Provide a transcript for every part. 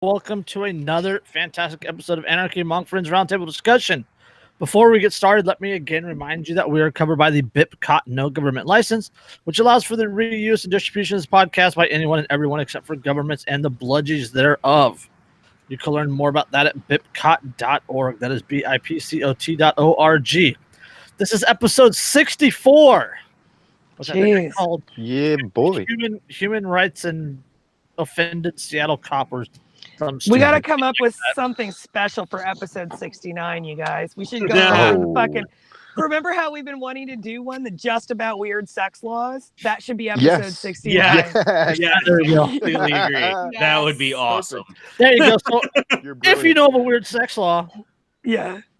welcome to another fantastic episode of Anarchy Among Friends Roundtable discussion. Before we get started, let me again remind you that we are covered by the BIPCOT no government license, which allows for the reuse and distribution of this podcast by anyone and everyone except for governments and the bludgies thereof. You can learn more about that at bipcot.org. That is BIPCOT.org. This is episode 64. What's that called? Yeah, boy. Human Rights and Offended Seattle Coppers. We got to come up with something special for episode 69, you guys. We should go around the fucking... Remember how we've been wanting to do one that just about weird sex laws? That should be episode 69. Yeah, there you go. Completely agree. Yes. That would be awesome. There you go. So if you know of a weird sex law,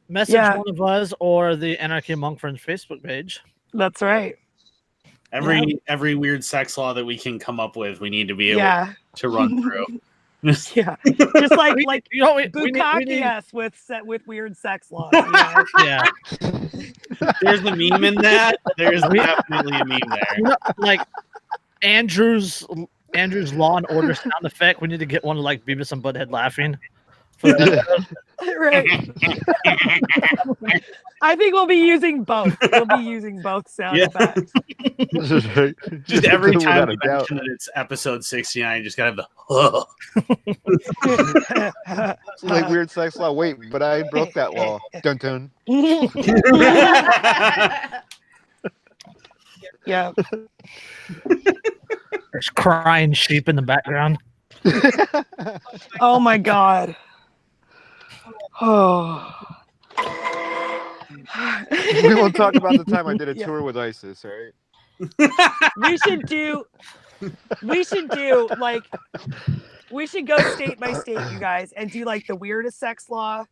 message one of us or the Anarchy Among Friends Facebook page. That's right. Every weird sex law that we can come up with, we need to be able to run through. Just like bukkake us with weird sex laws. You know? Yeah. There's the meme in that. There's definitely a meme there. You know, like Andrew's Law and Order sound effect. We need to get one of like Beavis and Butthead laughing. Right. I think we'll be using both. We'll be using both sound effects. Just every time we mention that it's episode 69, you just gotta have the It's like weird sex law. Wait, but I broke that law. Dun dun. Yeah. There's crying sheep in the background. Oh my god. Oh. We won't talk about the time I did a tour with ISIS, right? We should go state by state, you guys, and do like the weirdest sex law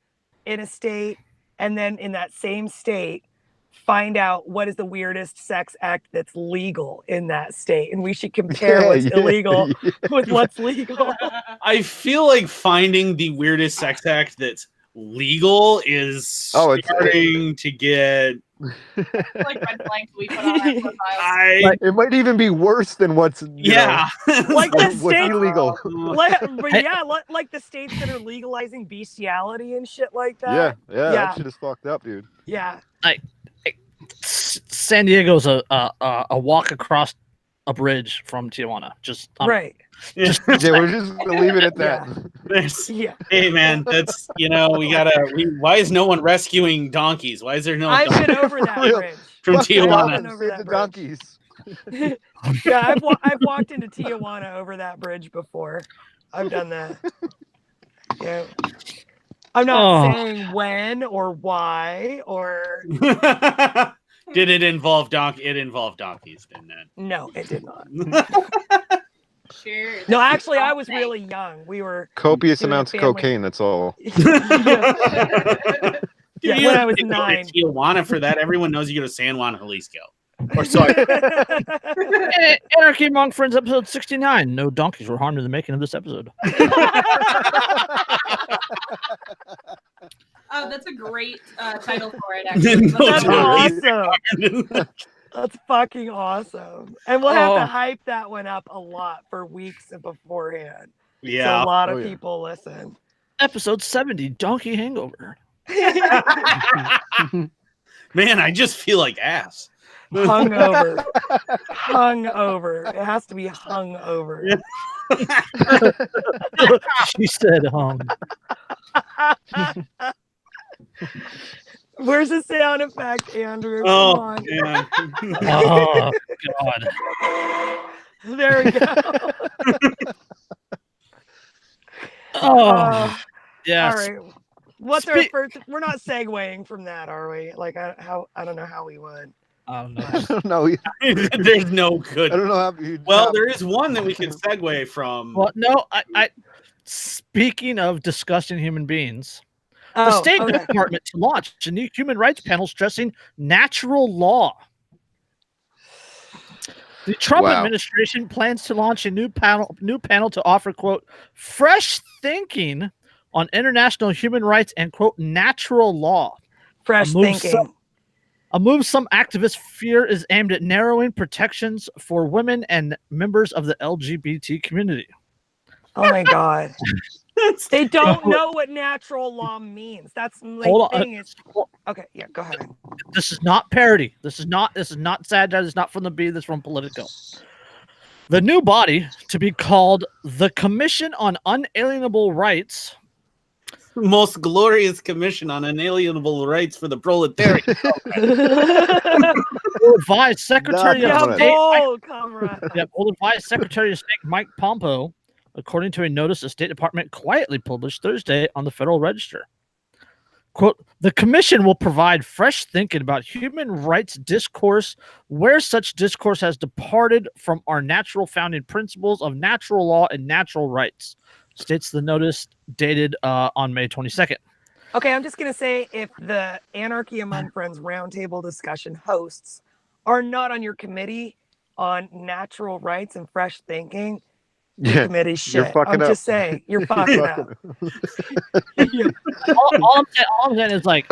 in a state, and then in that same state find out what is the weirdest sex act that's legal in that state, and we should compare what's illegal with what's legal. I feel like finding the weirdest sex act that's legal is starting to get like red flags we put on our profiles. It might even be worse than what's like the states illegal. Like the states that are legalizing bestiality and shit like that. Yeah. That shit is fucked up, dude. Yeah. San Diego's a walk across a bridge from Tijuana. Right. We're just gonna leave it at that. Hey man, that's why is no one rescuing donkeys? Why is there no I've been over that bridge from Tijuana? Save the donkeys. I've walked into Tijuana over that bridge before. I've done that. Yeah. I'm not saying when or why or Did it involve It involved donkeys, didn't it? No, it did not. Sure. No, actually, I was really young. We were copious amounts of cocaine. That's all. When I was 9. Tijuana for that. Everyone knows you go to San Juan, Jalisco. Anarchy Among Friends, episode 69. No donkeys were harmed in the making of this episode. Oh, that's a great title for it, actually. That's awesome. That's fucking awesome. And we'll have to hype that one up a lot for weeks beforehand. Yeah. So a lot of people listen. Episode 70, Donkey Hangover. Man, I just feel like ass. Hungover. It has to be hungover. She said hung. Where's the sound effect, Andrew? Come on. Yeah. Oh, God. There we go. Yes. All right. What's our first? We're not segueing from that, are we? Like, I don't know how we would. I don't know. I don't know. There's no good. I don't know how. Well, there is one that we can segue from. Well, no. I speaking of disgusting human beings. The State Department to launch a new human rights panel stressing natural law. The Trump administration plans to launch a new panel to offer, quote, fresh thinking on international human rights and, quote, natural law. Fresh thinking. A move some activists fear is aimed at narrowing protections for women and members of the LGBT community. Oh my God. They don't know what natural law means. That's the thing. Okay, yeah, go ahead. This is not parody. This is not satire. This is not from the B. This is from Politico. The new body to be called the Commission on Unalienable Rights. Most glorious commission on unalienable rights for the proletariat. Will advise Secretary of State. Will advise Secretary of State Mike Pompeo, according to a notice the State Department quietly published Thursday on the Federal Register. Quote, the commission will provide fresh thinking about human rights discourse where such discourse has departed from our natural founding principles of natural law and natural rights, states the notice dated on May 22nd. Okay, I'm just going to say, if the Anarchy Among Friends roundtable discussion hosts are not on your committee on natural rights and fresh thinking, your committee shit. I'm just saying, you're fucking up. all I'm saying is, like,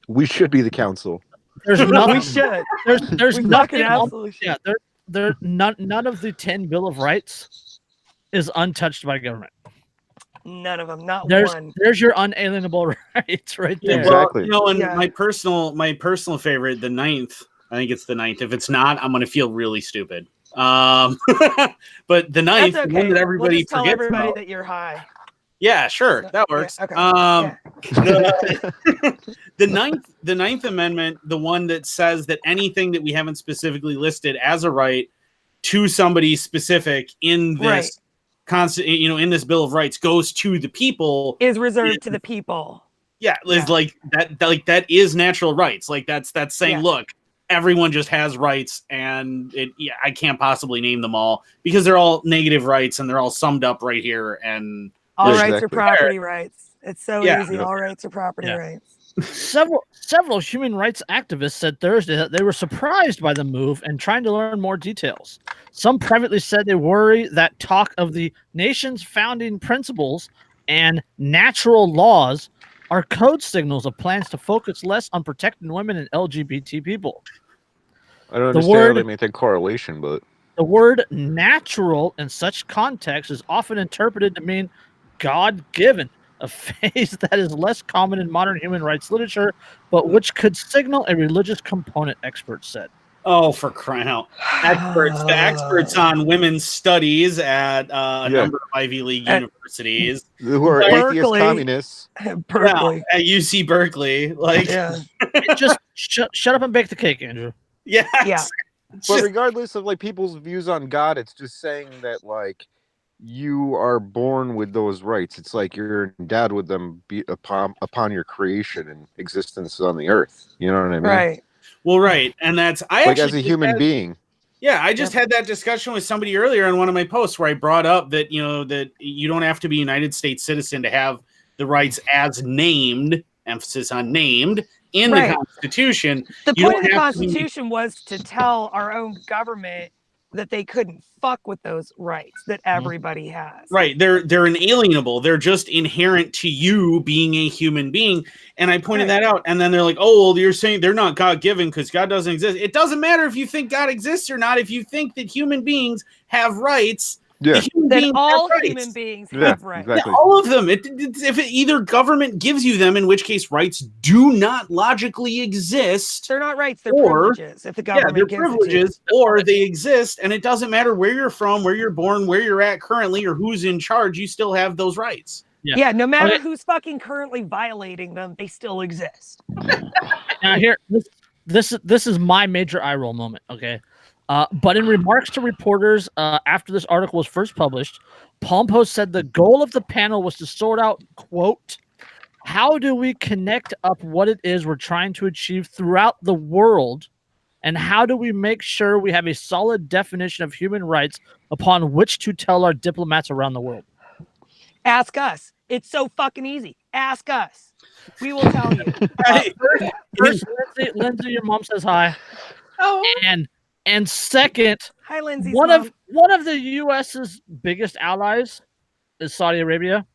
we should be the council. There's nothing. We should. There's nothing. Absolutely Yeah, none of the 10 Bill of Rights is untouched by government. None of them. Not one. There's your unalienable rights right there. Exactly. Well, my personal favorite, the 9th. I think it's the 9th. If it's not, I'm going to feel really stupid. But the 9th, okay. The one that everybody tell forgets everybody about. that you're high. Yeah, sure, that works. Yeah, okay. The ninth Amendment, the one that says that anything that we haven't specifically listed as a right to somebody specific in this in this Bill of Rights goes to the people, is reserved to the people. Yeah, is like that. Like that is natural rights. Like that's saying, look, everyone just has rights, and I can't possibly name them all because they're all negative rights and they're all summed up right here. And all rights are property rights. It's so easy. All rights are property rights. Several human rights activists said Thursday that they were surprised by the move and trying to learn more details. Some privately said they worry that talk of the nation's founding principles and natural laws are code signals of plans to focus less on protecting women and LGBT people. I don't necessarily make that correlation, but the word natural in such context is often interpreted to mean God-given, a phrase that is less common in modern human rights literature, but which could signal a religious component, experts said. Oh, for crying out. The experts on women's studies at a number of Ivy League universities. Who are atheist communists. Berkeley. At UC Berkeley. Like, just shut up and bake the cake, Andrew. Yeah. But regardless of like people's views on God, it's just saying that like you are born with those rights. It's like you're endowed with them upon your creation and existence on the earth. You know what I mean? Right. Well, right. And that's like as a human being. Yeah, I just had that discussion with somebody earlier on one of my posts where I brought up that, that you don't have to be a United States citizen to have the rights as named, emphasis on named, in the Constitution. The point of the Constitution was to tell our own government that they couldn't fuck with those rights that everybody has. Right. They're inalienable. They're just inherent to you being a human being. And I pointed that out. And then they're like, oh, well, you're saying they're not God-given because God doesn't exist. It doesn't matter if you think God exists or not. If you think that human beings have rights, that all human beings have rights. Exactly. Yeah, all of them. If either government gives you them, in which case rights do not logically exist. They're not rights. They're privileges. If the government gives privileges, or they exist, and it doesn't matter where you're from, where you're born, where you're at currently, or who's in charge. You still have those rights. Yeah. No matter who's fucking currently violating them, they still exist. Now here, this is my major eye roll moment. Okay. But in remarks to reporters after this article was first published, Pompeo said the goal of the panel was to sort out, quote, how do we connect up what it is we're trying to achieve throughout the world, and how do we make sure we have a solid definition of human rights upon which to tell our diplomats around the world? Ask us. It's so fucking easy. Ask us. We will tell you. First, Lindsay, your mom says hi. Oh. And second, hi, Lindsay's one mom. of the U.S.'s biggest allies is Saudi Arabia.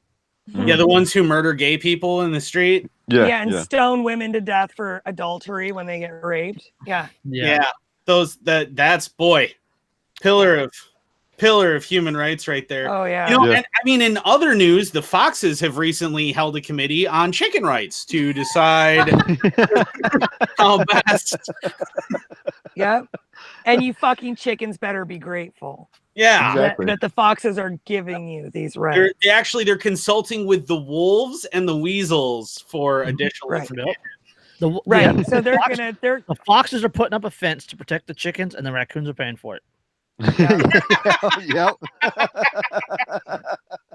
Yeah, the ones who murder gay people in the street. And stone women to death for adultery when they get raped. Yeah. That's boy, pillar of Pillar of human rights right there. Oh yeah. You know, and I mean, in other news, the Foxes have recently held a committee on chicken rights to decide how best. Yep. And you fucking chickens better be grateful. Yeah. Exactly. That the foxes are giving you these rights. They're consulting with the wolves and the weasels for additional Right. information. Right. So they're The foxes are putting up a fence to protect the chickens, and the raccoons are paying for it. Yep.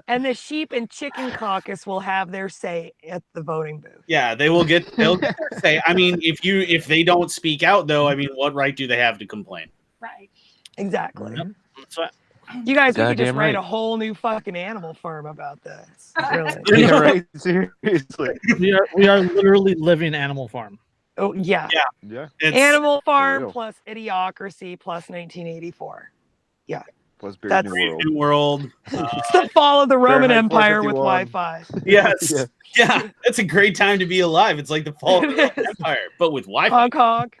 and the sheep and chicken caucus will have their say at the voting booth. Yeah, they'll get their say. I mean, if they don't speak out though, I mean, what right do they have to complain? Right. Exactly. Yep. That's right. You guys, we could just Goddamn write right. a whole new fucking animal farm about this. Really. Yeah, right. Seriously. We are literally living Animal Farm. Oh yeah. Yeah. It's, Animal Farm real. plus Idiocracy plus 1984. Plus Brave That's- New World. New World. It's the fall of the Roman Fahrenheit Empire with 451. Wi-Fi. Yes. Yeah. Yeah, it's a great time to be alive. It's like the fall of the Roman Empire, but with Wi-Fi. Honk honk.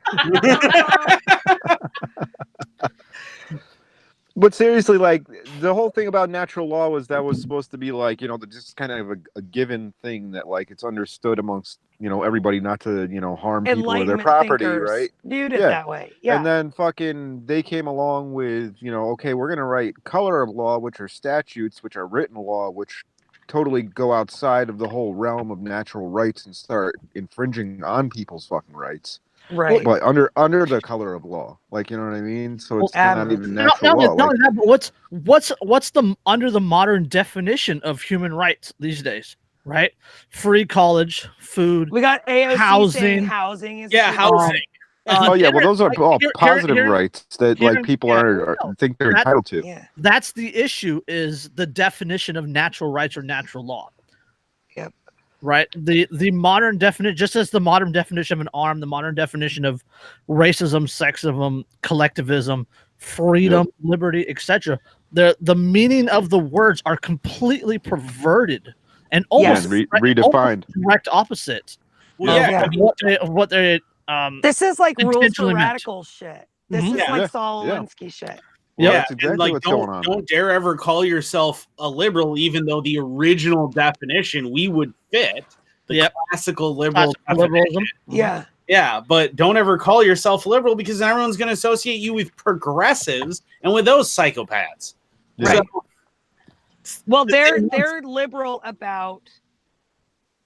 But seriously, like the whole thing about natural law was supposed to be like, just kind of a given thing that like it's understood amongst, everybody not to, harm people or their Enlightenment property, thinkers right? viewed it Yeah. that way. Yeah. And then fucking they came along with, okay, we're going to write color of law, which are statutes, which are written law, which totally go outside of the whole realm of natural rights and start infringing on people's fucking rights. right. But under the color of law, like, you know what I mean? So it's Well, not even Not natural law. only Like, that, but what's the under the modern definition of human rights these days? Right? Free college, food. We got AOC Housing. saying housing is Yeah, housing. oh yeah, well those are all here- positive here- rights that here- like people yeah, think they're That- entitled to. Yeah. That's the issue, is the definition of natural rights or natural law. Yep. Right. The modern definition, just as the modern definition of an arm, the modern definition of racism, sexism, collectivism, freedom, liberty, etc. The meaning of the words are completely perverted and almost And redefined. direct opposites Well, of, yeah, of what they This is like rules for Intentionally meant. radical shit. This Mhm. is Yeah. like Yeah. Saul Yeah. Alinsky shit. Well, Yeah, that's exactly and like what's going on. don't dare ever call yourself a liberal, even though the original definition we would fit the Yep. classical liberal classical definition. liberalism. Yeah. Yeah, but don't ever call yourself liberal because then everyone's going to associate you with progressives and with those psychopaths. Yeah. Right. Well, The they're thing they're liberal about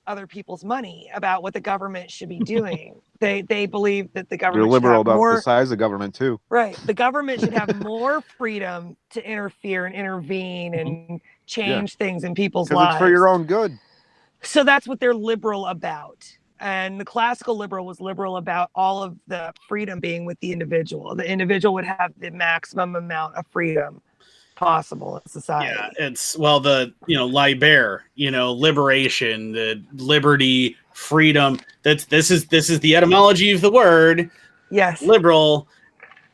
other people's money, about what the government should be doing. They believe that the They're government should liberal have about more the size of government too. right. The government should have more freedom to interfere and intervene and change things in people's Because lives. it's for your own good. So that's what they're liberal about. And the classical liberal was liberal about all of the freedom being with the individual. The individual would have the maximum amount of freedom possible in society. Yeah, it's liber, liberation, the liberty, freedom. This is the etymology of the word Yes. liberal,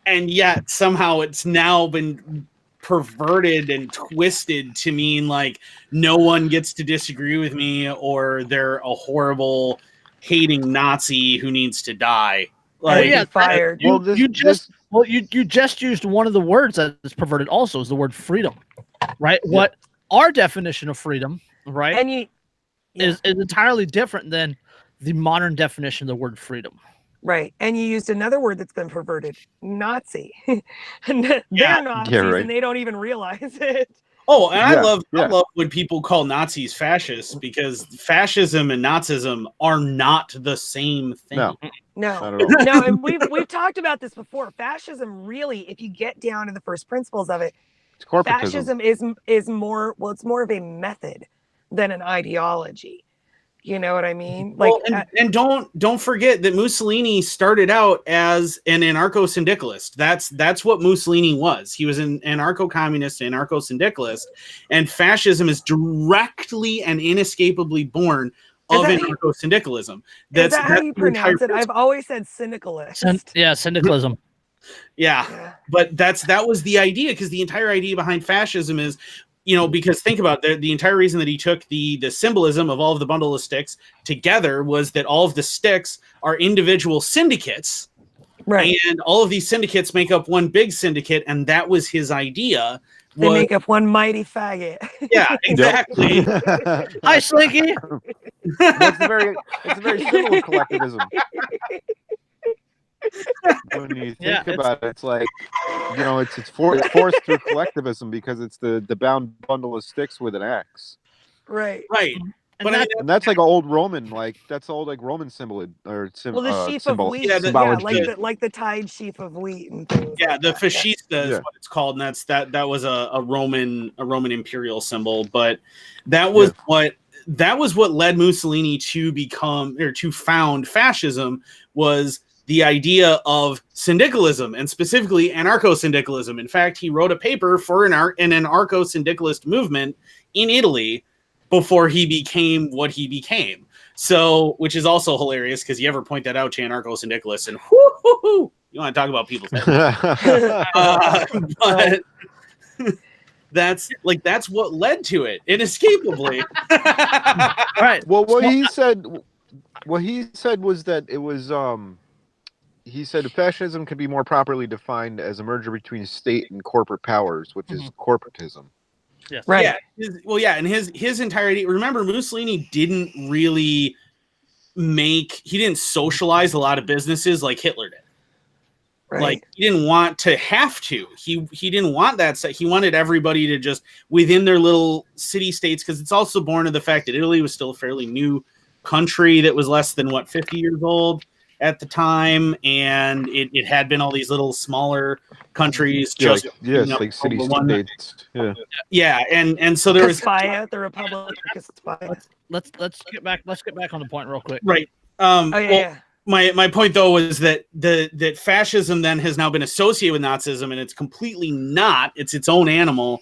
and yet somehow it's now been perverted and twisted to mean like no one gets to disagree with me or they're a horrible hating Nazi who needs to die. Like, yeah, fired. You, Well, this- you just used one of the words that is perverted. Also, is the word freedom, right? Yeah. What our definition of freedom, right, And you is entirely different than the modern definition of the word freedom. right. And you used another word that's been perverted, Nazi. And they're Yeah. Nazis right. and they don't even realize it. Oh, and I Yeah, love when people call Nazis fascists because fascism and Nazism are not the same thing. No. No. Not at all. No, and we've talked about this before. Fascism really, if you get down to the first principles of it, It's corporatism. fascism is more it's more of a method than an ideology. You know what I mean? Like and don't forget that Mussolini started out as an anarcho-syndicalist. That's what Mussolini was. He was an anarcho-communist, anarcho-syndicalist, and fascism is directly and inescapably born of anarcho-syndicalism. is that how you the entire pronounce it? I've principle. always said syndicalist. Syndicalism. Yeah. Yeah. But that was the idea, because the entire idea behind fascism is, because think about the entire reason that he took the symbolism of all of the bundle of sticks together was that all of the sticks are individual syndicates, Right. and all of these syndicates make up one big syndicate, and that was his idea, They make up one mighty faggot. Yeah, exactly. Hi, Slinky. It's a very similar collectivism. When you think about it, it's like, you know, it's forced through collectivism because it's the bound bundle of sticks with an axe. Right. But And that's like an old Roman, that's old like Roman symbol or Well, the sheaf symbol. of wheat, symbology. like the tied sheaf of wheat and things. Yeah, like the that. fascista is what it's called, and that was a Roman imperial symbol. But that was what led Mussolini to found fascism, was the idea of syndicalism, and specifically anarcho-syndicalism. In fact, he wrote a paper for an anarcho-syndicalist movement in Italy before he became what he became. So, which is also hilarious because you ever point that out to anarcho-syndicalists, and you want to talk about people's but that's what led to it, inescapably. Right. Well, what he said was that it was he said fascism could be more properly defined as a merger between state and corporate powers, which is corporatism. Yes. Right. Yeah. And his entirety. Remember, Mussolini didn't really he didn't socialize a lot of businesses like Hitler did. Right. Like, he didn't want to have to. He didn't want that. He wanted everybody to just within their little city states, because it's also born of the fact that Italy was still a fairly new country that was less than 50 years old at the time, and it had been all these little smaller countries, just like city states. And so there was Caspia, the Republic of Caspia. Let's get back on the point real quick. Right. My point though was that that fascism then has now been associated with Nazism, and it's completely not. It's its own animal.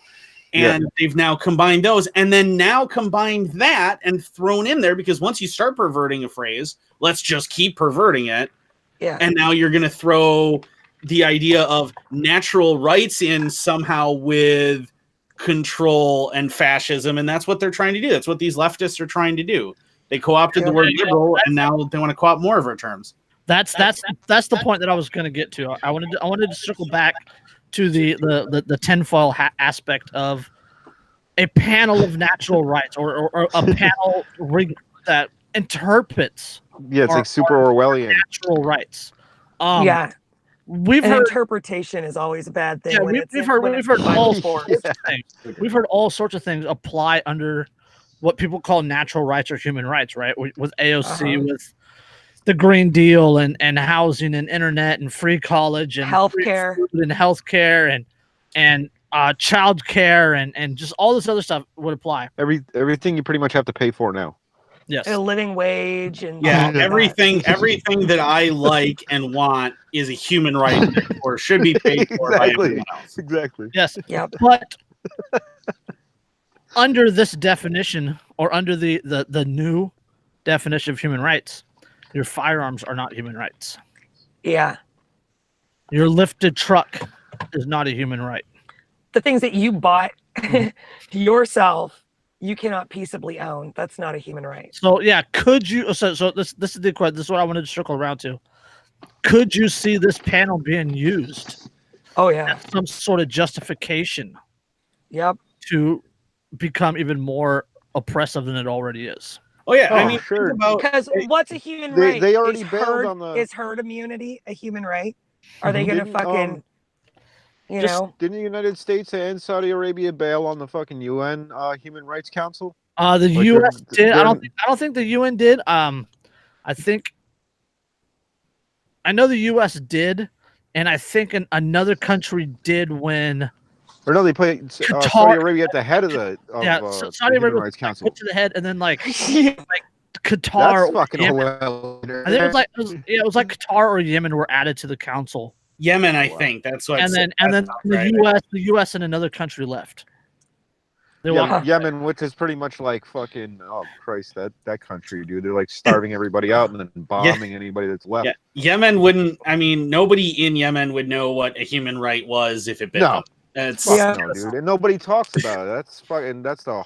And they've now combined those, and then now combined that and thrown in there, because once you start perverting a phrase, let's just keep perverting it. Yeah. And now you're going to throw the idea of natural rights in somehow with control and fascism, and that's what they're trying to do. That's what these leftists are trying to do. They co-opted the word liberal, and now they want to co-opt more of our terms. That's the point that I was going to get to. I wanted to circle back to the tinfoil hat aspect of a panel of natural rights, or a panel that interprets. Yeah, it's like super Orwellian. Natural rights. We've heard interpretation is always a bad thing. Yeah, we've heard all sorts of things. We've heard all sorts of things apply under what people call natural rights or human rights, right? With AOC, with the Green Deal, and housing and internet and free college and healthcare and healthcare and child care and just all this other stuff would apply. Everything you pretty much have to pay for now. Yes. A living wage and everything that I like and want is a human right, or should be paid for by everyone else. Exactly. Yes. Yep. But under this definition, or under the new definition of human rights, your firearms are not human rights. Yeah. Your lifted truck is not a human right. The things that you bought yourself, you cannot peaceably own. That's not a human right. So yeah, could you? So this is the question. This is what I wanted to circle around to. Could you see this panel being used? Oh yeah. As some sort of justification. Yep. To become even more oppressive than it already is. Oh yeah, I mean, sure. Because what's a human right? They already bailed on the. Is herd immunity a human right? Are they going to fucking? Didn't the United States and Saudi Arabia bail on the fucking UN Human Rights Council? The U.S. did. I don't think the UN did. I know the U.S. did, and I think another country did when. Or no, they put Saudi Arabia at the head of the Saudi Arabia Human Rights Council. Put to the head, and then like Qatar. That's fucking hilarious. I think it was like Qatar or Yemen were added to the council. Yemen, I think that's what. And then the U.S. and another country left. Yemen, which is pretty much like fucking Christ, that country, dude. They're like starving everybody out and then bombing anybody that's left. Yeah. Yemen wouldn't. I mean, nobody in Yemen would know what a human right was if it bit them. That's no, dude, and nobody talks about it. That's the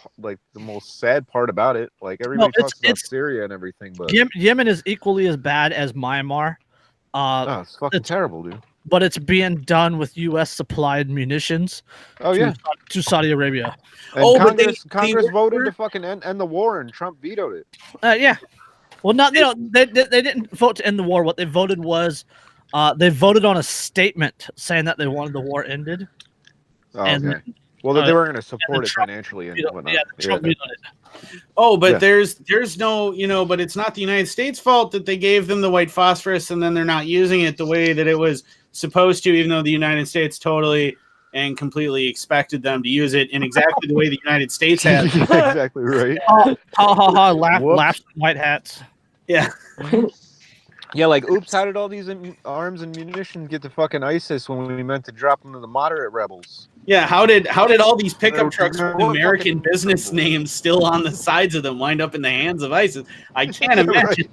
most sad part about it. Like everybody talks about Syria and everything, but Yemen is equally as bad as Myanmar. It's fucking terrible, dude. but it's being done with U.S. supplied munitions Oh yeah. to Saudi Arabia. And but they Congress voted were- to fucking end the war, and Trump vetoed it. Yeah. Well, not they didn't vote to end the war. What they voted was, they voted on a statement saying that they wanted the war ended. Oh, And- okay. Well, they were going to support it Trump financially and vetoed- whatnot. yeah, Trump vetoed it. Oh, but Yeah. there's no, but it's not the United States' fault that they gave them the white phosphorus and then they're not using it the way that it was supposed to, even though the United States totally and completely expected them to use it in exactly the way the United States has. Yeah, exactly right. Ha ha ha! Whoops. Laughs white hats. Yeah. Yeah, like, oops, how did all these arms and munitions get to fucking ISIS when we meant to drop them to the moderate rebels? Yeah, how did all these pickup trucks They're with American fucking business terrible. names still on the sides of them wind up in the hands of ISIS? I can't imagine.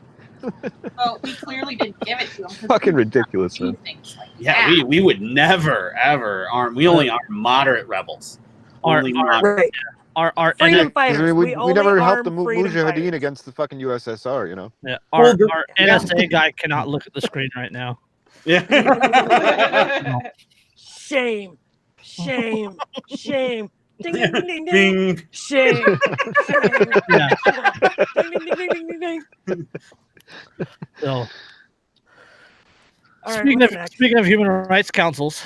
Well, we clearly didn't give it to them. Fucking ridiculous, man. Things like Yeah, that. we would never ever arm. We only arm moderate rebels. Only moderate. Right. Our Freedom 'Cause, fighters. I mean, we only never helped the arm freedom Mujahideen fighters. against the fucking USSR, you know? yeah, Well, our NSA guy cannot look at the screen right now. Yeah. Shame. Shame. Shame. Ding, ding, ding, ding, ding. Ding. Shame. Shame. Yeah. Ding, ding, ding, ding, ding, ding. So, All right, speaking what's next? of human rights councils,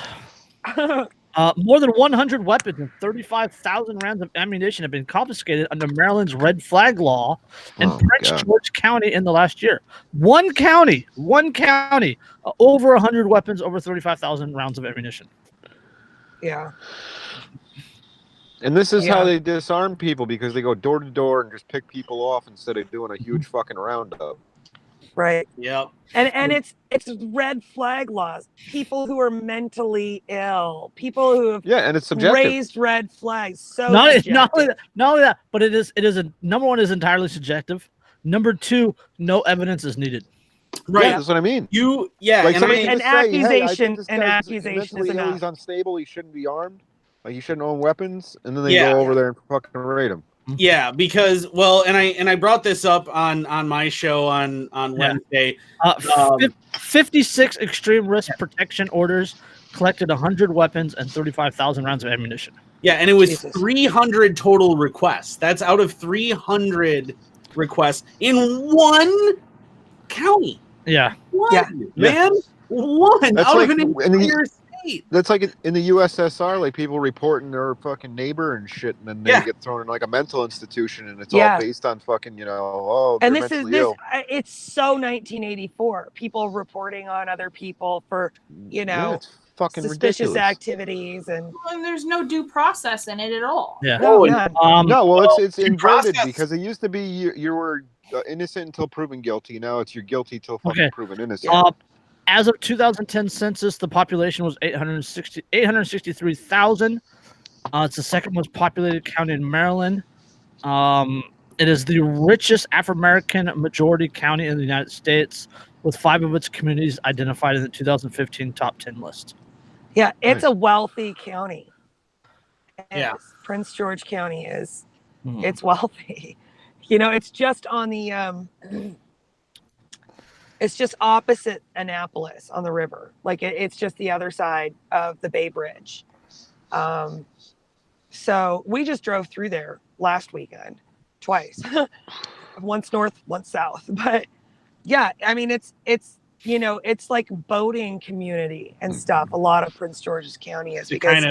more than 100 weapons and 35,000 rounds of ammunition have been confiscated under Maryland's red flag law in Oh, Prince God. George County in the last year. One county, over 100 weapons, over 35,000 rounds of ammunition. Yeah. And this is Yeah. how they disarm people, because they go door to door and just pick people off instead of doing a huge fucking roundup. Right. Yep. And it's red flag laws. People who are mentally ill, people who have Yeah, and it's subjective. raised red flags. So Not only subjective. that, but it is number one is entirely subjective. Number two, no evidence is needed. Right. Yeah, that's what I mean. and Like, somebody I- can An just say, hey, I think accusation- this an guy's accusation mentally is ill, enough. he's unstable, he shouldn't be armed. Like, he shouldn't own weapons, and then they Yeah. go over there and fucking raid him. Yeah, because and I brought this up on my show on Wednesday. 56 extreme risk protection orders collected 100 weapons and 35,000 rounds of ammunition. Yeah, and it was Jesus. 300 total requests. That's out of 300 requests in one county. Yeah. One, Yeah. man. One That's out like of an in the- entire state. That's like in the USSR, like people reporting their fucking neighbor and shit, and then they Yeah. get thrown in like a mental institution, and it's Yeah. all based on fucking, oh, And they're this is mentally ill. it's so 1984. People reporting on other people for, Yeah, it's fucking suspicious ridiculous. activities and Well, and there's no due process in it at all. Yeah. no, Oh, and- none. No, well, Well, it's due inverted process- because it used to be you were innocent until proven guilty. Now it's you're guilty till fucking Okay. proven innocent. As of 2010 census, the population was 863,000. It's the second most populated county in Maryland. It is the richest Afro-American majority county in the United States, with 5 of its communities identified in the 2015 top 10 list. Yeah, it's Nice. a wealthy county. It Yeah. is. Prince George County is. Mhm. It's wealthy. It's just on the it's just opposite Annapolis on the river. Like it's just the other side of the Bay Bridge. So we just drove through there last weekend twice. Once north, once south. But yeah, I mean it's like boating community and stuff. A lot of Prince George's County is The because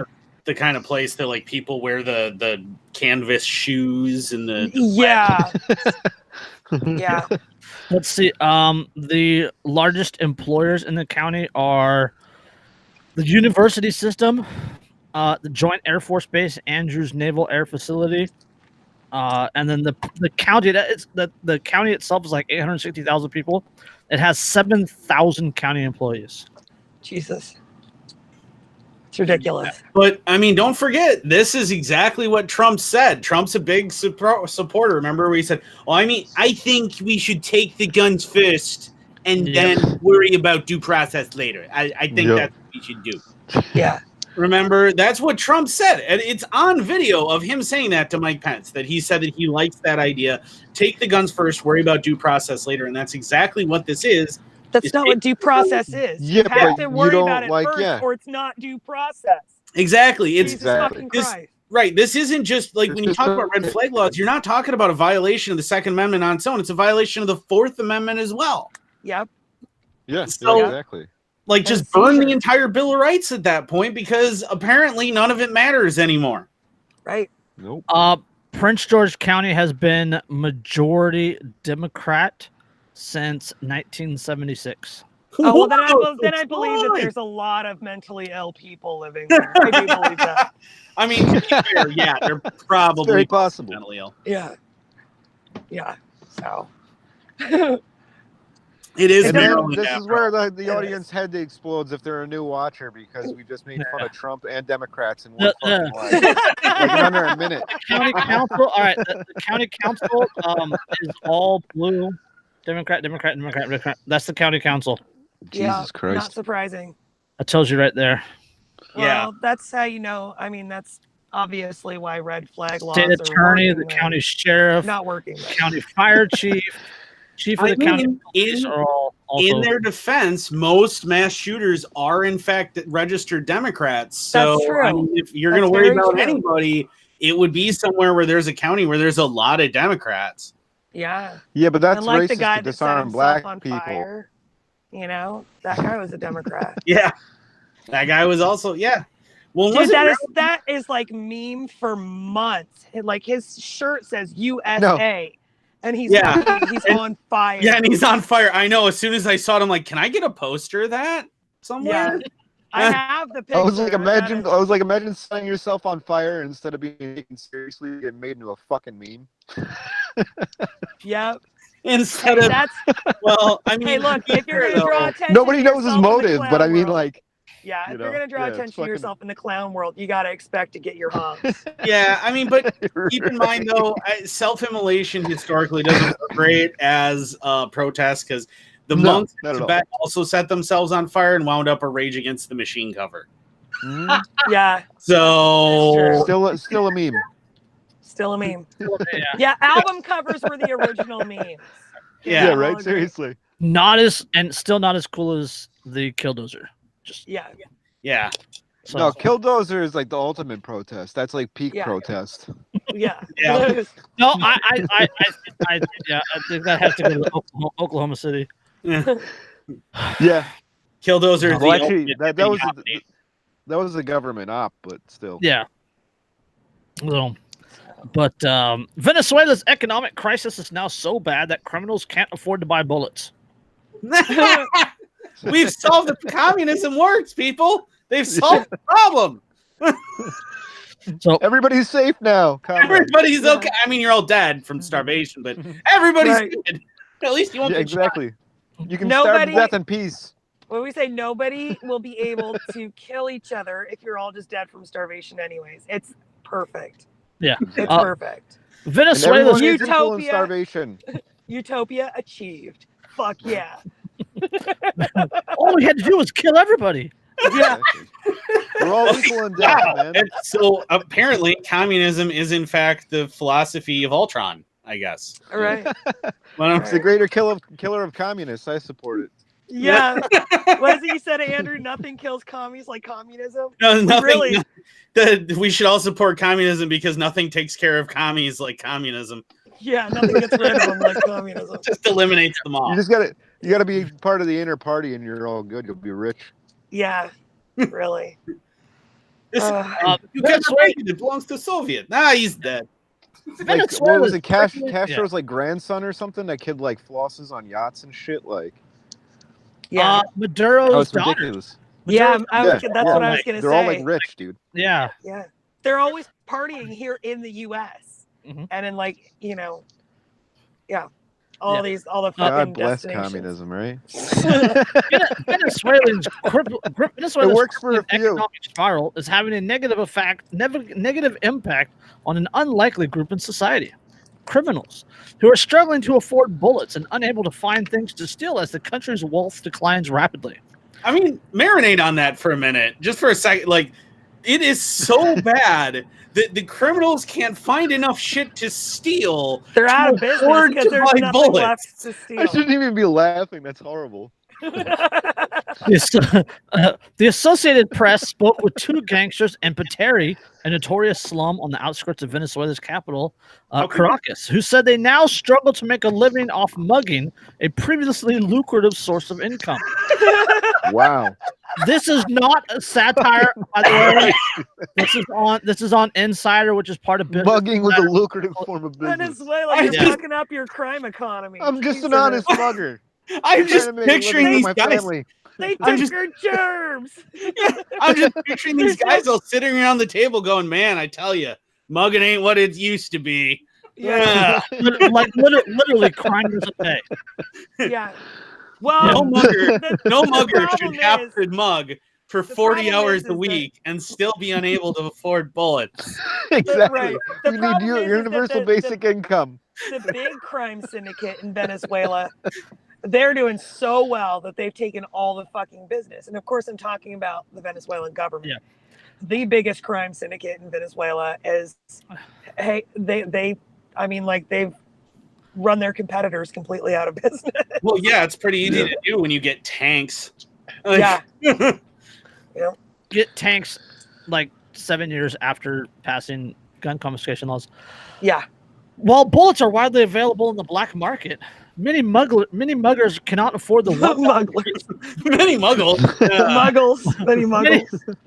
kind of place that like people wear the canvas shoes and the yeah. Yeah. Let's see. The largest employers in the county are the university system, the Joint Air Force Base, Andrews Naval Air Facility, and then the county. The county itself is like 860,000 people. It has 7,000 county employees. Jesus. It's ridiculous. But I mean, don't forget, this is exactly what Trump said. Trump's a big supporter. Remember where he said, "Well, I mean, I think we should take the guns first and Yeah. then worry about due process later. I think Yeah. that's what we should do." Yeah. Remember, that's what Trump said. And it's on video of him saying that to Mike Pence, that he said that he likes that idea. Take the guns first, worry about due process later. And that's exactly what this is. That's not what due process is. Yeah, You have but to you worry don't, about it like, first, yeah. or it's not due process. Exactly. It's Jesus Exactly. fucking This- Christ. right. This isn't just like when you It's talk just- about red flag laws, you're not talking about a violation of the Second Amendment on its own. It's a violation of the Fourth Amendment as well. Yep. Yeah, So- yeah, exactly. Like, And just burn the seizure. entire Bill of Rights at that point because apparently none of it matters anymore. Right. Nope. Prince George County has been majority Democrat since 1976. Oh, well, then I, Whoa, then I believe that Troy! there's a lot of mentally ill people living there. I do believe that. I mean, to be fair, yeah, they're probably Very possible. mentally ill. Yeah. Yeah. So. It is It doesn't- Maryland. This is after where all. the It audience head explodes if they're a new watcher because we just made fun of Trump and Democrats in one The- fucking line. Like in under a minute. County council. All right, the county council is all blue. Democrat. That's the county council. Yeah, Jesus Christ. Not surprising. I told you right there. Yeah. Well, that's how you know. I mean, that's obviously why red flag laws State are attorney, the working county right. sheriff, Not working. Right. county fire chief, chief of I the county mean, police are all also. In their defense, most mass shooters are in fact registered Democrats. So That's true. I mean, if you're going to That's worry very about true. anybody, it would be somewhere where there's a county where there's a lot of Democrats. Yeah. Yeah, but that's And like the racist guy to that set disarm himself black on people. fire. You know, that guy was a Democrat. Yeah, that guy was also Well, Dude, wasn't that is like meme for months. Like his shirt says USA, and he's he's on fire. yeah, and he's on fire. I know. As soon as I saw it, I'm like, can I get a poster of that somewhere? Yeah. I have the picture. I was like, That imagine setting yourself on fire and instead of being taken seriously, get made into a fucking meme. Yep. Instead Hey, of that's I mean, hey, look, if you're gonna draw attention, Nobody to knows his yourself in the motive, but I clown mean, world, like, yeah, if you you're know, gonna draw yeah, it's attention to fucking- yourself in the clown world, you gotta expect to get your humps. yeah, I mean, but keep in mind though, self-immolation historically doesn't work great as protest because the No, monks not in at all. Tibet also set themselves on fire and wound up a Rage Against the Machine cover. Mhm. Yeah, So still a meme. still a meme. Yeah. Yeah, album covers were the original memes. Yeah, I'll right. agree. Seriously. Not as and still not as cool as the Killdozer. Just Yeah, yeah, so. No, Killdozer is like the ultimate protest. That's like peak Yeah. protest. yeah. Yeah. No, I think that has to go to Oklahoma City. Yeah, Killdozer. Well, actually, that was a government op, but still. Yeah. So, but Venezuela's economic crisis is now so bad that criminals can't afford to buy bullets. We've solved the communism works, people. They've solved the problem. So Everybody's safe now. comrades. Everybody's Yeah. okay. I mean, you're all dead from starvation, but everybody's Right. good. At least you won't Yeah, get shot. exactly. You can starve to Nobody- death in peace. When we say nobody will be able to kill each other if you're all just dead from starvation, anyways, it's perfect. Yeah. It's Uh, perfect. And Venezuela's everyone is equal in Utopia. starvation. Utopia achieved. Fuck yeah. all we had to do was kill everybody. Yeah. Exactly. We're all equal in death, Wow. man. And so apparently, communism is in fact the philosophy of Ultron. I guess. All right. Well, It's the greater killer of communists. I support it. Yeah. What is it you said, Andrew? Nothing kills commies like communism. no, nothing. Really? We should all support communism because nothing takes care of commies like communism. Yeah, nothing gets rid of them like communism. Just eliminates them all. You gotta be part of the inner party, and you're all good. You'll be rich. Yeah. Really. This, Uh, you can't break it. It belongs to Soviet. Nah, he's dead. Like, what was it? Venezuela's Castro's like grandson or something. That kid like flosses on yachts and shit. Like, yeah. Maduro's oh, it's daughter. ridiculous. Yeah, that's Yeah, what I was gonna They're say. all like rich, dude. Yeah. Yeah. They're always partying here in the US. Mhm. And in like, all Yeah. all the fucking God bless destinations. communism, right? Venezuela's It works for a few. economic spiral is having a negative impact on an unlikely group in society. Criminals who are struggling to afford bullets and unable to find things to steal as the country's wealth declines rapidly. I mean, marinate on that for a minute, just for a second. Like, it is so bad that the criminals can't find enough shit to steal. They're out of business afford because to there's buy nothing bullets. left to steal. I shouldn't even be laughing. That's horrible. The Associated Press spoke with two gangsters in Petare, a notorious slum on the outskirts of Venezuela's capital, Caracas, who said they now struggle to make a living off mugging, a previously lucrative source of income. Wow. This is not a satire, by the way. This is on Insider, which is part of Mugging was a lucrative form of business. Venezuela, you're fucking up your crime economy. I'm just an honest mugger. I'm just picturing these guys. They took your germs. I'm just picturing these guys all sitting around the table going, man, I tell you, mugging ain't what it used to be. Yeah. literally crime doesn't pay. Yeah. Well, no mugger should have to mug for 40 hours a week that, and still be unable to afford bullets. Exactly. Right. You need universal basic income. The big crime syndicate in Venezuela, they're doing so well that they've taken all the fucking business. And of course, I'm talking about the Venezuelan government. Yeah. The biggest crime syndicate in Venezuela is, hey, they've run their competitors completely out of business. Well, yeah, it's pretty easy to do when you get tanks. Yeah. Get tanks like 7 years after passing gun confiscation laws. Yeah. While bullets are widely available in the black market, many muggers cannot afford the Many muggles.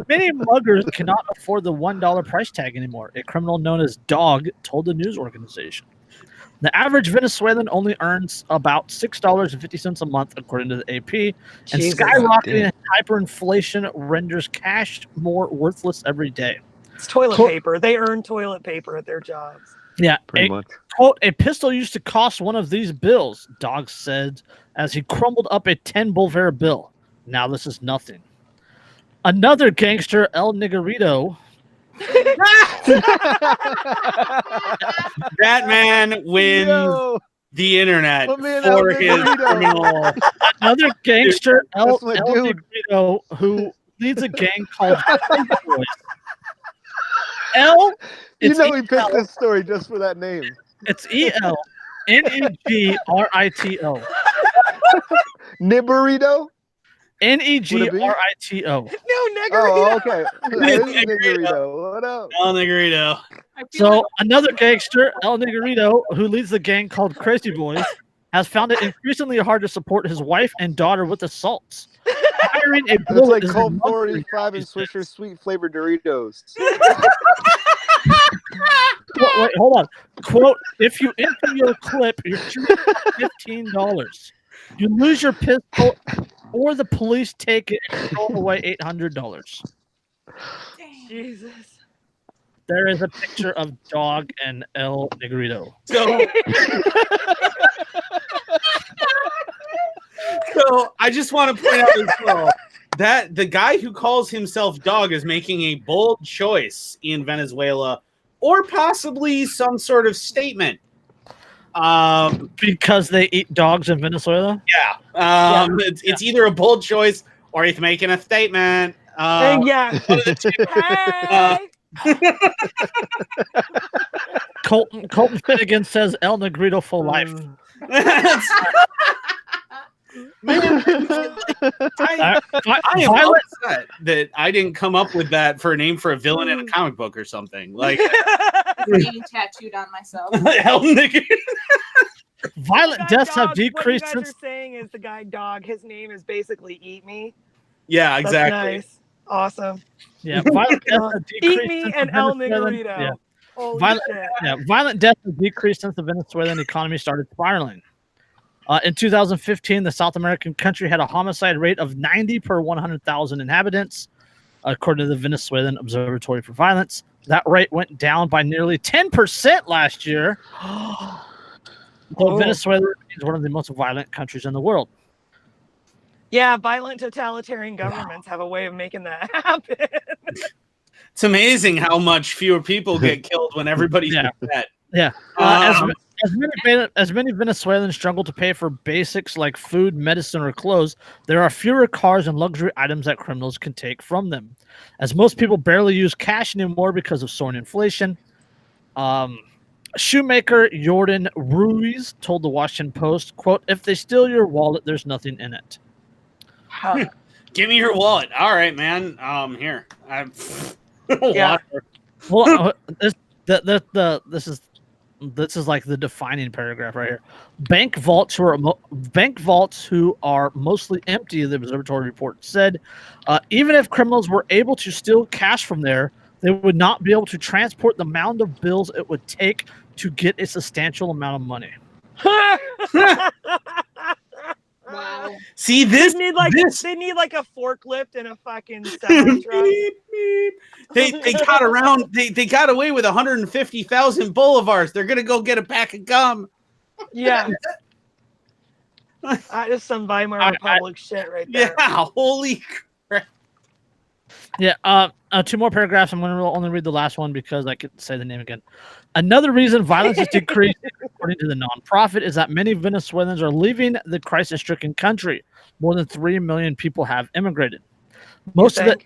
Many muggers cannot afford the $1 price tag anymore. A criminal known as Dog told the news organization. The average Venezuelan only earns about $6.50 a month, according to the AP, and skyrocketing hyperinflation renders cash more worthless every day. It's toilet paper. They earn toilet paper at their jobs. Yeah, pretty much. Quote, a pistol used to cost one of these bills, Dog said as he crumbled up a 10 Bolivar bill. Now this is nothing. Another gangster, El Negrito. That man wins the internet for his criminal. Another gangster, El Negrito, who leads a gang called Boys. He picked this story just for that name. It's ELNEGRITO. Niburito? NEGRITO. No, Negrito. Oh, okay. Negrito. What up? El Negrito. So another gangster, El Negrito, who leads the gang called Crazy Boys, has found it increasingly hard to support his wife and daughter with assaults. Hiring a bullet like Colt 45 and Swisher sweet flavored Doritos. Wait, hold on. Quote, if you enter your clip, you're shooting $15. You lose your pistol, or the police take it and throw away $800. Jesus. There is a picture of Dog and El Negrito. So I just want to point out as well that the guy who calls himself Dog is making a bold choice in Venezuela, or possibly some sort of statement. Because they eat dogs in Venezuela? Yeah. It's either a bold choice or he's making a statement. Yeah. Colton Finnegan says El Negrito for life. Man, I am upset that I didn't come up with that for a name for a villain in a comic book or something. Like being tattooed on myself. Violent deaths have decreased What you guys since. are saying is the guy Dog. His name is basically Eat Me. Yeah, That's exactly. nice. Awesome. Yeah, violent deaths have decreased. Eat Me since and the El Venezuelan- Negrito. Yeah. Holy shit. Violent deaths have decreased since the Venezuelan economy started spiraling. In 2015, the South American country had a homicide rate of 90 per 100,000 inhabitants, according to the Venezuelan Observatory for Violence. That rate went down by nearly 10% last year. Venezuela is one of the most violent countries in the world. Yeah, violent totalitarian governments have a way of making that happen. It's amazing how much fewer people get killed when everybody's upset. Yeah. As many Venezuelans struggle to pay for basics like food, medicine, or clothes, there are fewer cars and luxury items that criminals can take from them. As most people barely use cash anymore because of soaring inflation. Shoemaker Jordan Ruiz told the Washington Post, quote, if they steal your wallet, there's nothing in it. Give me your wallet. All right, man. Here. Yeah. Well, this is like the defining paragraph right here. Bank vaults who are mostly empty, the observatory report said, even if criminals were able to steal cash from there, they would not be able to transport the amount of bills it would take to get a substantial amount of money. Wow. See this? They need like a forklift and a fucking semi truck. They got around. They got away with 150,000 bolivars. They're gonna go get a pack of gum. Yeah. Just some Weimar Republic shit right there. Yeah. Holy crap. Yeah. Two more paragraphs. I'm going to only read the last one because I could say the name again. Another reason violence is decreasing, according to the nonprofit, is that many Venezuelans are leaving the crisis-stricken country. More than 3 million people have immigrated. Most of the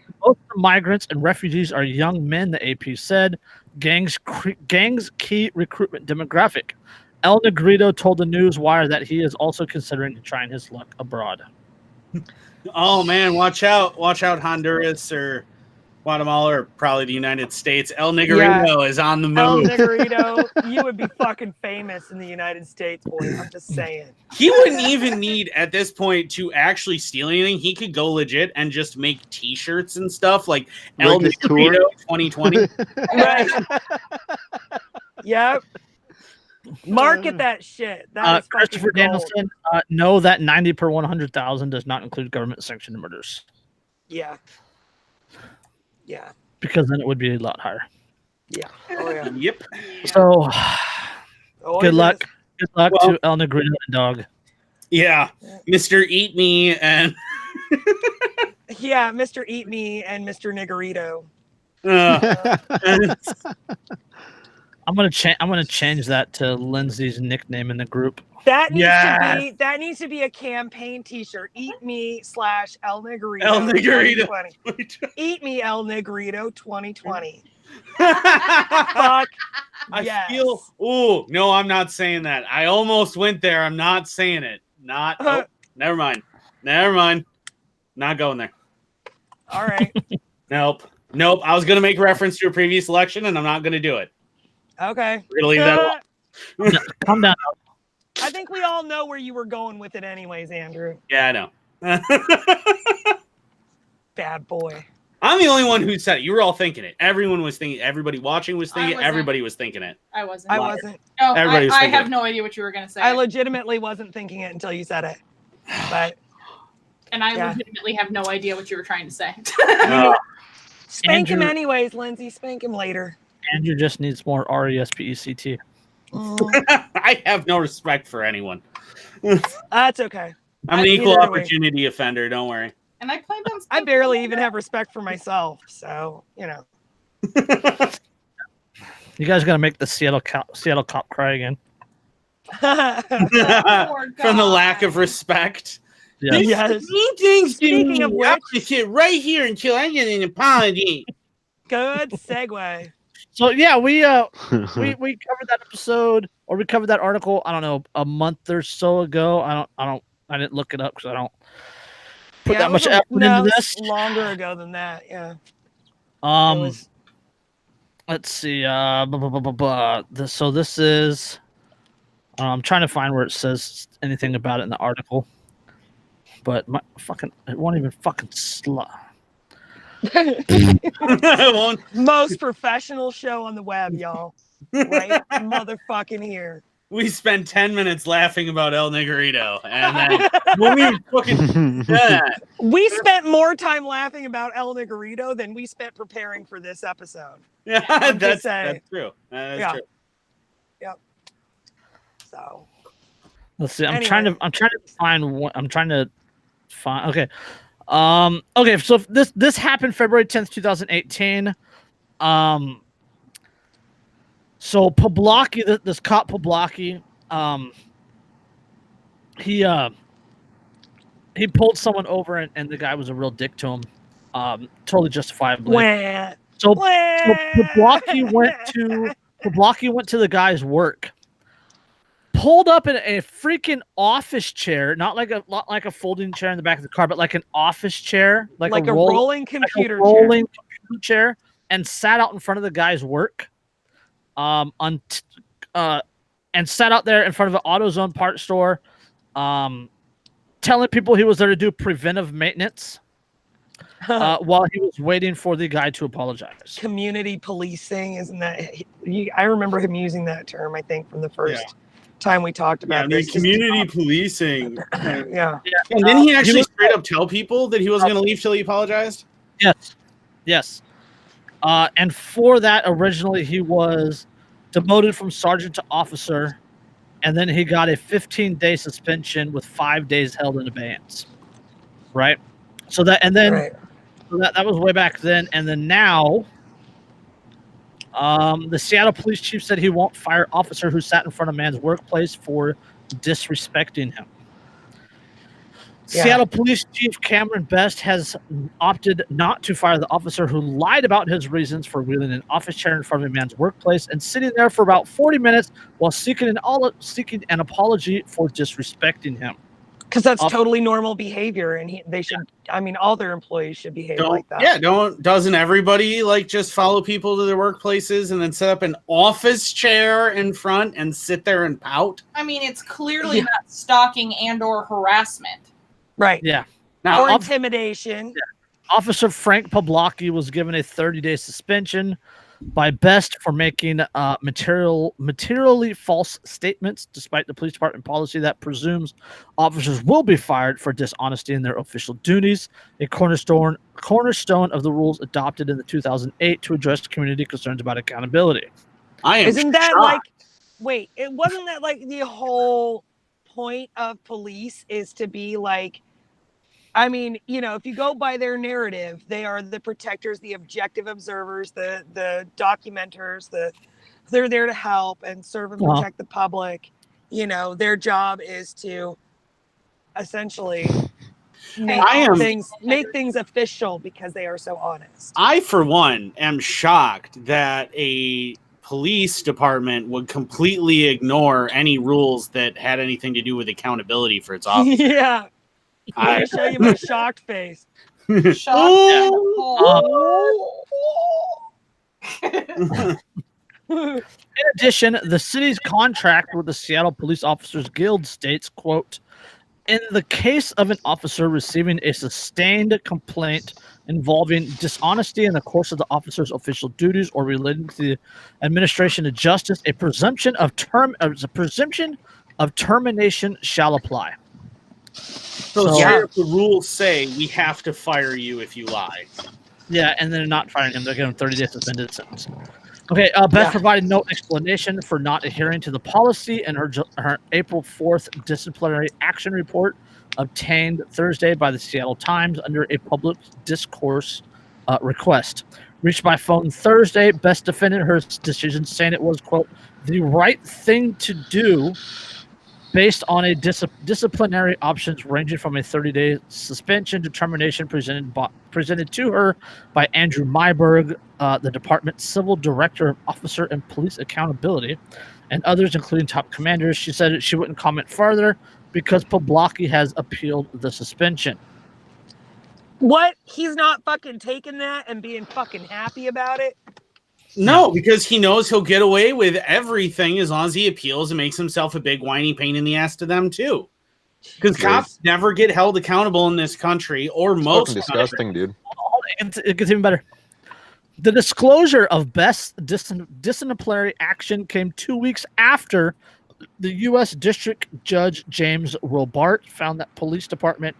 migrants and refugees are young men, the AP said. Gangs key recruitment demographic. El Negrito told the Newswire that he is also considering trying his luck abroad. Oh man, watch out, Honduras or Guatemala or probably the United States. El Negrito is on the move. El Negrito, you would be fucking famous in the United States, boy. I'm just saying. He wouldn't even need at this point to actually steal anything. He could go legit and just make T-shirts and stuff like El Negrito 2020. Right. Yep. Market that shit. That is Christopher Danielson, know that 90 per 100,000 does not include government-sanctioned murders. Yeah. Yeah. Because then it would be a lot higher. Yeah. Oh yeah. Yep. So, good luck. Good luck Well, to El Negrito and Dog. Yeah, Mr. Eat Me and yeah, Mr. Eat Me and Mr. Negrito. I'm gonna change that to Lindsay's nickname in the group. That needs to be a campaign T-shirt. Eat Me / El Negrito. El Negrito. 2020. Eat Me El Negrito 2020. Fuck. Yes. I feel. Oh no, I'm not saying that. I almost went there. I'm not saying it. Not. Nope. Never mind. Not going there. All right. Nope. I was gonna make reference to a previous election, and I'm not gonna do it. Okay. We're gonna leave that alone. Calm down. I think we all know where you were going with it, anyways, Andrew. Yeah, I know. Bad boy. I'm the only one who said it. You were all thinking it. Everyone was thinking. Everybody watching was thinking. wasn't. Everybody was thinking it. I wasn't. I wasn't. No, Everybody was I thinking have it. no idea what you were going to say. I legitimately wasn't thinking it until you said it. But And I legitimately have no idea what you were trying to say. spank him Andrew- anyways, Lindsay. Spank him later. Andrew just needs more RESPECT. I have no respect for anyone. That's okay. I'm an Neither equal do we. opportunity offender. Don't worry. And I planned on. I barely even have respect for myself, so you know. You guys gotta make the Seattle cop cry again. From the lack of respect. Yeah. Yes. Speaking of which, I'm gonna sit right here until I get an apology. good segue. So yeah, we covered that episode, or we covered that article. I don't know, a month or so ago. I didn't look it up because I don't put that much effort into this. Longer ago than that, yeah. Let's see. So this is. I'm trying to find where it says anything about it in the article, but it won't even fucking slot. Most professional show on the web, y'all. Right motherfucking here. We spent 10 minutes laughing about El Negrito, and then when we fucking We spent more time laughing about El Negrito than we spent preparing for this episode. yeah, that's true. That's true. Yep. So Let's see. I'm Anyway. trying to find one. Okay. Okay. So this happened February 10th, 2018. So Poblaki, this cop Poblaki, he pulled someone over and the guy was a real dick to him. Totally justifiably. Wah. So Wah. Poblaki went to the guy's work. pulled up in a freaking office chair, not like a folding chair in the back of the car, but like an office chair, like a rolling computer computer chair, and sat out in front of the guy's work, and sat out there in front of an AutoZone parts store, telling people he was there to do preventive maintenance. While he was waiting for the guy to apologize. Community policing, isn't that? I remember him using that term, I think, from the first time we talked about this. Community policing. Yeah. And didn't he actually straight up tell people that he wasn't going to leave till he apologized? Yes. And for that, originally he was demoted from sergeant to officer, and then he got a 15-day suspension with 5 days held in abeyance. Right? So that, and then... Right. So that was way back then, and then now, the Seattle police chief said he won't fire an officer who sat in front of a man's workplace for disrespecting him. Yeah. Seattle Police Chief Cameron Best has opted not to fire the officer who lied about his reasons for wheeling an office chair in front of a man's workplace and sitting there for about 40 minutes while seeking an apology for disrespecting him. Because that's totally normal behavior, and they should. I mean, all their employees should behave like that. Yeah, doesn't everybody like just follow people to their workplaces and then set up an office chair in front and sit there and pout? I mean, it's clearly not stalking and/or harassment. Right. Yeah. Now, or intimidation. Officer Frank Pawlowski was given a 30-day suspension by Best for making materially false statements, despite the police department policy that presumes officers will be fired for dishonesty in their official duties, a cornerstone of the rules adopted in the 2008 to address community concerns about accountability. Isn't that like, wait, it wasn't that like the whole point of police is to be like, I mean, you know, if you go by their narrative, they are the protectors, the objective observers, the documenters, they're there to help and serve and protect the public. You know, their job is to essentially make things official because they are so honest. I, for one, am shocked that a police department would completely ignore any rules that had anything to do with accountability for its officers. Yeah. I'm show you my shocked face. Shocked. In addition, the city's contract with the Seattle Police Officers Guild states, quote, in the case of an officer receiving a sustained complaint involving dishonesty in the course of the officer's official duties or relating to the administration of justice, a presumption of termination shall apply. So the rules say we have to fire you if you lie. Yeah, and they're not firing him. They're giving him 30-day suspended sentence. Okay, Beth provided no explanation for not adhering to the policy in her April 4th disciplinary action report obtained Thursday by the Seattle Times under a public discourse request. Reached by phone Thursday, Best defended her decision, saying it was, quote, the right thing to do based on a disciplinary options ranging from a 30-day suspension to termination presented to her by Andrew Myberg, the department's civil director of officer and police accountability, and others, including top commanders. She said she wouldn't comment further because Pawlowski has appealed the suspension. What? He's not fucking taking that and being fucking happy about it? No, because he knows he'll get away with everything as long as he appeals and makes himself a big whiny pain in the ass to them too. Because cops never get held accountable in this country, or most. Disgusting, dude. It gets even better. The disclosure of Best's disciplinary action came 2 weeks after the U.S. District Judge James Robart found that police department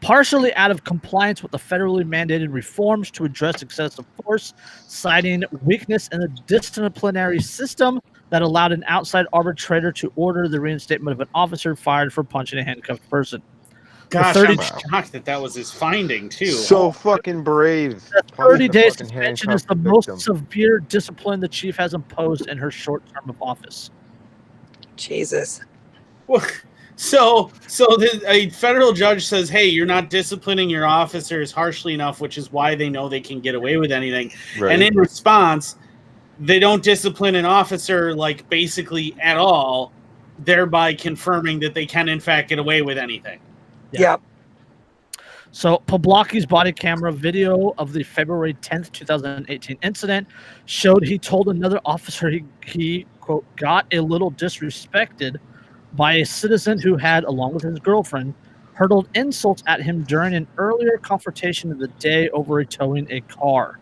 partially out of compliance with the federally mandated reforms to address excessive force, citing weakness in the disciplinary system that allowed an outside arbitrator to order the reinstatement of an officer fired for punching a handcuffed person. Gosh, I'm shocked that was his finding, too. So fucking brave. The 30-day suspension is the most severe discipline the chief has imposed in her short term of office. Jesus. Well, so a federal judge says, hey, you're not disciplining your officers harshly enough, which is why they know they can get away with anything. Right. And in response, they don't discipline an officer, like, basically at all. thereby confirming that they can in fact get away with anything. Yep. So Pawlowski's body camera video of the February 10th, 2018 incident showed he told another officer he quote, got a little disrespected by a citizen who had, along with his girlfriend, hurled insults at him during an earlier confrontation of the day over towing a car.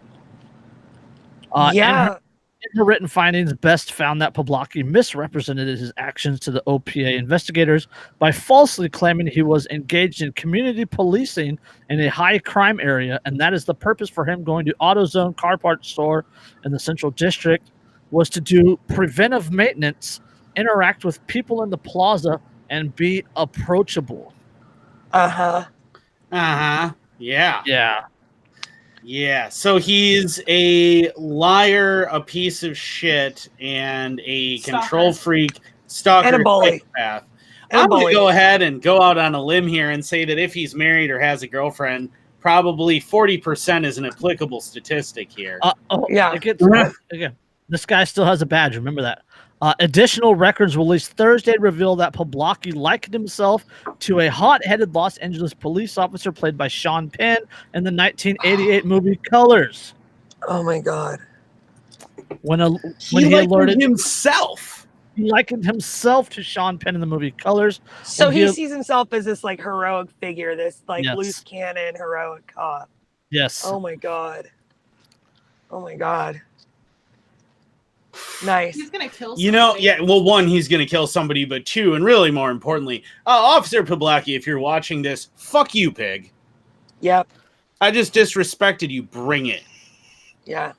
In her written findings, Best found that Pawlowski misrepresented his actions to the OPA investigators by falsely claiming he was engaged in community policing in a high crime area, and that is the purpose for him going to AutoZone car parts store in the Central District was to do preventive maintenance, interact with people in the plaza, and be approachable. Uh-huh. Yeah. Yeah, so he's a liar, a piece of shit, and a control freak, stalker, and a bully. Psychopath. I'm going to go ahead and go out on a limb here and say that if he's married or has a girlfriend, probably 40% is an applicable statistic here. Again, this guy still has a badge. Remember that. Additional records released Thursday reveal that Pawlowski likened himself to a hot-headed Los Angeles police officer played by Sean Penn in the 1988 movie Colors. Oh my God! When he alerted himself, he likened himself to Sean Penn in the movie Colors. So he sees himself as this like heroic figure, this like loose cannon heroic cop. Yes. Oh my God. Oh my God. Nice. He's gonna kill somebody. You know, yeah, well, one, he's gonna kill somebody, but two, and really more importantly, Officer Pawlowski, if you're watching this, fuck you, pig. Yep. I just disrespected you. Bring it. Yeah.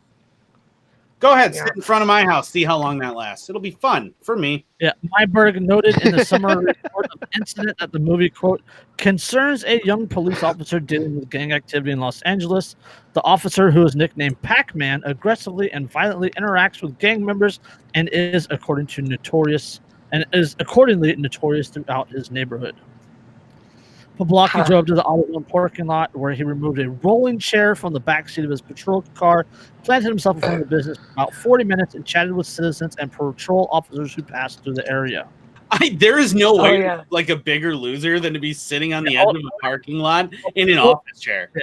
Go ahead, sit in front of my house, see how long that lasts. It'll be fun for me. Yeah, Myberg noted in the summary report of the incident that the movie, quote, concerns a young police officer dealing with gang activity in Los Angeles. The officer, who is nicknamed Pac-Man, aggressively and violently interacts with gang members and is accordingly notorious throughout his neighborhood. Pawlowski drove to the AutoZone parking lot where he removed a rolling chair from the backseat of his patrol car, planted himself in front of the business for about 40 minutes, and chatted with citizens and patrol officers who passed through the area. There is no way like a bigger loser than to be sitting on the edge of a parking lot in an office chair. Yeah.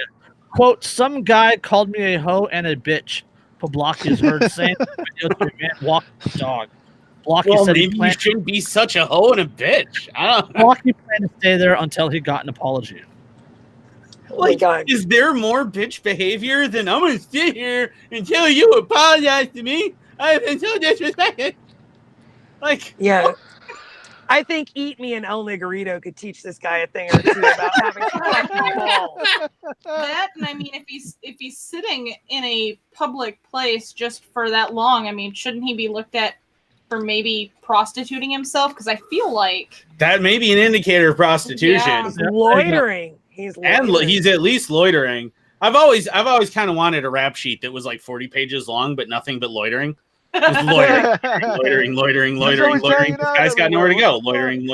Quote, some guy called me a hoe and a bitch. Pawlowski is heard saying in the video to a man walking the dog. Well, said maybe you shouldn't be such a hoe and a bitch. Pawlowski planned to stay there until he got an apology. Like, is there more bitch behavior than I'm going to sit here until you apologize to me? I've been so disrespected. Like, yeah. I think Eat Me and El Negrito could teach this guy a thing or two about having fucking balls. That, and I mean, if he's sitting in a public place just for that long, I mean, shouldn't he be looked at for maybe prostituting himself? Because I feel like that may be an indicator of prostitution. Yeah. Loitering. He's loitering. And he's at least loitering. I've always kind of wanted a rap sheet that was like 40 pages long, but nothing but loitering. Just loitering. This guy's got nowhere to go. Loitering.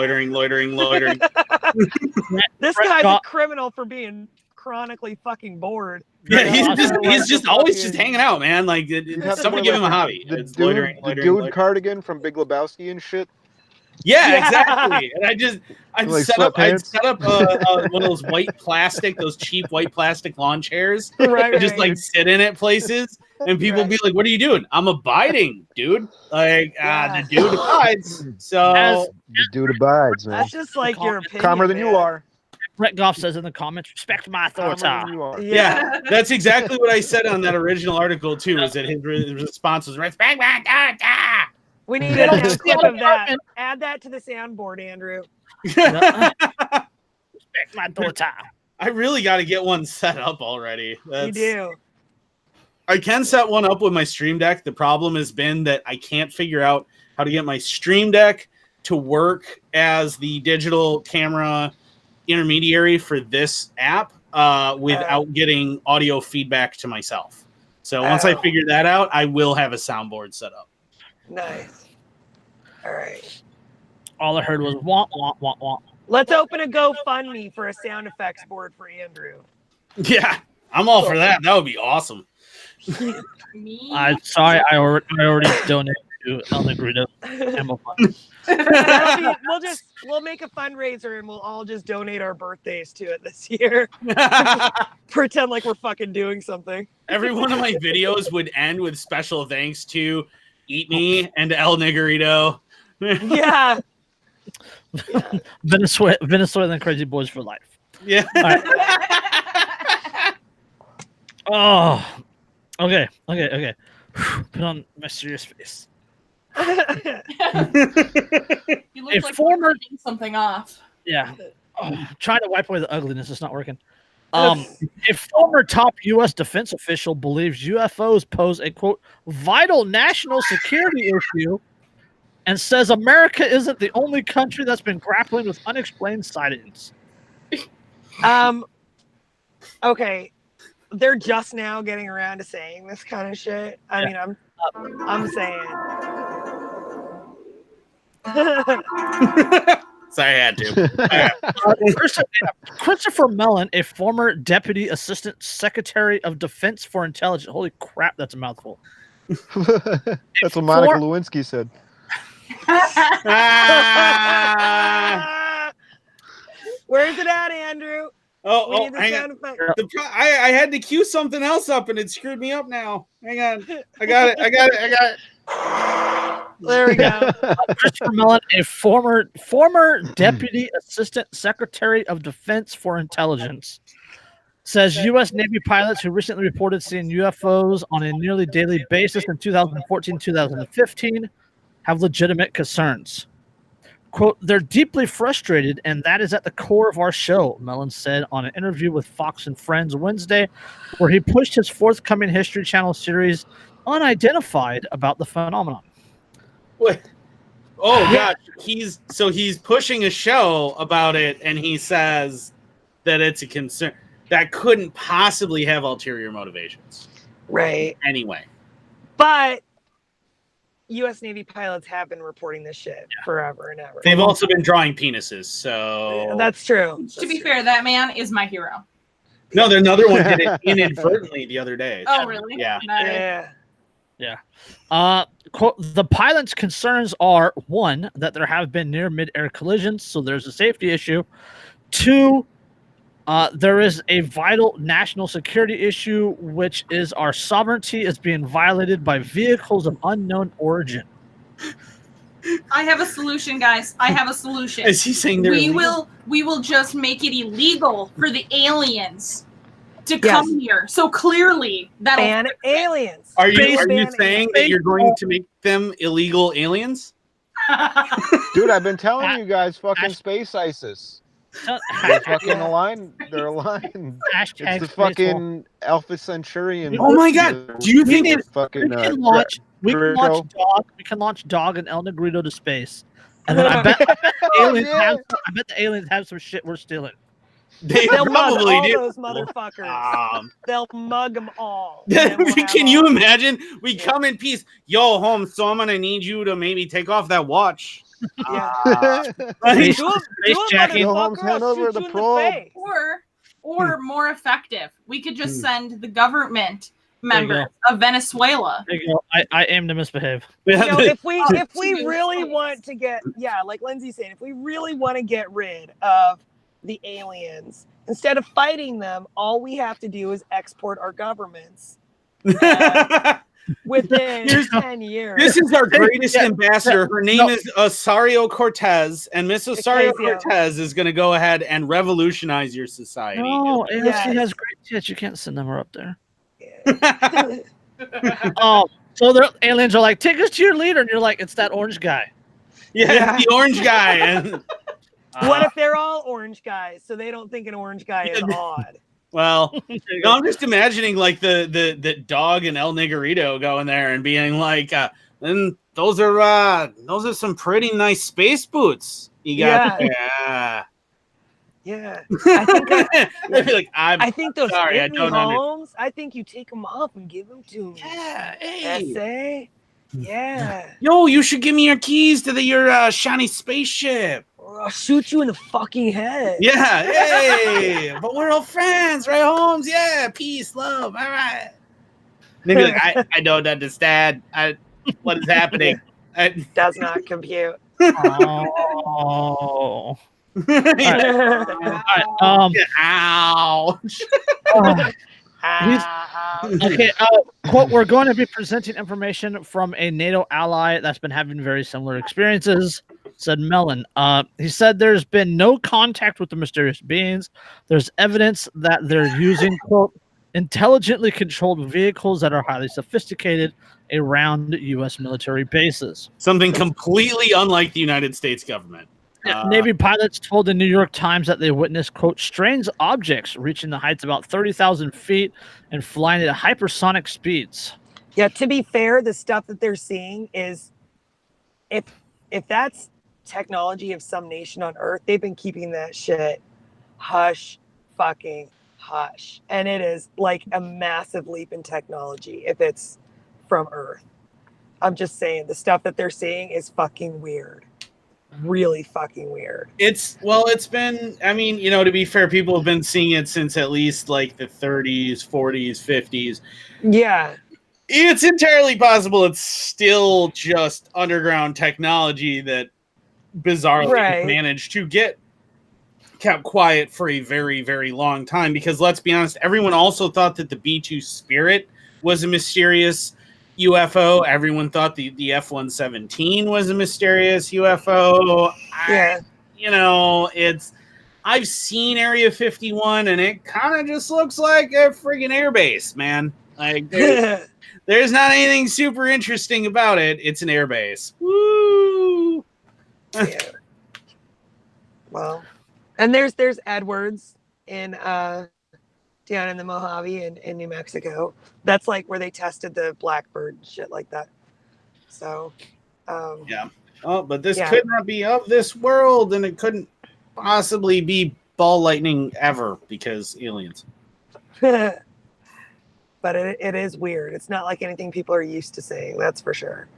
This guy's a criminal for being chronically fucking bored. Yeah, he's just always just hanging out, man. Like, someone give him a hobby. The dude Cardigan from Big Lebowski and shit. Yeah, exactly. And I set up one of those those cheap white plastic lawn chairs. Right, just like sit in it places, and people be like, "What are you doing?" I'm abiding, dude. Like, the dude abides. So the dude abides, man. That's just like your opinion. Calmer than you are. Brett Goff says in the comments, respect my authority. Yeah, that's exactly what I said on that original article too. Is that his response was respect my authority. We need a clip of that. Add that to the soundboard, Andrew. Respect my authority. I really got to get one set up already. You do. I can set one up with my Stream Deck. The problem has been that I can't figure out how to get my Stream Deck to work as the digital camera intermediary for this app without getting audio feedback to myself. So once I figure that out, I will have a soundboard set up. Nice. All right. All I heard was womp, womp, womp, womp. Let's open a GoFundMe for a sound effects board for Andrew. Yeah, I'm all for that. That would be awesome. I'm sorry, I already donated to El Negrito. We'll make a fundraiser and we'll all just donate our birthdays to it this year. Pretend like we're fucking doing something. Every one of my videos would end with special thanks to Eat Me and El Negrito. Yeah. Venezuelan crazy boys for life. Yeah. All right. Oh, okay. Put on my serious face. You look A like former- you're ripping something off. Yeah. Trying to wipe away the ugliness. It's not working. A former top U.S. defense official believes UFOs pose a, quote, vital national security issue and says America isn't the only country that's been grappling with unexplained sightings. Okay. They're just now getting around to saying this kind of shit. I mean, I'm saying. Sorry, I had to. Christopher Mellon, a former Deputy Assistant Secretary of Defense for Intelligence. Holy crap, that's a mouthful. That's what Monica Lewinsky said. Where's it at, Andrew? Hang on. I had to cue something else up and it screwed me up now. Hang on. I got it. There we go. Christopher Mellon, a former Deputy Assistant Secretary of Defense for Intelligence, says U.S. Navy pilots who recently reported seeing UFOs on a nearly daily basis in 2014-2015 have legitimate concerns. Quote, they're deeply frustrated, and that is at the core of our show, Mellon said on an interview with Fox and Friends Wednesday, where he pushed his forthcoming History Channel series Unidentified about the phenomenon. Wait. Oh, gosh. He's pushing a show about it, and he says that it's a concern. That couldn't possibly have ulterior motivations. Right. Anyway. But U.S. Navy pilots have been reporting this shit forever and ever. They've also been drawing penises, so... That's true. To be fair, that man is my hero. No, another one did it inadvertently the other day. Oh, really? Yeah. Nice. Yeah. Quote, the pilot's concerns are, one, that there have been near mid-air collisions, so there's a safety issue. Two, there is a vital national security issue, which is our sovereignty is being violated by vehicles of unknown origin. I have a solution, guys. I have a solution. Is he saying they're illegal? We will just make it illegal for the aliens to come here. So clearly that'll ban aliens. Are you Ban saying that you're going to make them illegal aliens? Dude, I've been telling you guys, fucking space ISIS. They're fucking aligned. They're aligned. Hashtag It's the fucking Alpha Centurion. Oh my god! Do you think it's fucking we can launch Dog and El Negrito to space, and then I bet the aliens have some shit we're stealing. They'll mug probably all do. those motherfuckers. They'll mug them all. and then we'll have Can all- you imagine? We come in peace. Yo, Holmes, so I'm gonna need you to maybe take off that watch. Yeah. Like, Do it, Jackie. Holmes, motherfucker. hand I'll over shoot the you in probe. face. Or more effective, we could just send the government members of Venezuela. There you go. I aim to misbehave. You know, if we Dude. really want to get, like Lindsay's saying, if we really want to get rid of the aliens, instead of fighting them, all we have to do is export our governments. Within 10 years. This is our greatest ambassador. Her name is Osario Cortez, and Miss Osario Cortez is going to go ahead and revolutionize your society. No, AOC Yes. has great tits. You can't send them up there. Yeah. So the aliens are like, take us to your leader, and you're like, it's that orange guy. Yeah, the orange guy. And What if they're all orange guys, so they don't think an orange guy is odd? well, no, I'm just imagining like the Dog and El Negrito going there and being like, and those are some pretty nice space boots you got. Yeah. I think They'd be like, I think those sorry, I Whitney don't understand. Holmes. I think you take them off and give them to me. Yeah, hey. SA. Yeah. Yo, you should give me your keys to your shiny spaceship. Or I'll shoot you in the fucking head. Yeah, hey, but we're all friends, right, Holmes? Yeah, peace, love, all right. They'd be like, I don't understand. What is happening? Does not compute. Oh. Ouch. Okay, quote, we're going to be presenting information from a NATO ally that's been having very similar experiences, said Mellon. He said there's been no contact with the mysterious beings. There's evidence that they're using, quote, intelligently controlled vehicles that are highly sophisticated around U.S. military bases. Something completely unlike the United States government. Navy pilots told the New York Times that they witnessed, quote, strange objects reaching the heights about 30,000 feet and flying at hypersonic speeds. Yeah, to be fair, the stuff that they're seeing is, if that's technology of some nation on Earth, they've been keeping that shit hush fucking hush. And it is like a massive leap in technology if it's from Earth. I'm just saying, the stuff that they're seeing is fucking weird. Really fucking weird. It's been, I mean, to be fair, people have been seeing it since at least like the 30s, 40s, 50s. Yeah. It's entirely possible it's still just underground technology that bizarrely managed to get kept quiet for a very, very long time, because let's be honest, everyone also thought that the B-2 Spirit was a mysterious UFO. Everyone thought the F-117 was a mysterious UFO. Yeah. I've seen Area 51 and it kind of just looks like a friggin' airbase, man. Like there's not anything super interesting about it. It's an airbase. Woo! Yeah. Well, and there's Edwards in down in the Mojave in New Mexico. That's like where they tested the Blackbird and shit like that. So, yeah. Oh, but this could not be of this world, and it couldn't possibly be ball lightning ever because aliens. But it is weird. It's not like anything people are used to saying. That's for sure.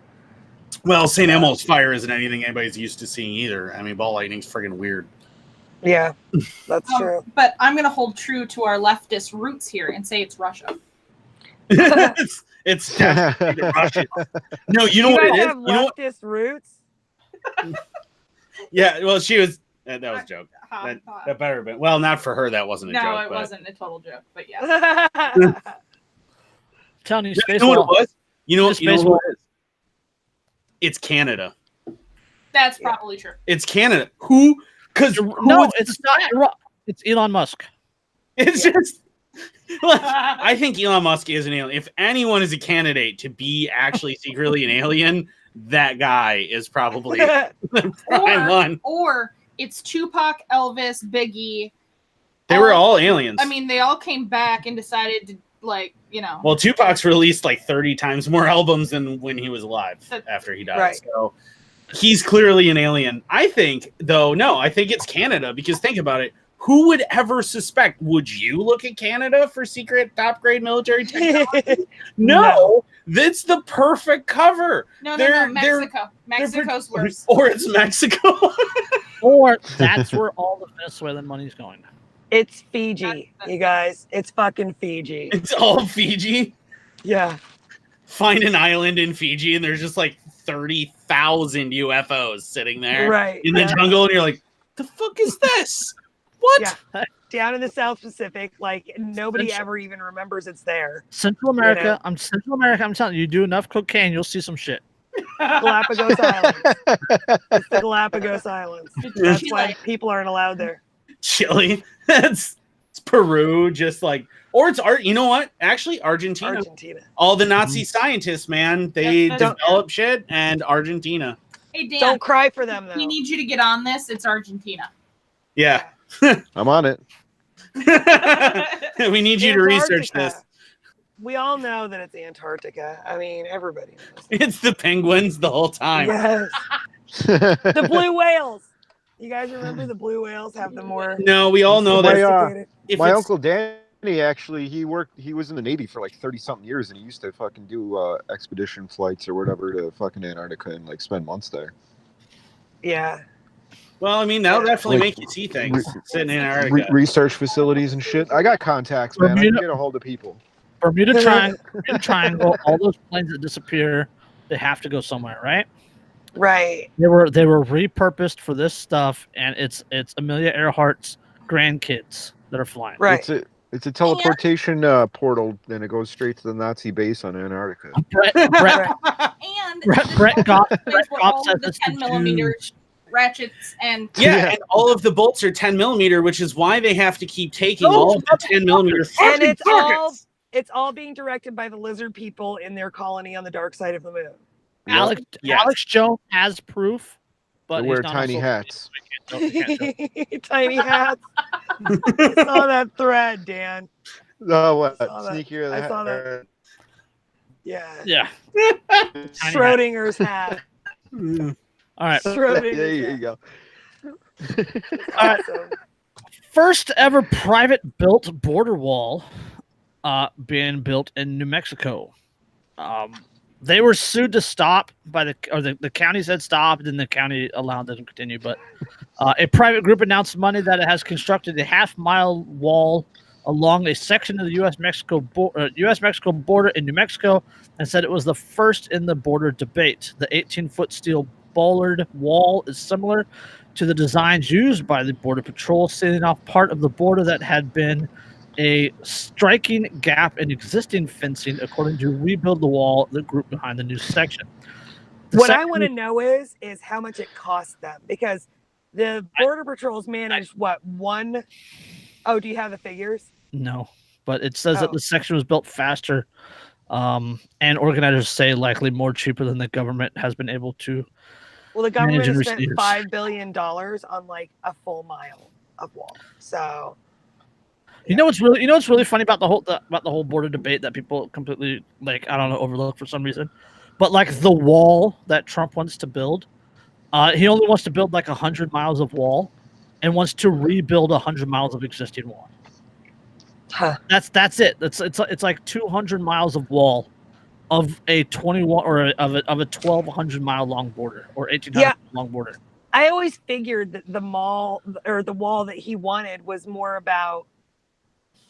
Well, St. Elmo's fire isn't anything anybody's used to seeing either. I mean, ball lightning's friggin' weird. Yeah, that's true. But I'm going to hold true to our leftist roots here and say it's Russia. it's definitely Russia. No, you know what it is? Have leftist roots? Yeah, well, she was. That was a joke. That better have been. Well, not for her. That wasn't a joke. No, it but wasn't a total joke. But yeah. Telling you, space you know what it was? You know what it is? It's Canada. That's probably true. It's Canada. Who? Because it's not. It's Elon Musk. It's just. I think Elon Musk is an alien. If anyone is a candidate to be actually secretly an alien, that guy is probably the prime one. Or it's Tupac, Elvis, Biggie. They were all aliens. I mean, they all came back and decided to, Well, Tupac's released like 30 times more albums than when he was alive after he died. Right. So he's clearly an alien. I think it's Canada, because think about it. Who would ever suspect? Would you look at Canada for secret top grade military technology? No, that's the perfect cover. No, Mexico. Mexico's worse. Or it's Mexico. Or that's where all the Venezuelan money's going. It's Fiji, you guys. It's fucking Fiji. It's all Fiji. Yeah. Find an island in Fiji and there's just like 30,000 UFOs sitting there in the jungle, and you're like, the fuck is this? What? Yeah. Down in the South Pacific, like nobody ever even remembers it's there. Central America. I'm telling you, do enough cocaine, you'll see some shit. Galapagos Islands. It's the Galapagos Islands. That's why people aren't allowed there. Chile. It's Peru, just like, or it's you know what? Actually, Argentina. All the Nazi scientists, man, they develop shit, and Argentina. Hey Dan, don't cry for them though. We need you to get on this. It's Argentina. Yeah. I'm on it. We need you to research this. We all know that it's Antarctica. I mean, everybody knows. It's the penguins the whole time. Yes. The blue whales. You guys remember the blue whales have the more? No, we all know that. My uncle Danny, actually, he was in the Navy for like 30-something years, and he used to fucking do expedition flights or whatever to fucking Antarctica and like spend months there. Yeah. Well, I mean, that'll definitely make you see things sitting in Antarctica. Research facilities and shit. I got contacts, man. I can get a hold of people. Bermuda Triangle, all those planes that disappear, they have to go somewhere, right? Right. They were repurposed for this stuff, and it's Amelia Earhart's grandkids that are flying. Right. It's a teleportation portal, and it goes straight to the Nazi base on Antarctica. Brett And Goff where all says of the it's 10 millimeter Jews. ratchets and Yeah. And all of the bolts are 10 millimeter, which is why they have to keep taking Those all of the 10 millimeter And fucking it's all targets. it's all being directed by the lizard people in their colony on the dark side of the moon. Alex Yes. Alex Jones has proof, but They he's wear not on tiny social hats. media, so we can't show it. Tiny hats. I saw that thread, Dan. No, what? saw that. Sneakier I than saw that. Yeah. Yeah. Schrodinger's hat. All right. Schrodinger's There you hat. go. All right. Awesome. First ever private built border wall being built in New Mexico. They were sued to stop by the county said stop, and then the county allowed them to continue. But a private group announced Monday that it has constructed a half-mile wall along a section of the U.S.-Mexico border in New Mexico, and said it was the first in the border debate. The 18-foot steel bollard wall is similar to the designs used by the Border Patrol, sealing off part of the border that had been a striking gap in existing fencing, according to Rebuild the Wall, the group behind the new section. What I want to know is how much it cost them, because the Border Patrol's managed one. Oh, do you have the figures? No, but it says that the section was built faster, and organizers say likely more cheaper than the government has been able to. Well, the government manage has and spent receive. $5 billion on like a full mile of wall. So You know what's really funny about the whole border debate that people completely overlook for some reason, but like the wall that Trump wants to build, he only wants to build like 100 miles of wall, and wants to rebuild 100 miles of existing wall. Huh. That's it. It's like 200 miles of wall, of a 21 or of a 1,200 mile long border or 1,800 long border. I always figured that the wall that he wanted was more about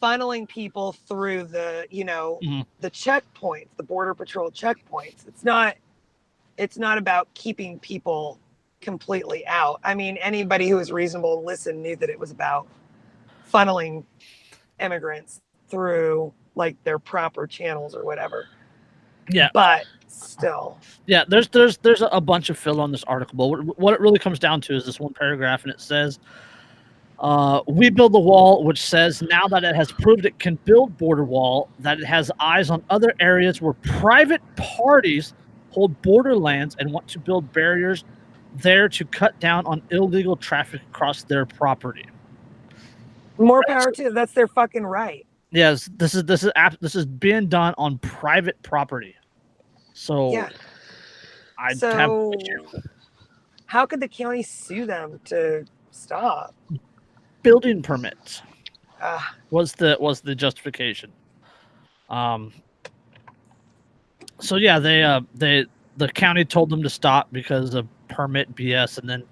funneling people through the the checkpoints, the Border Patrol checkpoints. It's not about keeping people completely out. I mean, anybody who was reasonable and listened knew that it was about funneling immigrants through like their proper channels or whatever. Yeah, but still. Yeah, there's a bunch of fill on this article. But what it really comes down to is this one paragraph, and it says, "We build the wall," which says now that it has proved it can build border wall, that it has eyes on other areas where private parties hold borderlands and want to build barriers there to cut down on illegal traffic across their property. More power to them. That's their fucking right. Yes, this is being done on private property. So Yeah. I So have an issue. How could the county sue them to stop? Building permits Ah, was the justification. So yeah, the county told them to stop because of permit BS, and then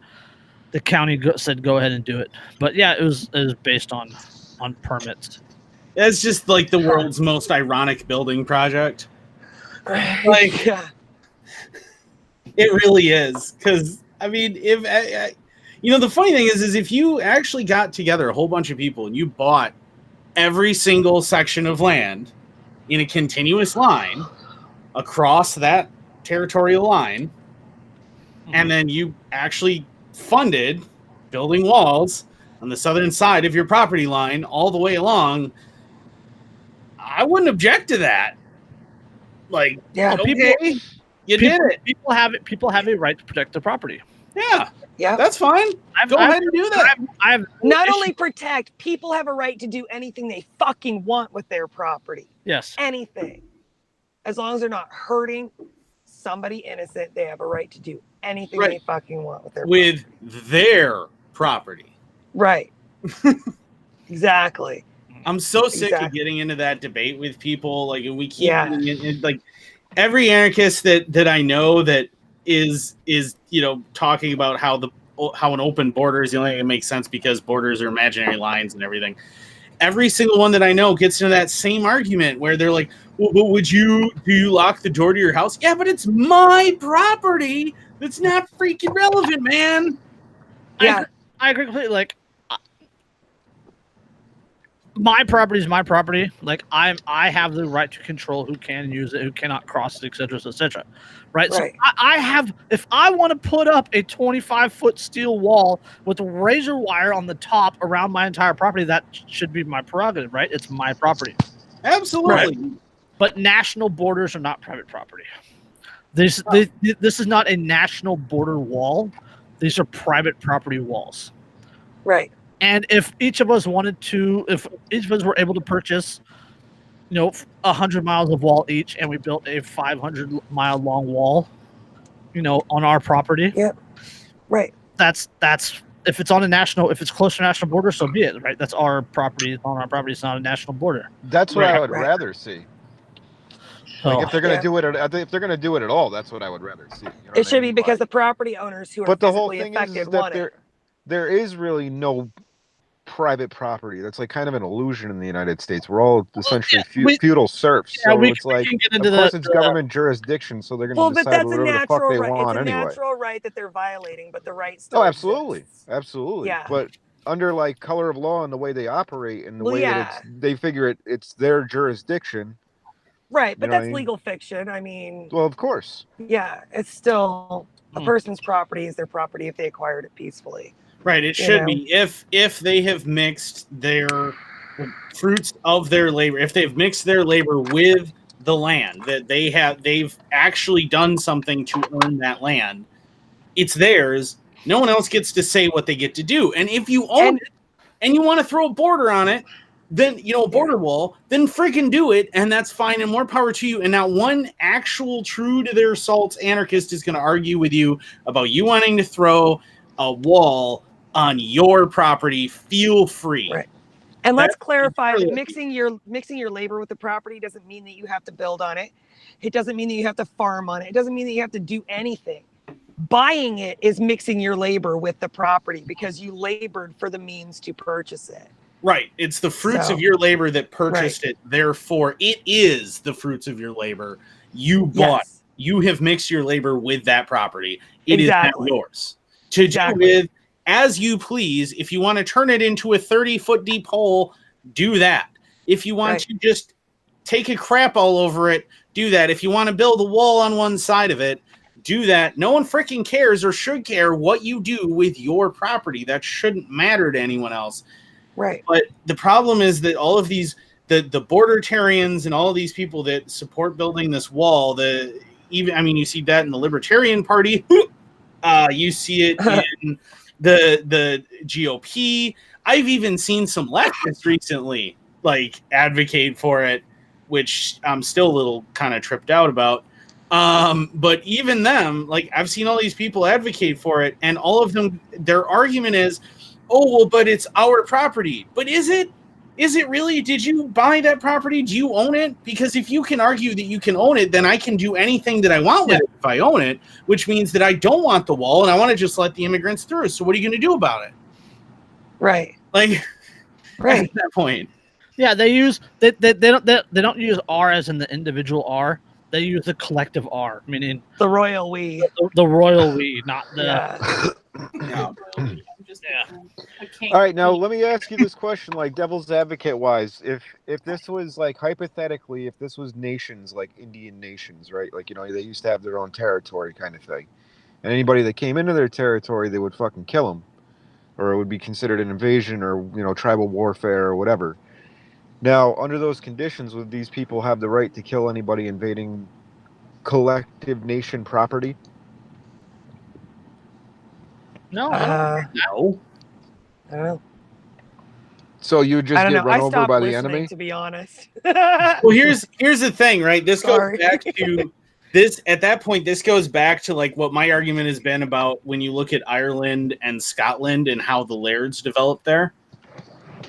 the county said go ahead and do it. But yeah, it was based on permits. It's just like the world's most ironic building project. Like, yeah. it really is. Because, I mean, if the funny thing is if you actually got together a whole bunch of people and you bought every single section of land in a continuous line across that territorial line, and then you actually funded building walls on the southern side of your property line all the way along, I wouldn't object to that. Like, Yeah. okay, you did it. People have a right to protect their property. Yeah, Yeah. that's fine. Go ahead and do that. I have Not issue- only protect, people have a right to do anything they fucking want with their property. yes. Anything. As long as they're not hurting somebody innocent, they have a right to do anything Right. they fucking want with their With their property. Right. Exactly. I'm so sick of Exactly. getting into that debate with people. Like, and we keep Yeah. getting in, like every anarchist that I know that is talking about how an open border is the only thing that makes sense because borders are imaginary lines and everything. Every single one that I know gets into that same argument where they're like, well, do you lock the door to your house? Yeah, but it's my property. It's not freaking relevant, man. Yeah. I agree completely. Like, my property is my property. Like, I have the right to control who can use it, who cannot cross it, etc. Right? So Right. I have, if I want to put up a 25-foot steel wall with razor wire on the top around my entire property, that should be my prerogative, right? It's my property. Absolutely. But national borders are not private property. This is not a national border wall. These are private property walls. Right. And if each of us wanted to, if each of us were able to purchase, 100 miles of wall each, and we built a 500-mile long wall, on our property. Yep. Right. That's if it's if it's close to national border, so be it, right? That's our property. It's on our property. It's not a national border. That's what I would rather see. Like, if they're gonna do it, if they're gonna do it at all, that's what I would rather see. It should be because the property owners who are physically affected want it. There is really no private property. That's like kind of an illusion in the United States. We're all essentially feudal serfs. So it's like, of course, it's government jurisdiction, so they're going to decide whatever the fuck they want anyway. It's a natural right that they're violating, but the right still exists. Absolutely. Yeah. But under like color of law and the way they operate and the way that they figure it's their jurisdiction. Right, but that's legal fiction. I mean, well, of course. Yeah, it's still a person's property is their property if they acquired it peacefully. Right, it should be if they have mixed their fruits of their labor, if they've mixed their labor with the land that they've actually done something to earn that land, it's theirs. No one else gets to say what they get to do. And if you own it and you want to throw a border on it, then border wall, then freaking do it, and that's fine, and more power to you. And now one actual true to their salts anarchist is going to argue with you about you wanting to throw a wall on your property. Feel free. Right. And let's clarify that mixing your labor with the property doesn't mean that you have to build on it. It doesn't mean that you have to farm on it. It doesn't mean that you have to do anything. Buying it is mixing your labor with the property because you labored for the means to purchase it. Right. It's the fruits of your labor that purchased it. Therefore, it is the fruits of your labor. You bought. Yes. You have mixed your labor with that property. It is now yours. To do with as you please. If you want to turn it into a 30-foot deep hole, do that. If you want to just take a crap all over it, do that. If you want to build a wall on one side of it, do that. No one freaking cares or should care what you do with your property. That shouldn't matter to anyone else. Right. But the problem is that all of these, the bordertarians and all of these people that support building this wall, you see that in the Libertarian Party. You see it in the GOP. I've even seen some leftists recently advocate for it, which I'm still a little kind of tripped out about. But even them, I've seen all these people advocate for it, and all of them, their argument is, oh, well, but it's our property. But is it? Is it really? Did you buy that property? Do you own it? Because if you can argue that you can own it, then I can do anything that I want with it if I own it, which means that I don't want the wall and I want to just let the immigrants through. So what are you going to do about it? Right. At that point. Yeah, they don't use R as in the individual R. They use the collective R, meaning the royal we. The royal we, not the. All right, now let me ask you this question, devil's advocate wise. If this was hypothetically, if this was nations like Indian nations, right? They used to have their own territory kind of thing, and anybody that came into their territory, they would fucking kill them, or it would be considered an invasion or tribal warfare or whatever. Now, under those conditions, would these people have the right to kill anybody invading collective nation property? No. No. I don't know. So you just get run over by the enemy? To be honest. Well, here's the thing, right? This goes back to this. At that point, this goes back to what my argument has been about when you look at Ireland and Scotland and how the lairds developed there.